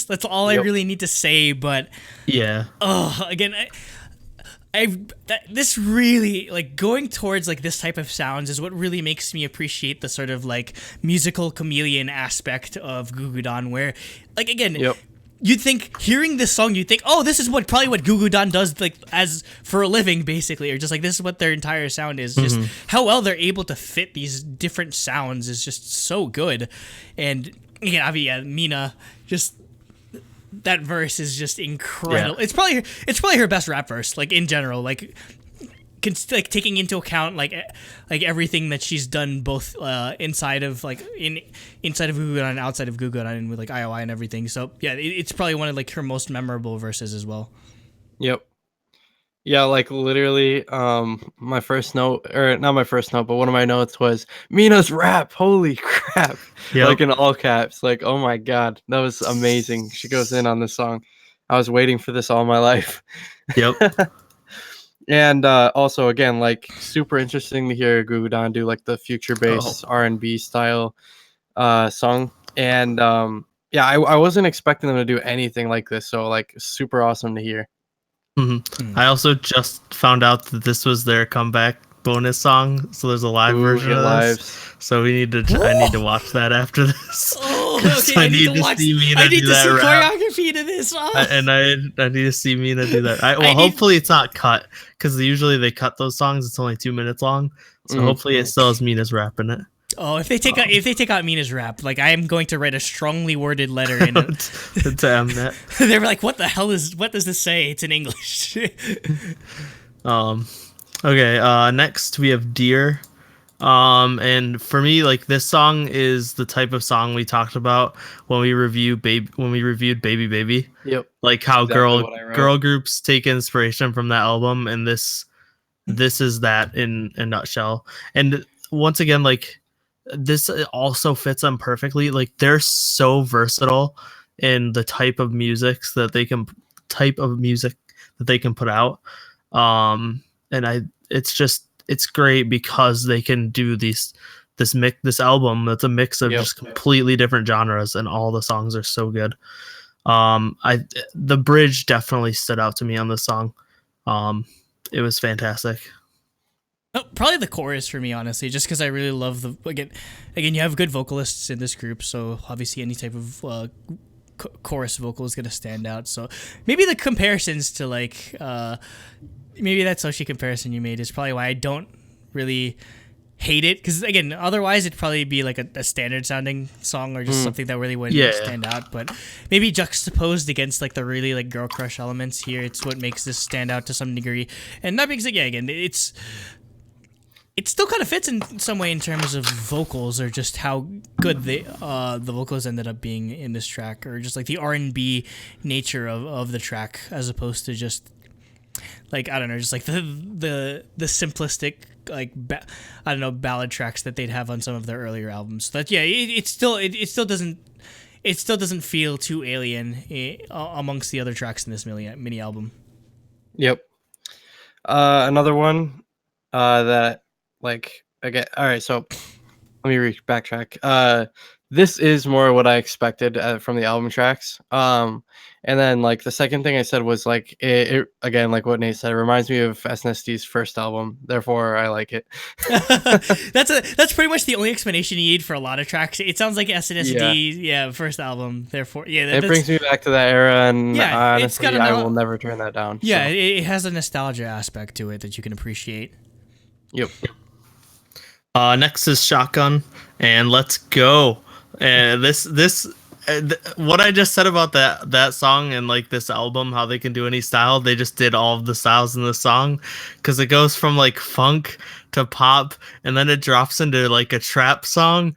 That's all I really need to say. But
yeah,
again, this really like going towards like this type of sounds is what really makes me appreciate the sort of like musical chameleon aspect of Gugudan, where like again.
Yep.
You'd think hearing this song, you'd think, oh, this is probably what Gugudan does like as for a living, basically, or just like this is what their entire sound is. Just how well they're able to fit these different sounds is just so good. And again, Mina, just that verse is just incredible. Yeah. It's probably her best rap verse, like in general, like taking into account like everything that she's done both inside of Gugudan and outside of Gugudan and with like I.O.I and everything. So yeah, it's probably one of like her most memorable verses as well.
Yep. Yeah, like literally my first note, or not my first note, but one of my notes was Mina's rap. Holy crap. Yep. Like in all caps. Like, oh my god, that was amazing. She goes in on this song. I was waiting for this all my life.
Yep.
And also, again, like super interesting to hear Gugudan do like the future bass R&B style song. And I wasn't expecting them to do anything like this. So like super awesome to hear.
I also just found out that this was their comeback bonus song. So there's a live version of this. So I need to watch that after this.
Oh, okay. I need to watch.
see Mina
I need
do
to see
that rap.
choreography to this. Oh.
I need to see Mina do that. Hopefully it's not cut, because usually they cut those songs. It's only 2 minutes long, so hopefully it still has Mina's rap in it.
Oh, if they take out Mina's rap, like I am going to write a strongly worded letter in it.
to Mnet.
They're like, what does this say? It's in English.
Okay, next we have Dear. And for me, like, this song is the type of song we talked about when we reviewed Baby Baby.
Yep.
Like how
Exactly what I wrote.
girl groups take inspiration from that album, and this is that in a nutshell. And once again, like, this also fits them perfectly. Like, they're so versatile in the type of music that they can put out. It's great because they can do this album that's a mix of just completely different genres, and all the songs are so good. The bridge definitely stood out to me on this song. It was fantastic.
Oh, probably the chorus for me, honestly, just because I really love again. You have good vocalists in this group, so obviously any type of chorus vocal is gonna stand out. So maybe the comparisons to like maybe that Soshi comparison you made is probably why I don't really hate it, because again, otherwise it'd probably be like a standard sounding song, or just something that really wouldn't stand out. But maybe juxtaposed against like the really like girl crush elements here, it's what makes this stand out to some degree. And that being said, again, it still kind of fits in some way in terms of vocals, or just how good the vocals ended up being in this track, or just like the R&B nature of the track, as opposed to just like, I don't know, just like the simplistic like ballad tracks that they'd have on some of their earlier albums. But yeah, it still doesn't feel too alien amongst the other tracks in this mini album.
Yep. Another one that, like, again, all right, so let me backtrack. This is more what I expected from the album tracks. And then like the second thing I said was like it again, like what Nate said, it reminds me of SNSD's first album. Therefore, I like it.
That's pretty much the only explanation you need for a lot of tracks. It sounds like SNSD, first album. Therefore, it
brings me back to that era, and honestly,
it's got
I will never turn that down.
Yeah,
so.
it has a nostalgia aspect to it that you can appreciate.
Yep.
Next is Shotgun, and let's go. And what I just said about that song and like this album, how they can do any style, they just did all of the styles in the song, because it goes from like funk to pop, and then it drops into like a trap song.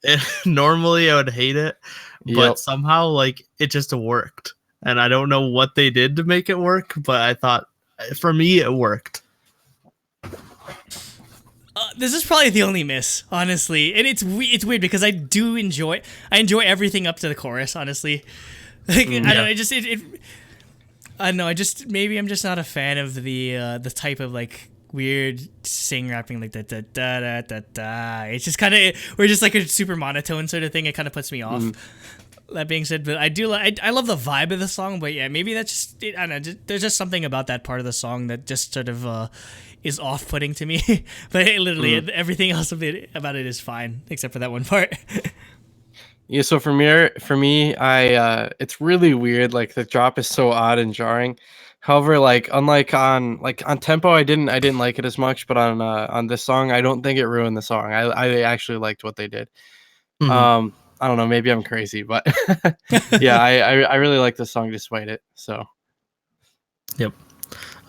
And normally I would hate it, but somehow like it just worked, and I don't know what they did to make it work, but I thought for me it worked.
This is probably the only miss, honestly, and it's weird because I enjoy everything up to the chorus, honestly. Like, I don't know, maybe I'm just not a fan of the type of like weird sing rapping, like da da da da da da. It's just kind of, we're just like a super monotone sort of thing. It kind of puts me off. That being said, but I love the vibe of the song, but yeah, maybe that's just I don't know. There's just something about that part of the song that just sort of is off-putting to me. But literally everything else about it is fine except for that one part.
Yeah, so for me, I it's really weird. Like the drop is so odd and jarring. However, like unlike on Tempo, I didn't like it as much, but on this song, I don't think it ruined the song. I actually liked what they did. I don't know, maybe I'm crazy, but yeah, I really like this song despite it. So,
yep.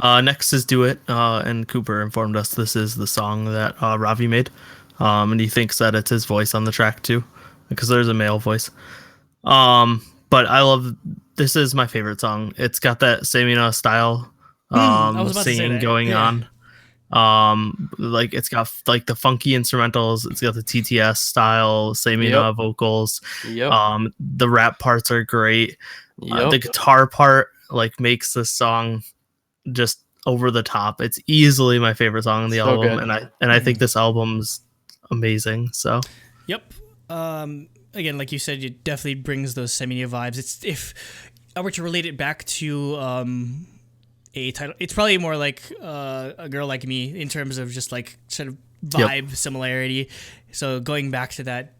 Next is Do It, and Cooper informed us this is the song that Ravi made, and he thinks that it's his voice on the track too, because there's a male voice. But this is my favorite song. It's got that Semina style singing going on. Like it's got like the funky instrumentals, it's got the TTS style Semina vocals. The rap parts are great. The guitar part like makes this song just over the top. It's easily my favorite song on the album, good. and I think this album's amazing. So
again, like you said, it definitely brings those Semina vibes. It's, if I were to relate it back to a title, it's probably more like A Girl Like Me in terms of just like sort of vibe similarity. So going back to that,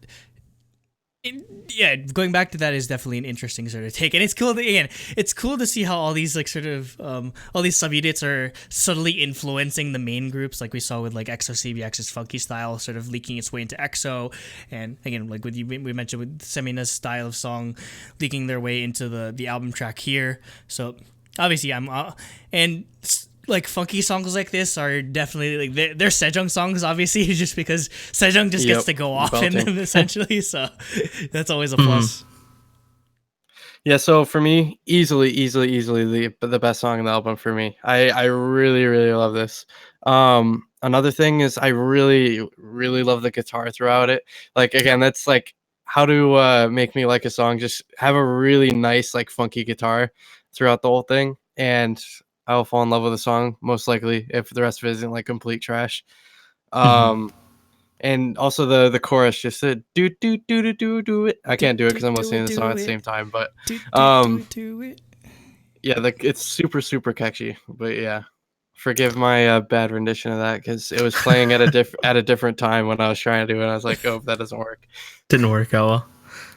Yeah, going back to that is definitely an interesting sort of take, and it's cool. Again, it's cool to see how all these like sort of all these sub units are subtly influencing the main groups, like we saw with like EXO-CBX's funky style, sort of leaking its way into EXO, and again, like with you, we mentioned with Semina's style of song leaking their way into the album track here. So obviously, like funky songs like this are definitely like they're Sejong songs, obviously, just because Sejong just gets to go off in them essentially. So that's always a plus.
Yeah, so for me, easily the best song in the album for me. I really love this. Another thing is I really love the guitar throughout it. Like again, that's like how to make me like a song. Just have a really nice like funky guitar throughout the whole thing, and I will fall in love with the song most likely if the rest of it isn't like complete trash. And also the chorus just said do it. I can't do it because I'm listening to the song at the same time, but yeah, it's super catchy. But yeah, forgive my bad rendition of that because it was playing at a different time when I was trying to do it. I was like, oh, that doesn't work.
Didn't work out well.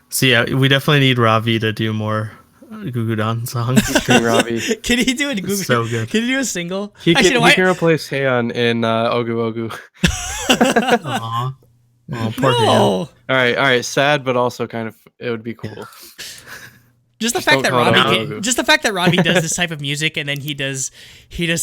So yeah, we definitely need Ravi to do more Gugudan songs.
Ravi.
Can he do a Gugudan? So good. Can he do a single?
He can replace Sehun in Ogu Ogu.
Aww. Oh, poor
no.
All right. Sad, but also kind of it would be cool.
Just the fact that Ravi does this type of music, and then he does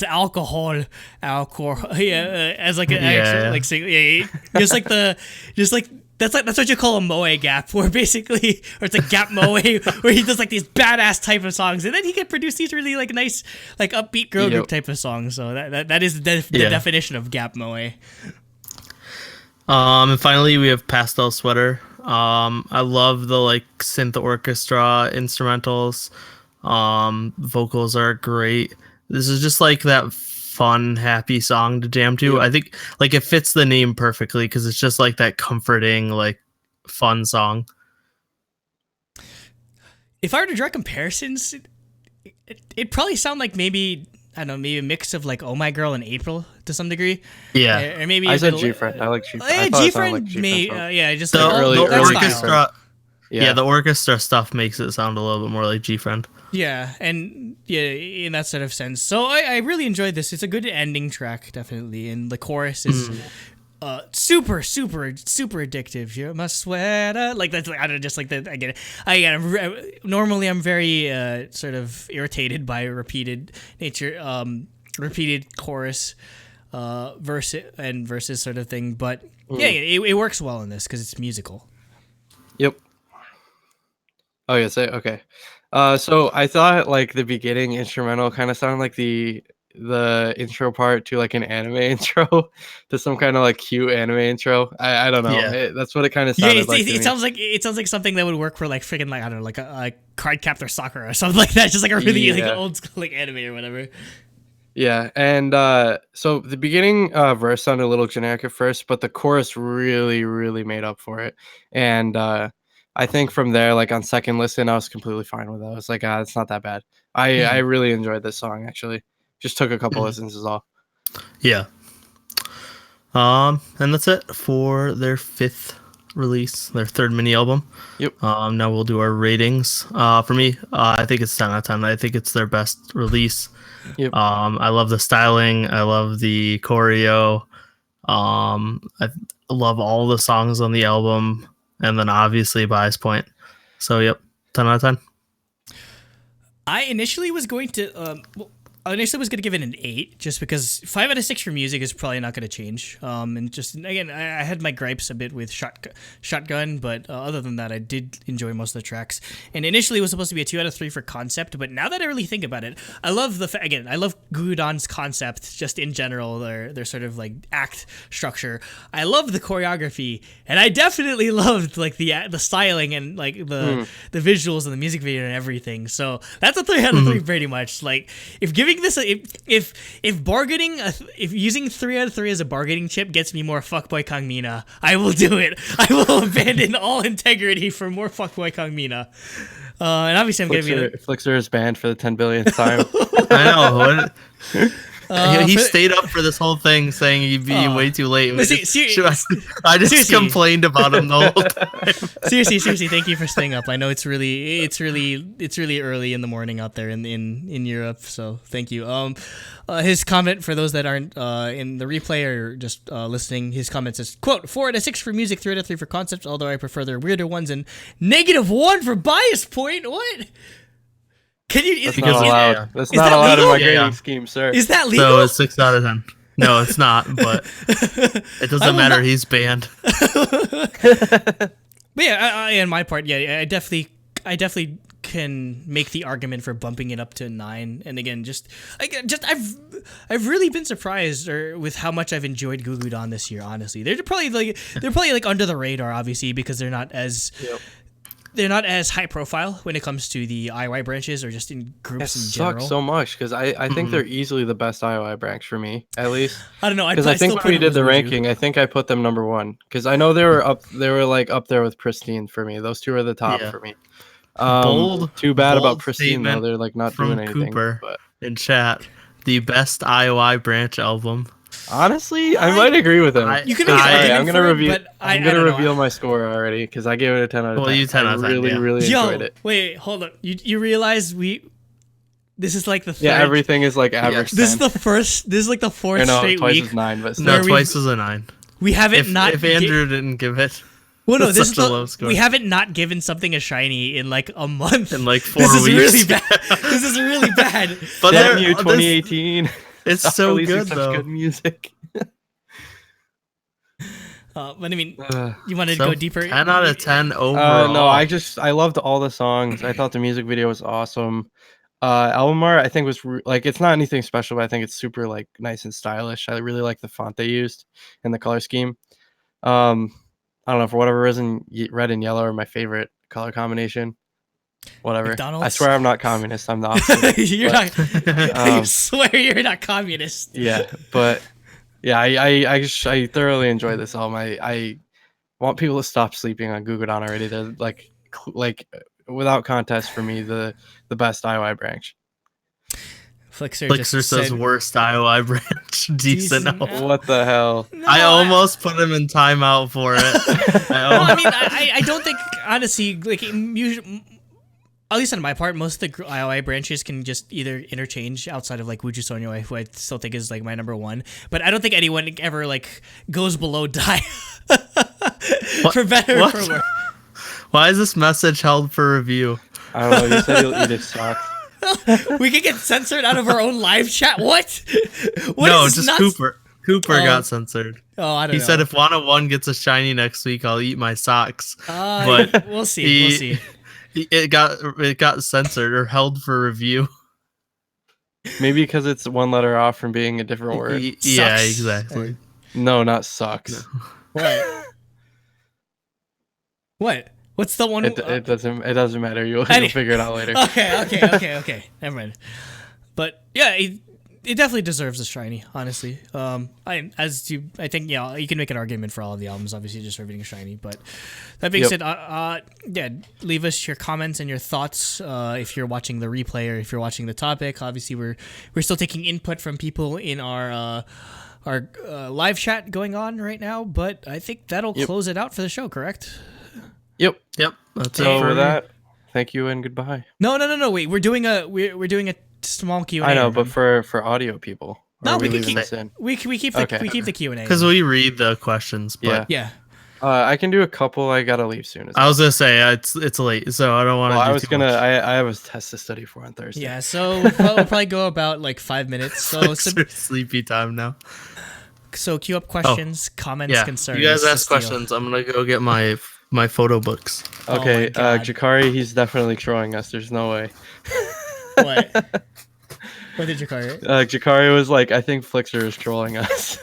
alcohol, as like an actual like sing, just like that's what you call a moe gap, where basically, or it's a gap moe, where he does like these badass type of songs, and then he can produce these really like nice like upbeat girl group type of songs. So that is the definition of gap moe.
And finally we have Pastel Sweater. I love the like synth orchestra instrumentals. Vocals are great. This is just like that fun, happy song to jam to. I think like it fits the name perfectly because it's just like that comforting, like fun song.
If I were to draw comparisons, it'd probably sound like maybe maybe a mix of like Oh My Girl and April to some degree.
Yeah,
or maybe
I said G-Friend. I like G-Friend.
G-Friend, just
the
like
early orchestra.
Style.
Yeah, the orchestra stuff makes it sound a little bit more like G-Friend.
Yeah, and in that sort of sense. So I really enjoyed this. It's a good ending track, definitely, and the chorus is super addictive. You're my sweater, like that's like, I don't know, just like that. I get it. Normally I'm very sort of irritated by repeated chorus, verses sort of thing. But it works well in this because it's musical.
Yep. Oh yeah, okay. So I thought like the beginning instrumental kind of sounded like the intro part to like an anime intro, to some kind of like cute anime intro. I don't know.
Yeah.
That's what it kind of sounded like.
It sounds like something that would work for like freaking like I don't know, like a Cardcaptor Soccer or something like that. Just like a really like old school like anime or whatever.
Yeah, and so the beginning verse sounded a little generic at first, but the chorus really made up for it. And I think from there, like on second listen, I was completely fine with it. I was like, it's not that bad. I really enjoyed this song actually. Just took a couple listens is all.
Yeah. And that's it for their fifth release, their third mini album.
Yep.
Now we'll do our ratings. For me, I think it's 10 out of 10. I think it's their best release.
Yep.
I love the styling. I love the choreo. I love all the songs on the album, and then obviously Bias Point. So yep, 10 out of 10.
I initially was going to give it an 8, just because 5 out of 6 for music is probably not going to change. And just again, I had my gripes a bit with Shotgun, but other than that, I did enjoy most of the tracks. And initially, it was supposed to be a 2 out of 3 for concept, but now that I really think about it, I love I love Gugudan's concept just in general. Their sort of like act structure. I love the choreography, and I definitely loved like the styling and like the visuals and the music video and everything. So that's a 3 out of 3 pretty much. Like if using 3 out of 3 as a bargaining chip gets me more fuckboy Kangmina, I will do it. I will abandon all integrity for more fuckboy Kangmina. And obviously I'm gonna be
Flixer is banned for the 10 billionth time.
I know. He
For-
stayed up for this whole thing, saying he'd be way too late.
But
I just
seriously.
complained about him the whole time.
seriously, thank you for staying up. I know it's really early in the morning out there in Europe, so thank you. His comment, for those that aren't in the replay or just listening, his comment says, quote, 4 out of 6 for music, 3 out of 3 for concepts, although I prefer their weirder ones, and -1 for bias point. What? Can you?
That's not allowed. That's not allowed in my grading scheme, sir.
Is that legal?
So it's 6 out of 10. No, it's not, but it doesn't matter. He's banned.
But yeah, in my part, yeah, I definitely can make the argument for bumping it up to 9. And again, I've really been surprised with how much I've enjoyed Gugudan this year. Honestly, they're probably like under the radar, obviously, because they're not as. Yep. They're not as high profile when it comes to the I.O.I branches or just in groups in general.
It sucks so much because I think they're easily the best I.O.I branch for me, at least.
I don't know.
Because I think when we did the ranking, I think I put them number 1 because I know they were up there with Pristine for me. Those two are the top for me. Too bad about Pristine though. They're like not doing anything.
Cooper in chat, the best I.O.I branch album.
Honestly, I might agree with him.
You can I'm
gonna reveal my score already because I gave it a 10 out of 10.
Well, you 10 out of 10.
Really enjoyed it.
Wait, hold up. You realize this is like the third.
Yeah, everything is like average.
This is the first. This is like the fourth straight
twice
week.
Is 9, but
no, twice is a 9.
We haven't
if Andrew didn't give it.
Well, no, this is we haven't not given something a shiny in like a month.
In like 4
weeks.
This
is really bad. This is really bad.
But damn you, 2018.
It's so good though.
Good music.
But I mean, you wanted to go deeper.
10 out of 10 overall.
No, I loved all the songs. I thought the music video was awesome. Album art, I think was it's not anything special, but I think it's super like nice and stylish. I really like the font they used and the color scheme. I don't know, for whatever reason, red and yellow are my favorite color combination. Whatever.
McDonald's?
I swear I'm not communist. I'm the opposite.
I swear you're not communist.
Yeah, but yeah, I thoroughly enjoy this album. I want people to stop sleeping on Gugudan already. They're like without contest for me the best I.O.I branch.
Flixer says worst I.O.I branch. Decent.
What the hell?
No, I almost put him in timeout for it.
I don't think honestly at least on my part, most of the I.O.I branches can just either interchange outside of like Wuju Sonyeol, who I still think is like my number 1. But I don't think anyone ever like goes below Die. For better or for worse.
Why is this message held for review?
I don't know. You said you'll eat his socks.
We could get censored out of our own live chat. What?
No, just nuts? Cooper got censored.
Oh, I don't know.
He said if Wana 1 gets a shiny next week, I'll eat my socks.
But we'll see.
It got censored or held for review.
Maybe because it's 1 letter off from being a different word.
Yeah, exactly.
No, not sucks.
What? What? What's the one?
It doesn't matter. You'll figure it out later.
Okay. Never mind. But yeah, it definitely deserves a shiny. Honestly, I think you can make an argument for all of the albums, obviously deserving a shiny. But that being said, leave us your comments and your thoughts if you're watching the replay or if you're watching the topic. Obviously, we're still taking input from people in our live chat going on right now. But I think that'll close it out for the show. Correct?
Yep.
That's
it for that. Thank you and goodbye.
No. Wait, we're doing a small Q&A.
I know, but for audio people.
No, we keep the Q&A.
Because we read the questions. But
yeah.
I can do a couple. I gotta leave soon.
I was gonna say it's late, so I don't want to.
I have a test to study for on Thursday.
Yeah, so we'll probably go about like 5 minutes. So
sleepy time now.
So queue up questions, comments, concerns.
You guys ask questions. I'm gonna go get my photo books.
Okay, Jakari, he's definitely trolling us. There's no way.
What? What did Jakari?
Jakari was like, I think Flixer is trolling us.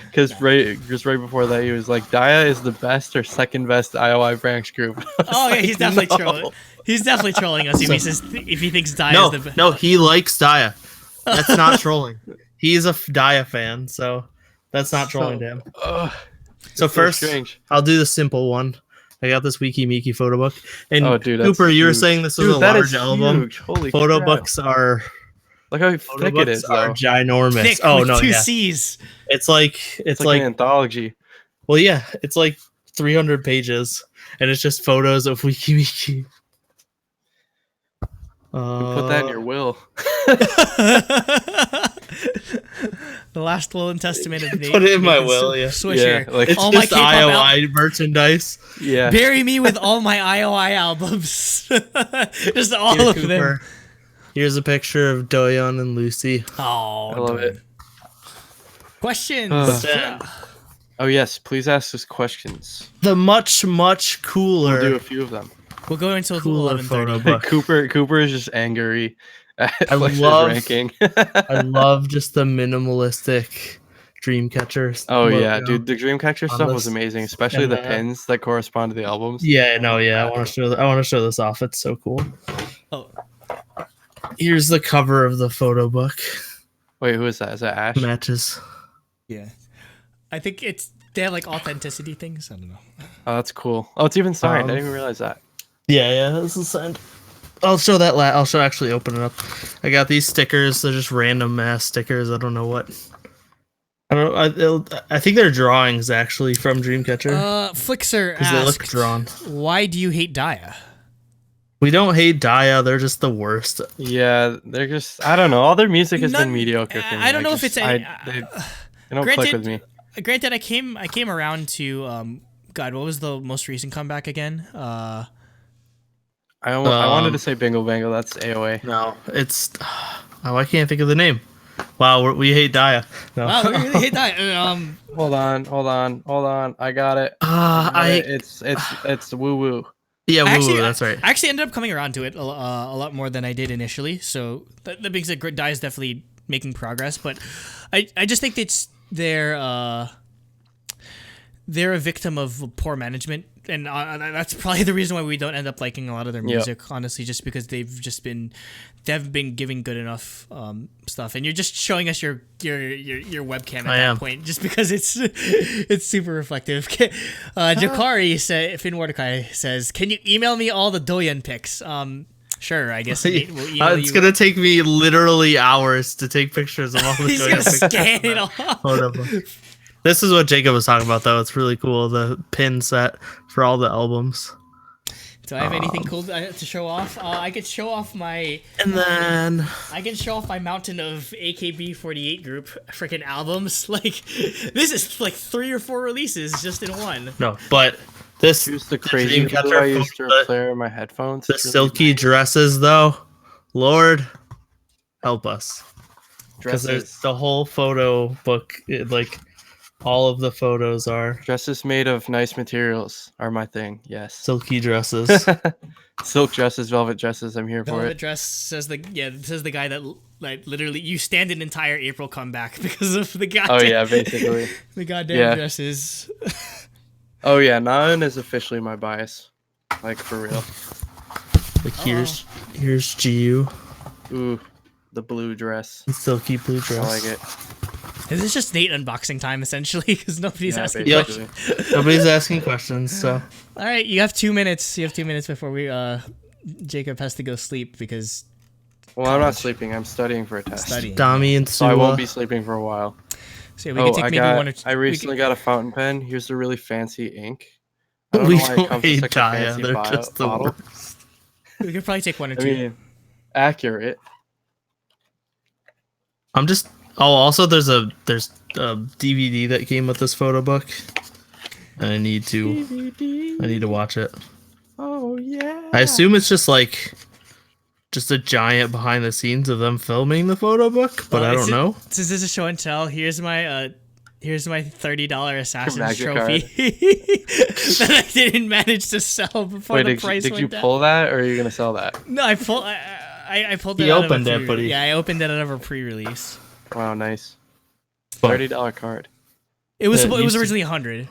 Because right before that, he was like, Dia is the best or second best I.O.I branch group.
Oh yeah, he's definitely trolling. He's definitely trolling us if he thinks Dia is the best.
No, he likes Dia. That's not trolling. He's a Dia fan, so that's not trolling to him. So first, I'll do the simple one. I got this Wiki Miki photo book. And Cooper, you were saying this was a large album.
Holy
photo
crap.
books are
Look how
Photo
thick it
books
is,
are
though.
ginormous.
Thick
Oh
with
no,
two
yeah.
C's.
It's like
Like an anthology.
well, yeah, it's like 300 pages, and it's just photos of Wiki Wiki.
Put that in your will.
The last will and testament of Nate.
Put it in my
Nathan's
will, yeah.
Swisher.
Yeah, like-
It's
all my
just
K-pop
I.O.I. merchandise.
Yeah.
Bury me with all my I.O.I. albums. Just all
Here,
of them.
Cooper. Here's a picture of Doyeon and Lucy.
Oh,
I love it.
Questions.
Oh yes, please ask us questions.
The much cooler.
We'll do a few of them.
We'll go until
Cooler
11:30.
photo book.
Cooper is just angry at
I
Flex's
love-
ranking.
I love just the minimalistic Dreamcatcher.
Oh
logo.
yeah, dude, the Dreamcatcher
On
stuff was
this-
amazing, especially
and
the
that.
pins that correspond to the albums.
Yeah, no, yeah. I want to show this off. It's so cool.
Oh,
Here's the cover of the photo book.
Wait, who is that? Is that Ash?
Matches.
yeah. I think they have like authenticity things. I don't know.
Oh, that's cool. Oh, it's even signed. I didn't
Um,
even realize that.
Yeah. This is signed. I'll show that. I'll show actually open it up. I got these stickers. They're just random mass stickers. I don't know what. I don't. I think they're drawings actually from Dreamcatcher
Flixer
because they look
asked,
drawn.
why do you hate Daya?
We don't hate Daya. They're just the worst.
Yeah, they're just. I don't know. All their music has been mediocre. For me.
I don't know if it's any.
They don't click with me.
Granted, I came around to God. What was the most recent comeback again?
I wanted to say Bingo Bango. That's A.O.I.
No, it's. Oh, I can't think of the name. Wow, we hate Daya. No.
Wow, we really hate Daya.
Hold on. I got it. It's Woo Woo.
Yeah,
Actually,
that's right.
I actually ended up coming around to it a lot more than I did initially. So that being said, Daya is definitely making progress, but I just think they're a victim of poor management, and that's probably the reason why we don't end up liking a lot of their music. Honestly, just because they haven't been giving good enough stuff, and you're just showing us your webcam at that point, just because it's super reflective. Jakari Finn Mordecai says, "Can you email me all the Doyeon pics?" Sure, I guess we'll email
it's gonna take me literally hours to take pictures of all the
He's
Doyeon
gonna
pictures.
scan it all.
Photo book. This is what Jacob was talking about, though. It's really cool. The pin set for all the albums.
Do I have anything cool to show off? I could show off my.
And then
I can show off my mountain of AKB48 group freaking albums. Like, this is like 3 or 4 releases just in one.
no, but this
Use the crazy glue I used to repair my headphones.
the
It's really
silky
nice.
dresses, though. Lord, help us, because there's
Dresses.
the whole photo book. Like all of the photos are
Dresses made of nice materials are my thing. Yes.
silky dresses.
Silk dresses, velvet dresses. I'm here for
Velvet
it.
dress says the guy that like literally you stand an entire April comeback because of the goddamn.
Oh yeah, basically.
the goddamn
Yeah.
dresses.
Oh yeah, Nan is officially my bias. Like for real.
Like here's GU,
Ooh, the blue dress.
silky blue dress.
I like it.
Is this just Nate unboxing time essentially? Because nobody's
Yeah,
asking.
Yep.
basically.
Nobody's asking questions, so
All right, you have 2 minutes. You have 2 minutes before Jacob has to go sleep because
Well, I'm not sleeping. I'm studying for a test.
studying.
Dami and
So I won't
Sua.
be sleeping for a while.
So yeah, we can take maybe one or two.
I recently got a fountain pen. Here's the really fancy ink.
We
know why it
don't
comes in
hate
such a
Daya.
fancy
They're
bio-
just the
bottle.
worst.
We could probably take one or
I
two.
mean, accurate.
I'm just. Oh, also there's a DVD that came with this photo book, and I need to watch it.
Oh yeah.
I assume it's just a giant behind the scenes of them filming the photo book, but
Well,
I don't know.
Since this is show and tell, here's my $30 Assassin's
Magic
trophy that I didn't manage to sell before
Wait,
the price
did you
went down.
pull that, or are you gonna sell that?
No, I pulled it.
He
out
opened
of a
it, but
I opened it out of a pre-release.
Wow, nice.
But-
$30 card.
It was
Yeah,
it was
you
originally 100.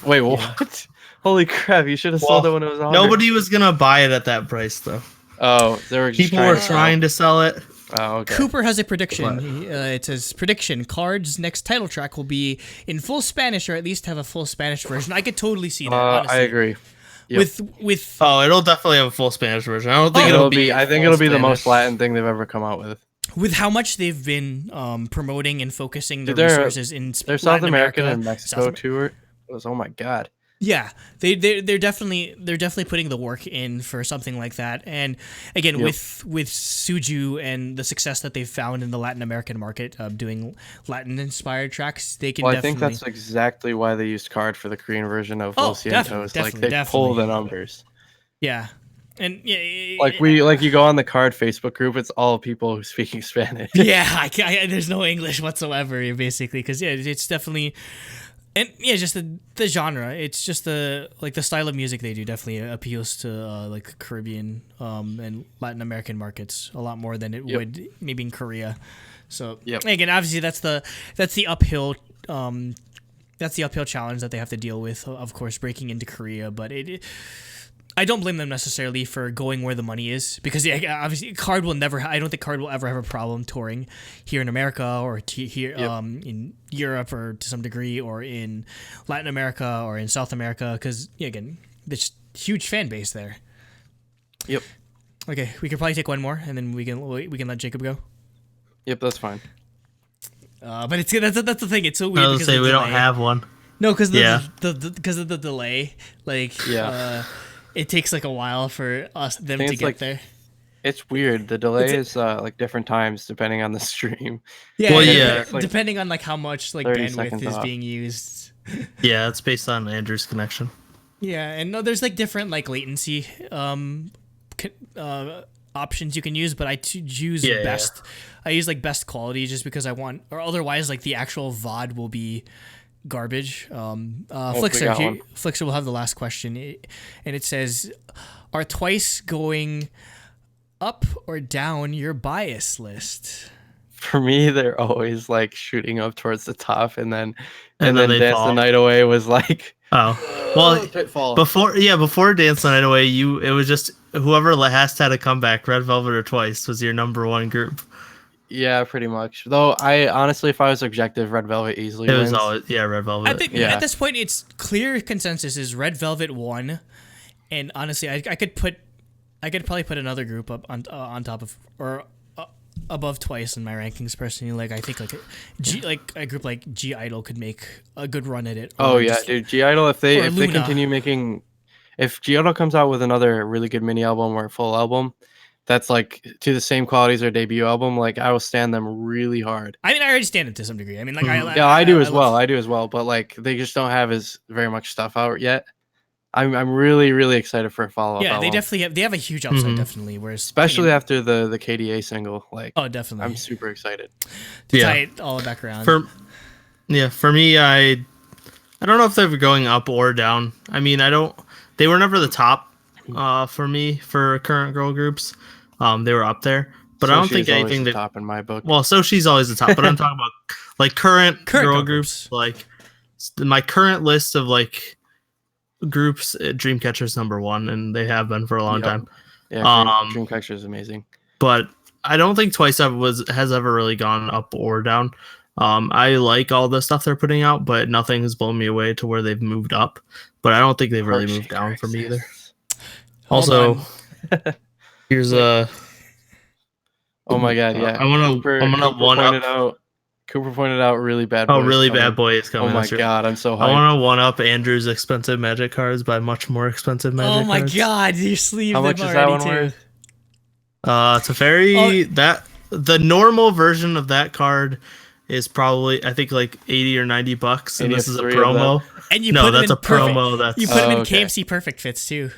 Wait, what? Holy crap! You should have sold it when it was 100.
Nobody was gonna buy it at that price, though.
Oh, they were just
People were
to
trying to sell it.
Oh, okay.
Cooper has a prediction. It says prediction: Card's next title track will be in full Spanish, or at least have a full Spanish version. I could totally see that. Honestly.
I agree. Yep.
With
Oh, it'll definitely have a full Spanish version. I don't think it'll be.
I think
full
it'll be the most
Spanish.
Latin thing they've ever come out with.
with how much they've been promoting and focusing their
Dude,
resources in
Their South
Latin
American
America,
and Mexico tour was, oh my god.
Yeah, they're definitely putting the work in for something like that. And again, with Suju and the success that they've found in the Latin American market, doing Latin inspired tracks, they can.
Well, I think that's exactly why they used Card for the Korean version of Lo Sientos. Like they pull the numbers.
Yeah, and yeah,
like you go on the Card Facebook group, it's all people speaking Spanish.
Yeah, there's no English whatsoever, basically, because it's definitely. And yeah, just the genre. It's just the style of music they do definitely appeals to like Caribbean and Latin American markets a lot more than it would maybe in Korea. So again, obviously that's the uphill challenge that they have to deal with. Of course, breaking into Korea, but I don't blame them necessarily for going where the money is, because obviously Card will never. I don't think Card will ever have a problem touring here in America or here in Europe or to some degree, or in Latin America or in South America, because again, there's huge fan base there.
Yep.
Okay, we could probably take one more, and then we can let Jacob go.
Yep, that's fine.
But that's the thing. It's so weird.
I was say we don't have one.
No, because because of the delay. It takes like a while for them to get there.
It's weird. The delay is like different times depending on the stream.
Yeah, depending on like how much like bandwidth is being used.
Yeah, it's based on Andrew's connection.
Yeah, and there's like different like latency options you can use, but I choose best. I use like best quality just because I want, or otherwise like the actual VOD will be garbage. Flixer will have the last question, and it says, are Twice going up or down your bias list?
For me, they're always like shooting up towards the top, and then Dance the Night Away was like,
before Dance the Night Away, it was just whoever last had a comeback, Red Velvet or Twice, was your number one group.
Yeah, pretty much. Though I honestly, if I was objective, Red Velvet easily wins.
It was always Red Velvet.
I think at this point, it's clear consensus is Red Velvet won, and honestly, I could probably put another group up on top of or above Twice in my rankings personally. Like I think a group like G-Idol could make a good run at it.
Dude, G-Idol if they continue making, if G-Idol comes out with another really good mini album or full album that's like to the same quality as their debut album, like I will stand them really hard.
I mean, I already stand it to some degree. I mean, like
I do as well, but like they just don't have as very much stuff out yet. I'm really, really excited for a follow-up album.
They definitely have a huge upside, definitely. Whereas
especially after the KDA single, like
definitely,
I'm super excited.
To tie it all back around.
For me, I don't know if they're going up or down. I mean, they were never the top for me for current girl groups. They were up there, but I don't think anything
the top in my book.
Well, so she's always the top, but I'm talking about like current girl groups. Like my current list of like groups, Dreamcatcher's number one, and they have been for a long time.
Yeah, Dreamcatcher is amazing.
But I don't think Twice has ever really gone up or down. I like all the stuff they're putting out, but nothing has blown me away to where they've moved up. But I don't think they've really moved down for me either. Also, here's a.
Oh my god! Yeah,
I'm gonna one up.
Cooper pointed out really bad.
Oh, really bad boy is coming.
Oh my god, I'm so hyped.
I want to one up Andrew's expensive Magic cards by much more expensive Magic cards.
Oh my god, you sleeved them already too.
How much is that one worth?
Teferi, the normal version of that card is probably I think like $80 or $90, and this is a promo.
And you
that's a promo. That's
you put them in KFC Perfect Fits too.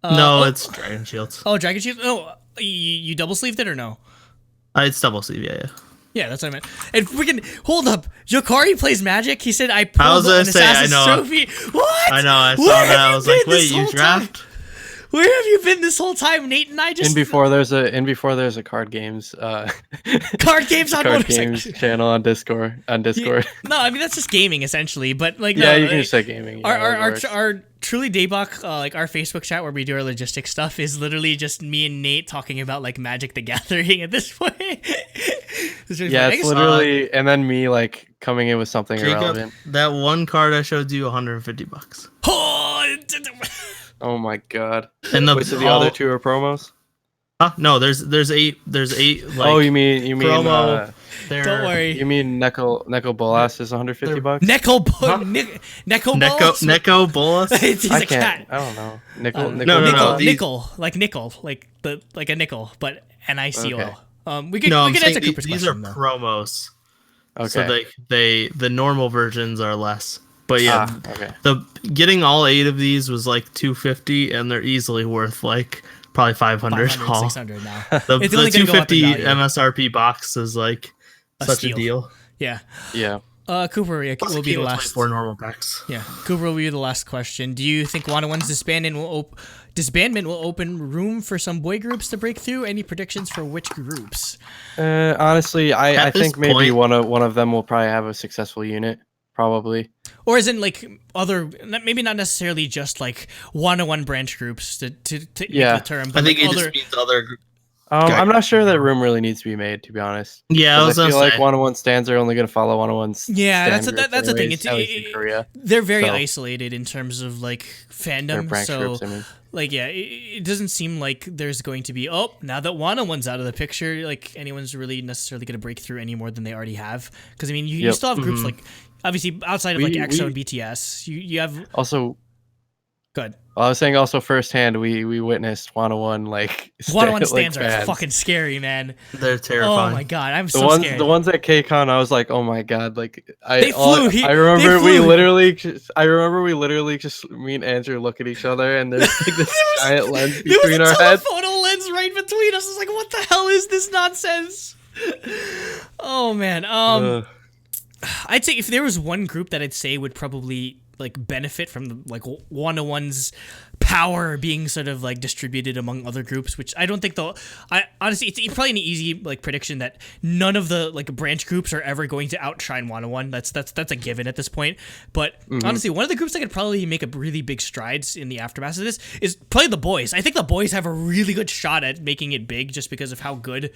It's Dragon Shields.
Oh, Dragon Shields. No, you double sleeved it or no?
It's double sleeve. Yeah.
Yeah, that's what I meant. And freaking hold up, Yokari plays Magic. He said I pulled
I was gonna say,
Assassin's
I know.
Trophy. What?
I know. I saw that. I was like, wait, you draft?
Where have you been this whole time, Nate? And I just
before there's a card games
card games on
card games channel on Discord.
Yeah, no, I mean that's just gaming essentially, but like
you can just say gaming.
Our truly Daebak like our Facebook chat where we do our logistics stuff is literally just me and Nate talking about like Magic the Gathering at this point.
It's literally and then me like coming in with something irrelevant.
That one card I showed you, $150.
Oh my god!
And
the other two are promos.
No, there's eight. Like,
Oh, you mean
promo.
Don't worry.
you mean Neko Bolas is 150 bucks?
Neko
Neko Bolas.
He's a cat.
I don't know.
No.
Nickel, like a nickel, but NICOL.
Okay.
We can answer Cooper's
these
question.
are promos.
Okay.
So the normal versions are less. But yeah,
okay.
the getting all 8 of these was like $250, and they're easily worth like probably $500.
600 now.
The
It's only gonna go up in
$250
value.
MSRP box is like such
steal.
a deal.
Yeah.
Yeah.
Cooper will be the last.
4 normal packs.
Yeah, Cooper will be the last question. Do you think 101's disbandment will open room for some boy groups to break through? Any predictions for which groups?
Honestly, I
At this
think maybe
point-
one of them will probably have a successful unit. Probably.
Or is it like other, maybe not necessarily just like 101 branch groups to
Yeah.
the term, but
I think
like
it
other.
just means other.
I'm not sure that room really needs to be made, to be honest.
Yeah, I was
I
gonna
feel
say.
like 101 stands are only going to follow 101's.
Yeah, that's
stand
the thing.
groups anyways, at least in Korea.
They're very
So-
isolated in terms of like
They're
fandom.
branch
So
groups, I mean.
like yeah, it doesn't seem like there's going to be now that 101's out of the picture, like anyone's really necessarily going to break through any more than they already have. Because I mean, you still have groups like obviously outside of like EXO and BTS, you have
Also,
good.
well, I was saying also firsthand, we witnessed 101 like
101 stands
like,
are
fans.
fucking scary, man.
They're terrifying.
Oh my god, I'm
The
so
ones
scared.
the ones at KCON, I was like, oh my god, like
They flew.
I remember
They
we literally just me and Andrew look at each other and there's like this giant lens
There was
between
a
our heads.
telephoto lens right between us. I was like, what the hell is this nonsense? Oh man. I'd say if there was one group that I'd say would probably like benefit from the like 101's power being sort of like distributed among other groups, which I don't think I honestly it's probably an easy like prediction that none of the like branch groups are ever going to outshine 101. That's a given at this point. But honestly, one of the groups that could probably make a really big strides in the aftermath of this is probably the boys. I think the boys have a really good shot at making it big just because of how good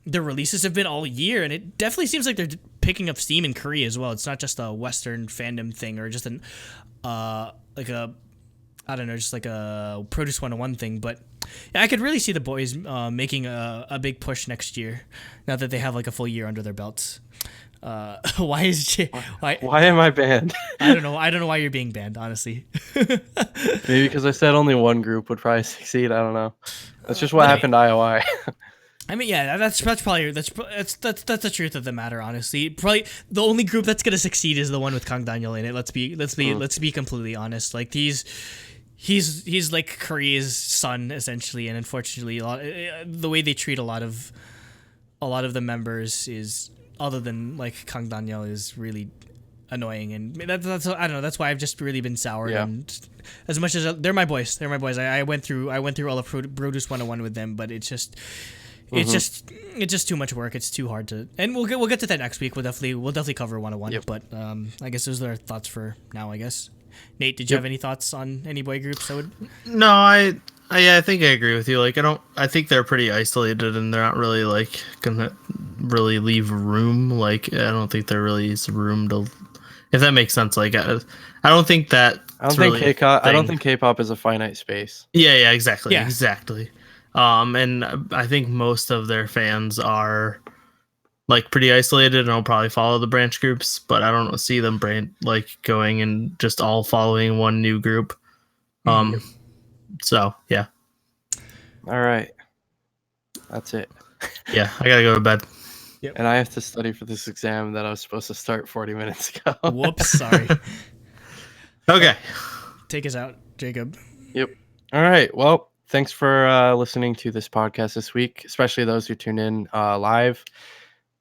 their releases have been all year, and it definitely seems like they're picking up steam in Korea as well. It's not just a Western fandom thing or just an like a I don't know, just like a Produce 101 thing. But yeah, I could really see the boys making a big push next year now that they have like a full year under their belts. Why
Why am I banned?
I don't know why you're being banned, honestly.
Maybe because I said only one group would probably succeed. I don't know. That's just what happened to I.O.I.
I mean, yeah, that's probably that's the truth of the matter. Honestly, probably the only group that's gonna succeed is the one with Kang Daniel in it. Let's be completely honest. Like he's like Korea's son essentially, and unfortunately, the way they treat a lot of the members is, other than like Kang Daniel, is really annoying, and that's I don't know. That's why I've just really been soured.
Yeah.
And as much as they're my boys, I went through all of Produce 101 with them, but it's just. It's just too much work. It's too hard to, and we'll get to that next week. We'll definitely cover 101.
Yep.
But I guess those are our thoughts for now. I guess. Nate, did you have any thoughts on any boy groups?
No, I think I agree with you. Like I think they're pretty isolated and they're not really like gonna really leave room. Like I don't think there really is room to, if that makes sense. Like I don't think that.
I don't think K-pop is a finite space.
Yeah, exactly.
Yeah.
Exactly. And I think most of their fans are like pretty isolated and will probably follow the branch groups, but I don't see them like going and just all following one new group. So yeah.
All right. That's it.
Yeah, I gotta go to bed.
Yep.
And I have to study for this exam that I was supposed to start 40 minutes ago.
Whoops, sorry.
Okay.
Take us out, Jacob.
Yep. All right. Well, thanks for listening to this podcast this week, especially those who tune in live.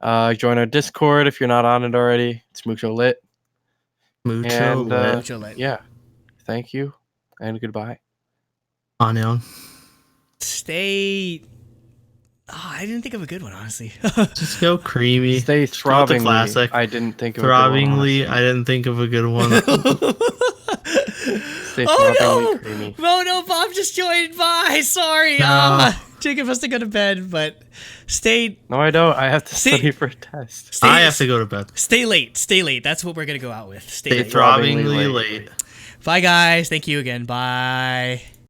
Join our Discord if you're not on it already. It's Mucho Lit.
Mucho lit.
Mucho lit.
Yeah. Thank you and goodbye.
Annyeong.
Stay. Oh, I didn't think of a good one, honestly.
Just go creamy.
Stay
Just go with the
throbbingly.
classic.
I didn't think of
Throbbingly. I didn't think of a good one.
Stay
Oh,
throbbingly
no!
creamy.
No, Bob just joined. Bye. Sorry.
No.
Jacob has to go to bed, but stay.
No, I don't. I have to
Stay-
study for a test.
Stay,
I have to go to bed.
Stay late. Stay late. That's what we're gonna go out with. Stay
Stay
late.
throbbingly
Throbbingly
late.
Bye, guys. Thank you again. Bye.